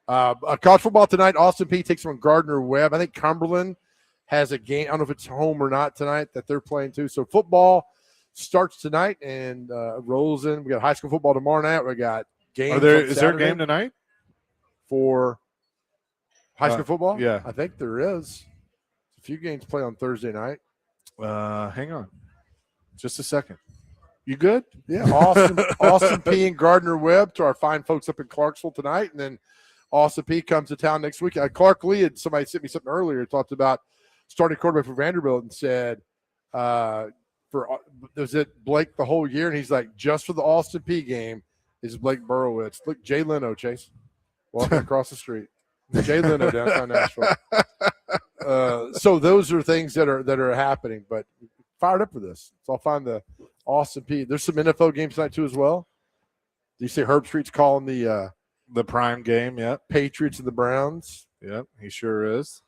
College football tonight. Austin Peay takes on Gardner Webb. I think Cumberland has a game. I don't know if it's home or not tonight that they're playing too. So football starts tonight and rolls in. We got high school football tomorrow night. We got games. Is there a game tonight for high school football? Yeah, I think there is. A few games play on Thursday night. Hang on, just a second. You good? Yeah, Austin Peay and Gardner Webb to our fine folks up in Clarksville tonight, and then Austin Peay comes to town next week. Clark Lee had somebody sent me something earlier. Talked about starting quarterback for Vanderbilt and said, was it Blake the whole year? And he's like, just for the Austin Peay game is Blake Burowitz. Look, Jay Leno, Chase, walking across the street. Jay Leno, downtown Nashville. So those are things that are happening. But fired up for this. So I'll find the Austin Peay. There's some NFL games tonight too as well. Do you see Herb Street's calling the prime game? Yep. Patriots and the Browns. Yep, he sure is.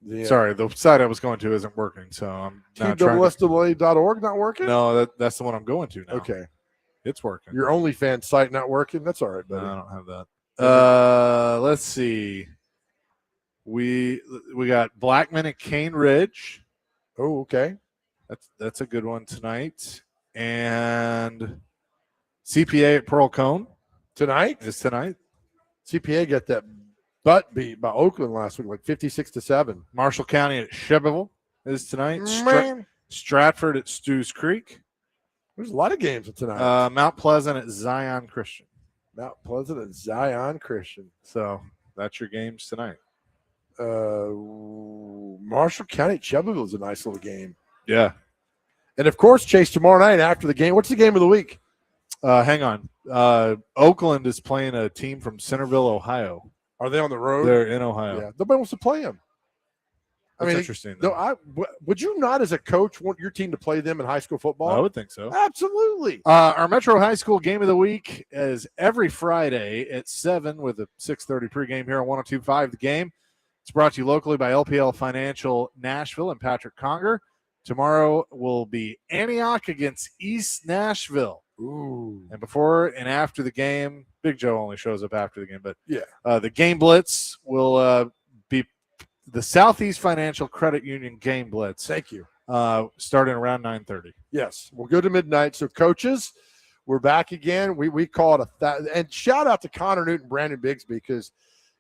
Yeah. Sorry, the site I was going to isn't working, so I'm not trying to. TWSAA.org not working? No, that's the one I'm going to now. Okay. It's working. Your OnlyFans site not working? That's all right, No, buddy. I don't have that. Let's see. We got Blackman at Cane Ridge. Oh, okay. That's a good one tonight. And CPA at Pearl Cone Tonight? is tonight. CPA got that butt beat by Oakland last week, like 56-7. Marshall County at Chevrolet is tonight. Man. Stratford at Stews Creek. There's a lot of games tonight. Mount Pleasant at Zion Christian. Mount Pleasant and Zion Christian. So that's your games tonight. Marshall County Chevrolet is a nice little game. Yeah. And, of course, Chase, tomorrow night after the game, what's the game of the week? Hang on. Oakland is playing a team from Centerville, Ohio. Are they on the road? They're in Ohio. Yeah. Nobody wants to play them. That's interesting. No, would you not, as a coach, want your team to play them in high school football? I would think so. Absolutely. Our Metro High School game of the week is every Friday at 7 with a 6:30 pregame here on 102.5 The Game. It's brought to you locally by LPL Financial Nashville and Patrick Conger. Tomorrow will be Antioch against East Nashville. Ooh. And before and after the game, Big Joe only shows up after the game, but yeah, the game blitz will be the Southeast Financial Credit Union game blitz. Thank you. Starting around 9:30. Yes, we'll go to midnight. So, coaches, we're back again. We call it and shout out to Connor Newton, Brandon Bigsby, because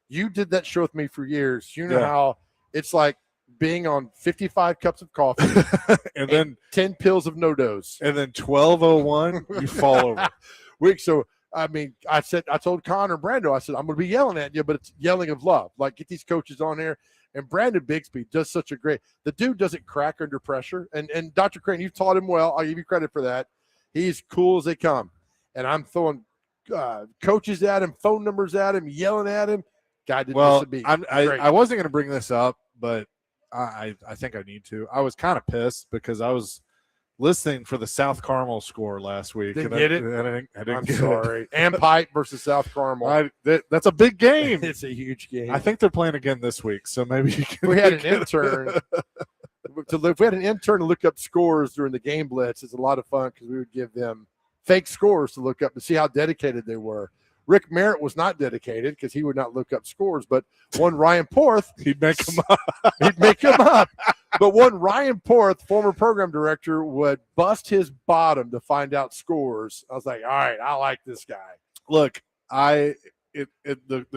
you did that show with me for years. You know how it's like being on 55 cups of coffee and then 10 pills of no-dose. And then 12:01, you fall over. So, I mean, I told Connor Brando, I said, I'm going to be yelling at you, but it's yelling of love. Like, get these coaches on here. And Brandon Bigsby does such a great – the dude doesn't crack under pressure. And Dr. Crane, you've taught him well. I'll give you credit for that. He's cool as they come. And I'm throwing coaches at him, phone numbers at him, yelling at him. Guy didn't miss a beat. I wasn't going to bring this up, but I think I need to. I was kind of pissed because I was listening for the South Carmel score last week. Didn't get it? I didn't I'm get sorry. it. And Pipe versus South Carmel. That's a big game. It's a huge game. I think they're playing again this week, so maybe you can. We had an intern. If we had an intern to look up scores during the game blitz, it's a lot of fun because we would give them fake scores to look up to see how dedicated they were. Rick Merritt was not dedicated because he would not look up scores, but one Ryan Porth, he'd make them up. He'd make them up. But one Ryan Porth, former program director, would bust his bottom to find out scores. I was like, all right, I like this guy. Look, the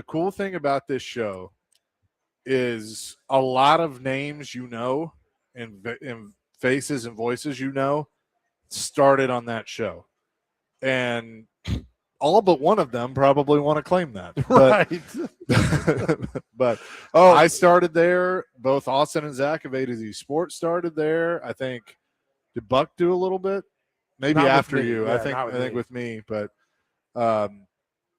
cool thing about this show is a lot of names and faces and voices started on that show. And all but one of them probably want to claim that. Right. But I started there. Both Austin and Zach of A to Z Sports started there. I think, did Buck do a little bit? Maybe Not after with me. you. Yeah, I think with me. But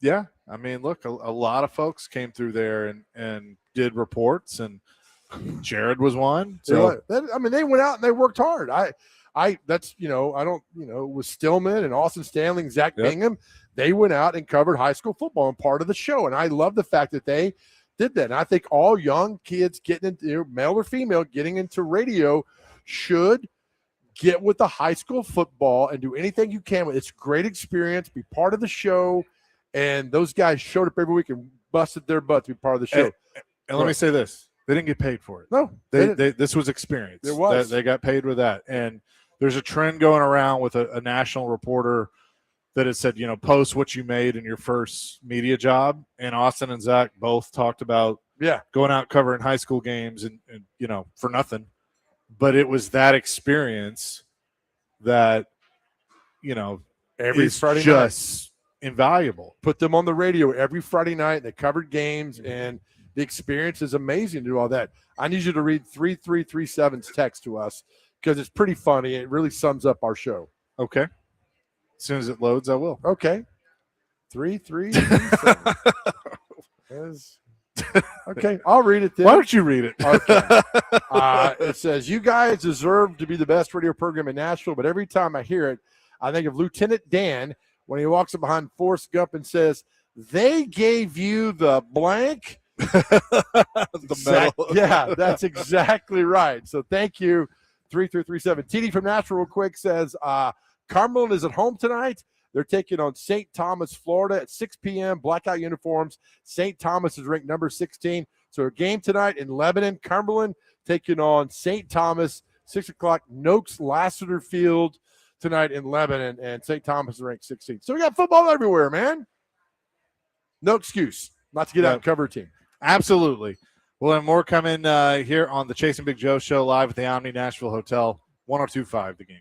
yeah, I mean, look, a lot of folks came through there and did reports, and Jared was one. So they went out and they worked hard. With Stillman and Austin Stanley and Zach Bingham, they went out and covered high school football and part of the show. And I love the fact that they did that. And I think all young kids getting into, male or female, getting into radio should get with the high school football and do anything you can with it. It's a great experience, be part of the show. And those guys showed up every week and busted their butt to be part of the show. And let me say this. They didn't get paid for it. No. This was experience. It was. They got paid with that. And there's a trend going around with a national reporter that has said, post what you made in your first media job. And Austin and Zach both talked about going out covering high school games and for nothing. But it was that experience that, every Friday just invaluable. Put them on the radio every Friday night. They covered games, and the experience is amazing to do all that. I need you to read 3337's text to us because it's pretty funny. It really sums up our show. Okay. As soon as it loads, I will. Okay. 3337. Okay, I'll read it then. Why don't you read it? Okay. It says, you guys deserve to be the best radio program in Nashville, but every time I hear it, I think of Lieutenant Dan when he walks up behind Forrest Gump and says, they gave you the blank. The metal. Yeah, that's exactly right. So thank you. 3337. TD from Nashville real quick says Cumberland is at home tonight. They're taking on St. Thomas, Florida at 6 p.m. Blackout uniforms. St. Thomas is ranked number 16. So a game tonight in Lebanon. Cumberland taking on St. Thomas, 6 o'clock. Noakes Lassiter Field tonight in Lebanon. And St. Thomas is ranked 16. So we got football everywhere, man. No excuse not to get out and cover a team. Absolutely. Well, and more coming here on the Chasing Big Joe show live at the Omni Nashville Hotel, 102.5 The Game.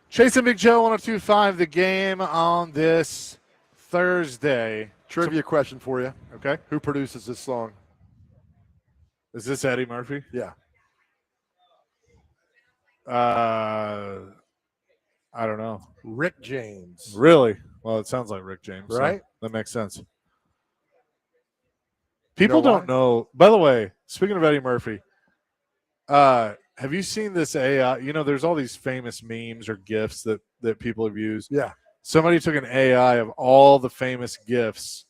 Chase and Big Joe 102.5, the game on this Thursday. Trivia question for you. Okay. Who produces this song? Is this Eddie Murphy? Yeah. I don't know. Rick James. Really? Well, it sounds like Rick James. so Right? that makes sense. People know don't know. By the way, speaking of Eddie Murphy, have you seen this AI? You know, there's all these famous memes or GIFs that people have used. Yeah. Somebody took an AI of all the famous GIFs.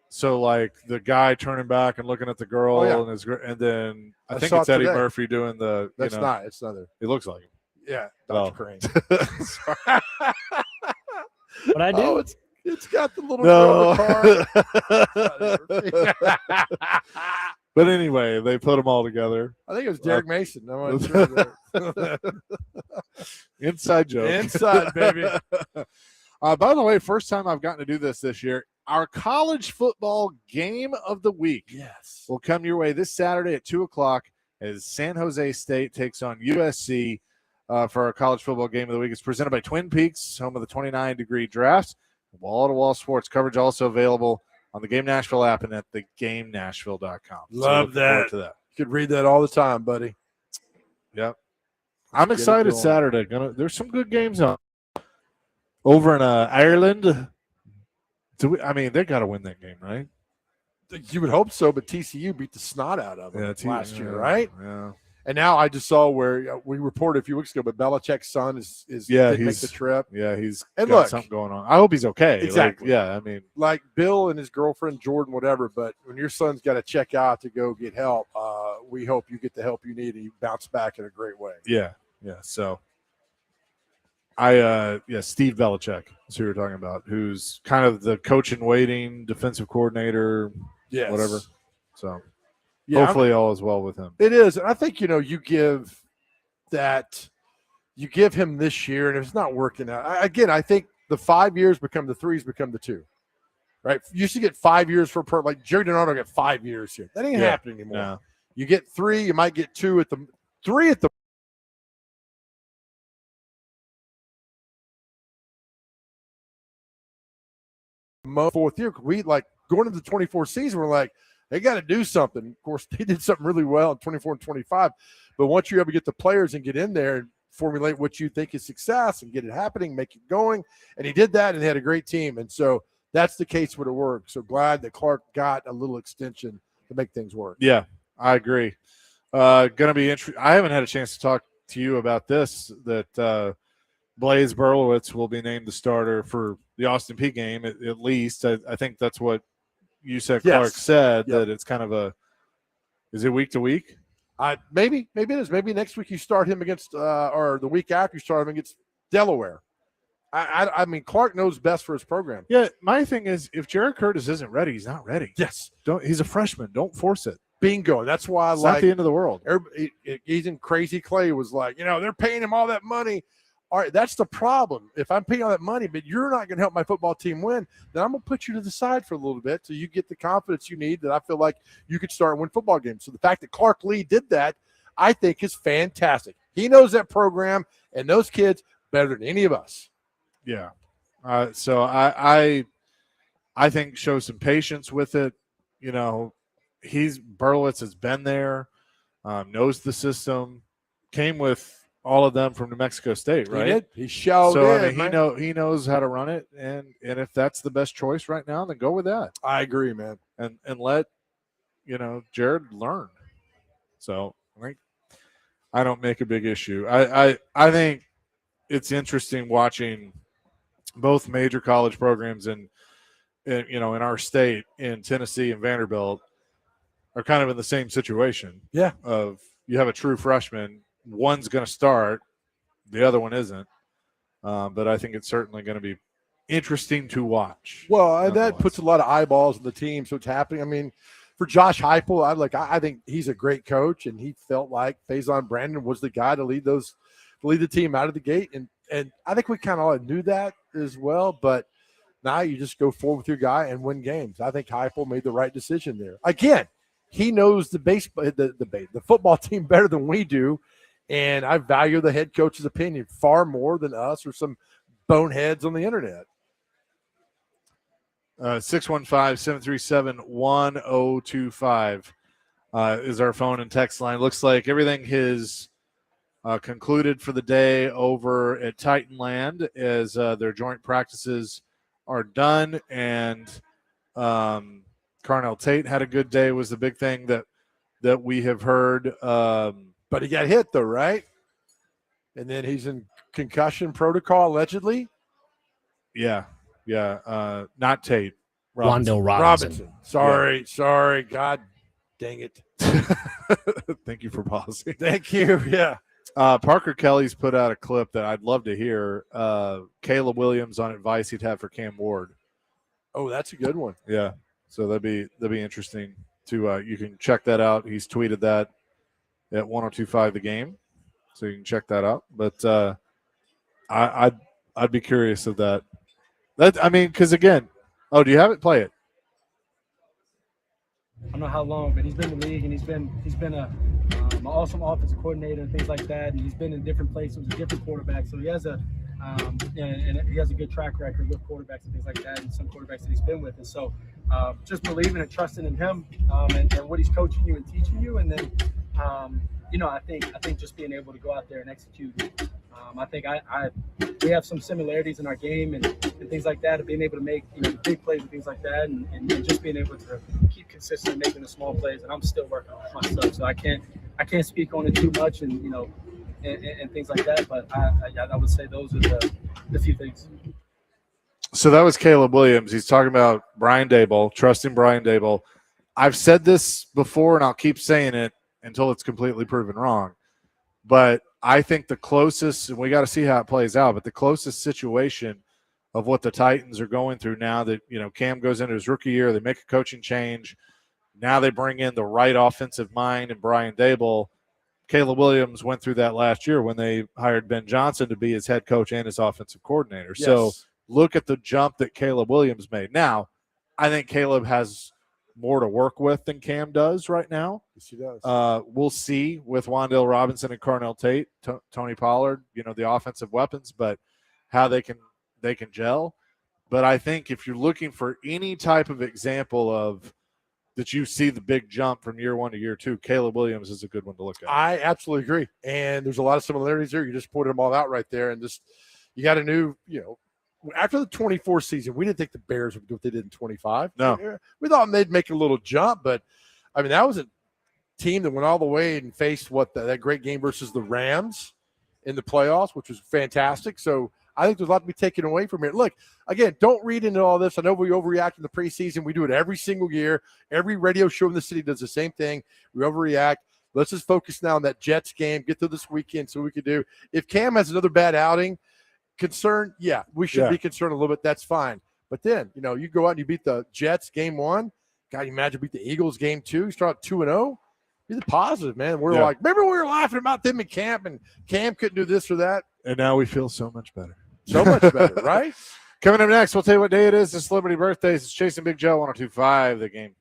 So, like the guy turning back and looking at the girl, and then I think it's Eddie Murphy doing the. That's not. It's not. It looks like him. Yeah, Well. Dr. Crane. What I do? Oh, it's got the little No. girl in the car. But anyway, they put them all together. I think it was Derek Mason. I wasn't sure there. Inside joke. Inside, baby. By the way, first time I've gotten to do this year. Our college football game of the week will come your way this Saturday at 2:00 as San Jose State takes on USC for our college football game of the week. It's presented by Twin Peaks, home of the 29-degree drafts. Wall-to-wall sports coverage also available on the Game Nashville app and at thegamenashville.com. Love that. To that. You could read that all the time, buddy. Yep. I'm Get it excited going. Saturday. There's some good games on. Over in Ireland. I mean, they got to win that game, right? You would hope so, but TCU beat the snot out of them last year, right? Yeah. And now I just saw where we reported a few weeks ago, but Belichick's son is didn't make the trip. Yeah, he's And got look, something going on. I hope he's okay. Exactly. I mean, like Bill and his girlfriend Jordan, whatever. But when your son's got to check out to go get help, we hope you get the help you need and you bounce back in a great way. yeah. So Steve Belichick is who we're talking about, who's kind of the coach in waiting, defensive coordinator, Yes. whatever. So Yeah, hopefully all is well with him. It is. And I think, you give him this year, and if it's not working out, I think the 5 years become the 3s become the 2, right? You used to get 5 years for like Jerry Donato got 5 years here. That ain't happening anymore. No. You get 3, you might get 2 at the 3 at the fourth year. We like going into the 24 season, we're like, they got to do something. Of course, they did something really well in 24 and 25. But once you're able to get the players and get in there and formulate what you think is success and get it happening, make it going. And he did that, and they had a great team. And so that's the case with it work. So glad that Clark got a little extension to make things work. Yeah, I agree. Going to be interesting. I haven't had a chance to talk to you about this, that Blaze Berlowitz will be named the starter for the Austin Peay game, at least. I think that's what you said. Yes. Clark said, Yep. that it's kind of is it week to week? Maybe it is. Maybe next week you start him against, or the week after you start him against Delaware. I mean, Clark knows best for his program. Yeah, my thing is, if Jared Curtis isn't ready, he's not ready. Yes. He's a freshman. Don't force it. Bingo. That's why It's not the end of the world. Even Crazy Clay was like, they're paying him all that money. All right, that's the problem. If I'm paying all that money, but you're not going to help my football team win, then I'm going to put you to the side for a little bit so you get the confidence you need that I feel like you could start and win football games. So the fact that Clark Lee did that, I think is fantastic. He knows that program and those kids better than any of us. Yeah. So I think show some patience with it. Berlowitz has been there, knows the system, came with all of them from New Mexico State, right? He did. He showed So it. he knows how to run it, and if that's the best choice right now, then go with that. I agree, man. And let Jared learn. So I don't make a big issue. I think it's interesting watching both major college programs in our state, in Tennessee and Vanderbilt, are kind of in the same situation. Yeah. Of you have a true freshman, one's going to start, the other one isn't. But I think it's certainly going to be interesting to watch. Well, and that puts a lot of eyeballs on the team, so it's happening. I mean, for Josh Heupel, I think he's a great coach, and he felt like Faison Brandon was the guy to lead the team out of the gate, and I think we kind of all knew that as well. But now you just go forward with your guy and win games. I think Heupel made the right decision there. Again, he knows the football team better than we do. And I value the head coach's opinion far more than us or some boneheads on the internet. 615-737-1025 is our phone and text line. Looks like everything has concluded for the day over at Titanland as their joint practices are done. And Carnell Tate had a good day was the big thing that we have heard. But he got hit, though, right? And then he's in concussion protocol, allegedly. Yeah. Not Tate. Wandale Robinson. Sorry. God dang it. Thank you for pausing. Thank you. Yeah. Parker Kelly's put out a clip that I'd love to hear. Caleb Williams on advice he'd have for Cam Ward. Oh, that's a good one. Yeah. So that'd be interesting to you can check that out. He's tweeted that at 102.5 The Game. So you can check that out. But I'd be curious of that. Because again, do you have it? Play it. I don't know how long, but he's been in the league and he's been an awesome offensive coordinator and things like that. And he's been in different places with different quarterbacks. So he has and he has a good track record with quarterbacks and things like that, and some quarterbacks that he's been with. And so just believing and trusting in him and what he's coaching you and teaching you. And then I think just being able to go out there and execute. I think we have some similarities in our game and things like that, of being able to make big plays and things like that, and just being able to keep consistent making the small plays. And I'm still working on myself, so I can't speak on it too much and things like that. But I would say those are the few things. So that was Caleb Williams. He's talking about Brian Daboll, trusting Brian Daboll. I've said this before, and I'll keep saying it until it's completely proven wrong. But I think the closest, and we got to see how it plays out, but the closest situation of what the Titans are going through now that, Cam goes into his rookie year, they make a coaching change. Now they bring in the right offensive mind and Brian Daboll. Caleb Williams went through that last year when they hired Ben Johnson to be his head coach and his offensive coordinator. Yes. So look at the jump that Caleb Williams made. Now, I think Caleb has more to work with than Cam does right now. Yes, he does. We'll see with Wandale Robinson and Carnell Tate, Tony Pollard, the offensive weapons, but how they can gel. But I think if you're looking for any type of example of that you see the big jump from year one to year two, Caleb Williams is a good one to look at. I absolutely agree. And there's a lot of similarities there. You just pointed them all out right there. And just you got a new, after the 24 season, we didn't think the Bears would do what they did in 25. No. We thought they'd make a little jump, but, that was a team that went all the way and faced that great game versus the Rams in the playoffs, which was fantastic. So I think there's a lot to be taken away from here. Look, again, don't read into all this. I know we overreact in the preseason. We do it every single year. Every radio show in the city does the same thing. We overreact. Let's just focus now on that Jets game, get through this weekend so we can do. If Cam has another bad outing, concerned, we should be concerned a little bit. That's fine. But then, you go out and you beat the Jets game 1. God, you imagine beat the Eagles game 2. You start 2-0. Be the positive, man. We're like, remember we were laughing about them in camp and Cam couldn't do this or that. And now we feel so much better. So much better, right? Coming up next, we'll tell you what day it is. It's Celebrity Birthdays. It's Chasing Big Joe, 102.5 The Game.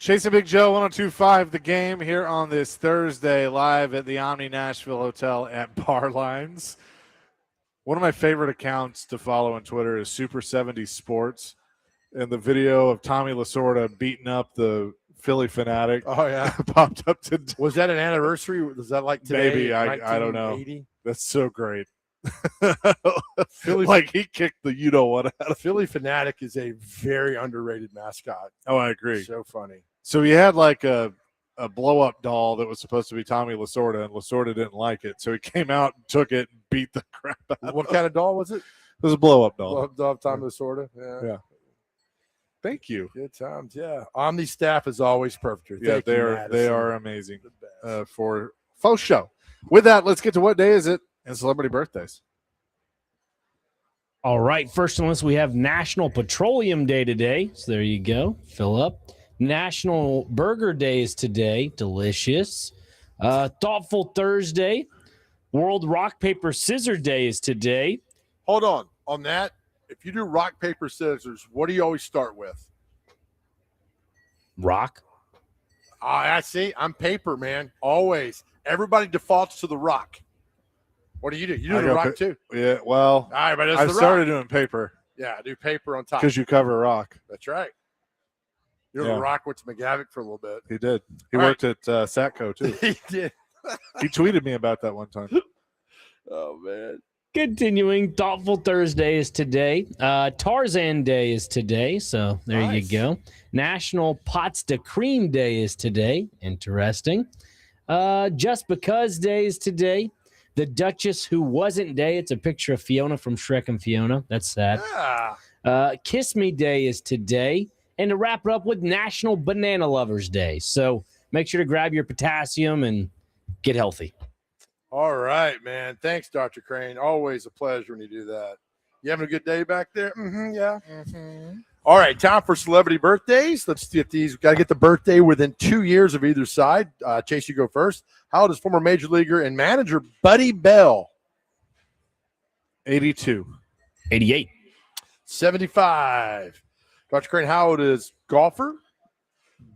Chasing Big Joe, 102.5 The Game here on this Thursday, live at the Omni Nashville Hotel at Bar Lines. One of my favorite accounts to follow on Twitter is Super 70 Sports, and the video of Tommy Lasorda beating up the Philly Fanatic. Oh, yeah. Popped up today. Was that an anniversary? Was that like today? Maybe. I don't know. 1980? That's so great. Philly, like he kicked the you-know-what out of Philly Fanatic is a very underrated mascot. Oh, I agree. So funny. So he had like a blow-up doll that was supposed to be Tommy Lasorda, and Lasorda didn't like it. So he came out and took it and beat the crap out What of kind of doll was it? It was a blow-up doll. Blow-up doll, Tommy Lasorda. Yeah. Thank you. Good times, yeah. Omni staff is always perfect. Yeah, Thank they you, are Madison. amazing for faux show. With that, let's get to what day is it and celebrity birthdays. All right. First on the list, we have National Petroleum Day today. So there you go. Fill up. National Burger Day is today. Delicious. Thoughtful Thursday. World Rock, Paper, Scissor Day is today. Hold on. On that, if you do rock, paper, scissors, what do you always start with? Rock. I see. I'm paper, man. Always. Everybody defaults to the rock. What do? You do I the go rock too? Yeah, well, All right, but I started doing paper Yeah, do paper on top. because you cover rock. That's right. You're Yeah. a rock with McGavick for a little bit. He did. He All worked at Satco, too. He did. He tweeted me about that one time. Oh, man. Continuing, Thoughtful Thursday is today. Tarzan Day is today. So there Nice. you go. National Pots de Cream Day is today. Interesting. Just Because Day is today. The Duchess Who Wasn't Day. It's a picture of Fiona from Shrek and Fiona. That's sad. Yeah. Kiss Me Day is today. And to wrap it up with National Banana Lovers Day. So make sure to grab your potassium and get healthy. All right, man. Thanks, Dr. Crane. Always a pleasure when you do that. You having a good day back there? Mm-hmm, yeah. Mm-hmm. All right, time for celebrity birthdays. Let's get these. We've got to get the birthday within 2 years of either side. Chase, you go first. How old is former major leaguer and manager Buddy Bell? 82. 88. 75. Dr. Crane, how old is golfer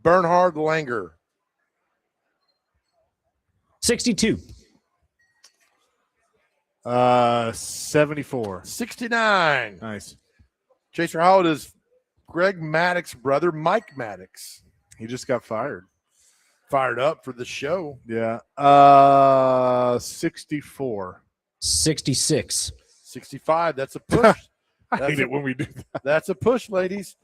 Bernhard Langer? 62. 74. 69. Nice. Chaser, how old is Greg Maddox's brother, Mike Maddox? He just got fired. Fired up for the show. Yeah. 64. 66. 65. That's a push. I hate it when we do that. That's a push, ladies.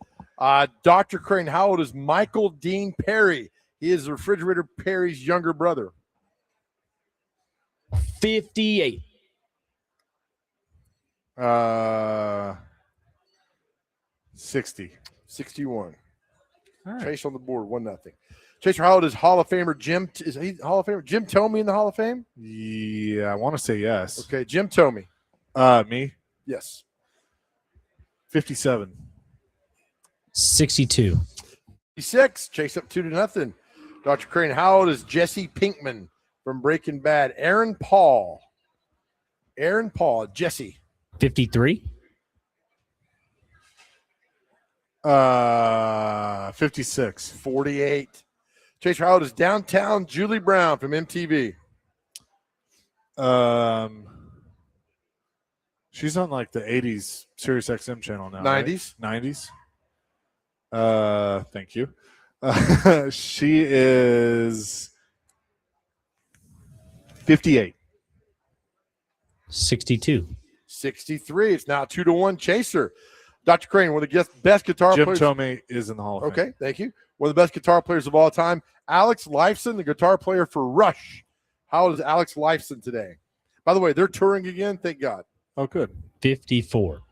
Dr. Crane, how old is Michael Dean Perry? He is Refrigerator Perry's younger brother. 58. 60. 61. All right. Chase on the board, 1-0. Chaser, how old is Hall of Famer Jim? Is he Hall of Famer? Jim Tomey in the Hall of Fame? Yeah, I want to say yes. Okay, Jim Tomey. Me? Yes. 57. 62. 56. Chase up 2-0. Dr. Crane, how old is Jesse Pinkman from Breaking Bad? Aaron Paul. Jesse. 53. 56. 48. Chaser, how old is Downtown Julie Brown from MTV? She's on like the 80s Sirius XM channel now. 90s. Right? 90s. Thank you. She is 58. 62. 63. It's now 2-1. Chaser. Dr. Crane, one of the best guitar Jim players. Tomey is in the Hall of Fame. Okay, thank you. One of the best guitar players of all time. Alex Lifeson, the guitar player for Rush. How old is Alex Lifeson today? By the way, they're touring again. Thank God. Oh, good. 54.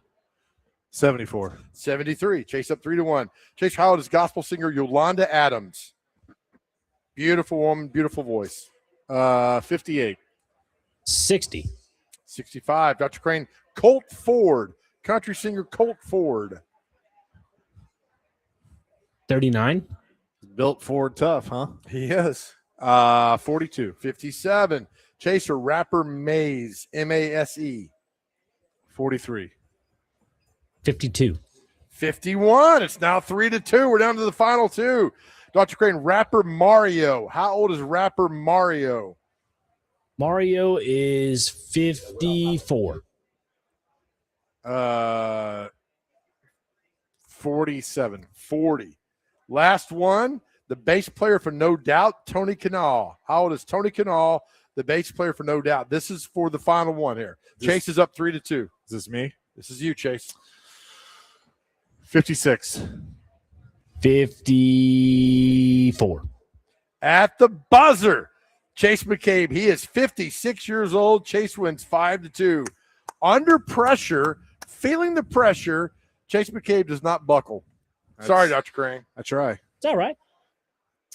74. 73. Chase up 3-1. Chase, how old is gospel singer Yolanda Adams? Beautiful woman, beautiful voice. 58. 60. 65. Dr. Crane, Colt Ford, country singer Colt Ford. 39. Built Ford tough, huh? He is. 42. 57. Chaser, rapper Maze, M-A-S-E. 43. 52. 51. It's now 3-2. We're down to the final two. Dr. Crane, rapper Mario. How old is rapper Mario? Mario is 54. 47. 40. Last one, the bass player for No Doubt, Tony Kanal. How old is Tony Kanal, the bass player for No Doubt? This is for the final one here. Chase is up 3-2. Is this me? This is you, Chase. 56. 54. At the buzzer, Chase McCabe. He is 56 years old. Chase wins 5-2. Under pressure, feeling the pressure, Chase McCabe does not buckle. Sorry, Dr. Crane. I try. It's all right.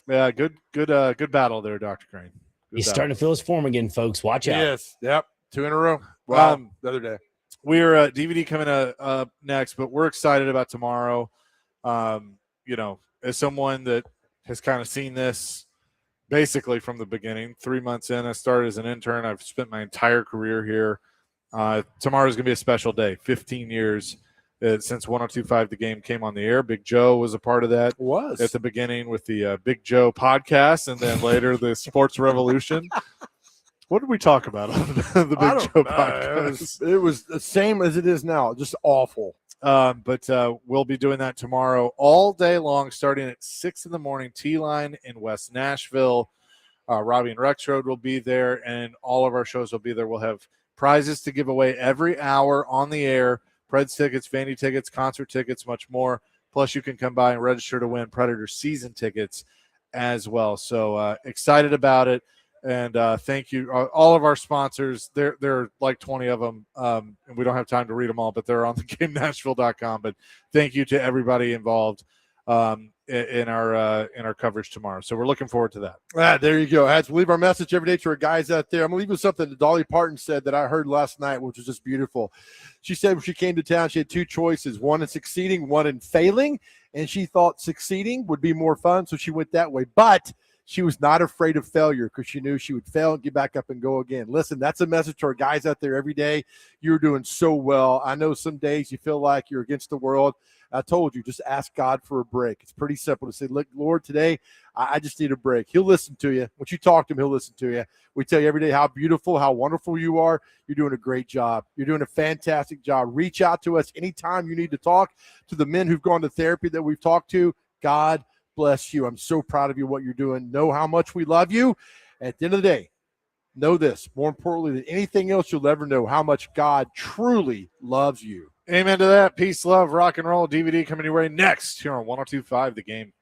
Yeah, good battle there, Dr. Crane. He's starting to feel his form again, folks. Watch out. Yes. Yep. 2 in a row. Wow. The other day. We're DVD coming up next, but we're excited about tomorrow. As someone that has kind of seen this basically from the beginning, 3 months in, I started as an intern. I've spent my entire career here. Tomorrow is going to be a special day. 15 years since 102.5 The Game came on the air. Big Joe was a part of that. Was at the beginning with the Big Joe podcast, and then later the Sports Revolution. What did we talk about on the Big Joe podcast? It was the same as it is now, just awful. But we'll be doing that tomorrow all day long, starting at 6 in the morning. T-Line in West Nashville. Robbie and Rexroad will be there, and all of our shows will be there. We'll have prizes to give away every hour on the air. Preds tickets, Vandy tickets, concert tickets, much more. Plus, you can come by and register to win Predator season tickets as well. So excited about it. And thank you. All of our sponsors, there are like 20 of them, and we don't have time to read them all, but they're on thegamenashville.com. But thank you to everybody involved in our coverage tomorrow. So we're looking forward to that. There you go. As we leave our message every day to our guys out there, I'm going to leave with something that Dolly Parton said that I heard last night, which was just beautiful. She said when she came to town, she had 2 choices, one in succeeding, one in failing, and she thought succeeding would be more fun, so she went that way. But she was not afraid of failure because she knew she would fail and get back up and go again. Listen, that's a message to our guys out there every day. You're doing so well. I know some days you feel like you're against the world. I told you, just ask God for a break. It's pretty simple to say, look, Lord, today I just need a break. He'll listen to you. Once you talk to him, he'll listen to you. We tell you every day how beautiful, how wonderful you are. You're doing a great job. You're doing a fantastic job. Reach out to us anytime you need to talk to the men who've gone to therapy that we've talked to. God bless you. I'm so proud of you, what you're doing. Know how much we love you. At the end of the day, know this, more importantly than anything else you'll ever know, how much God truly loves you. Amen to that. Peace, love, rock and roll. DVD coming your way next here on 102.5 The Game.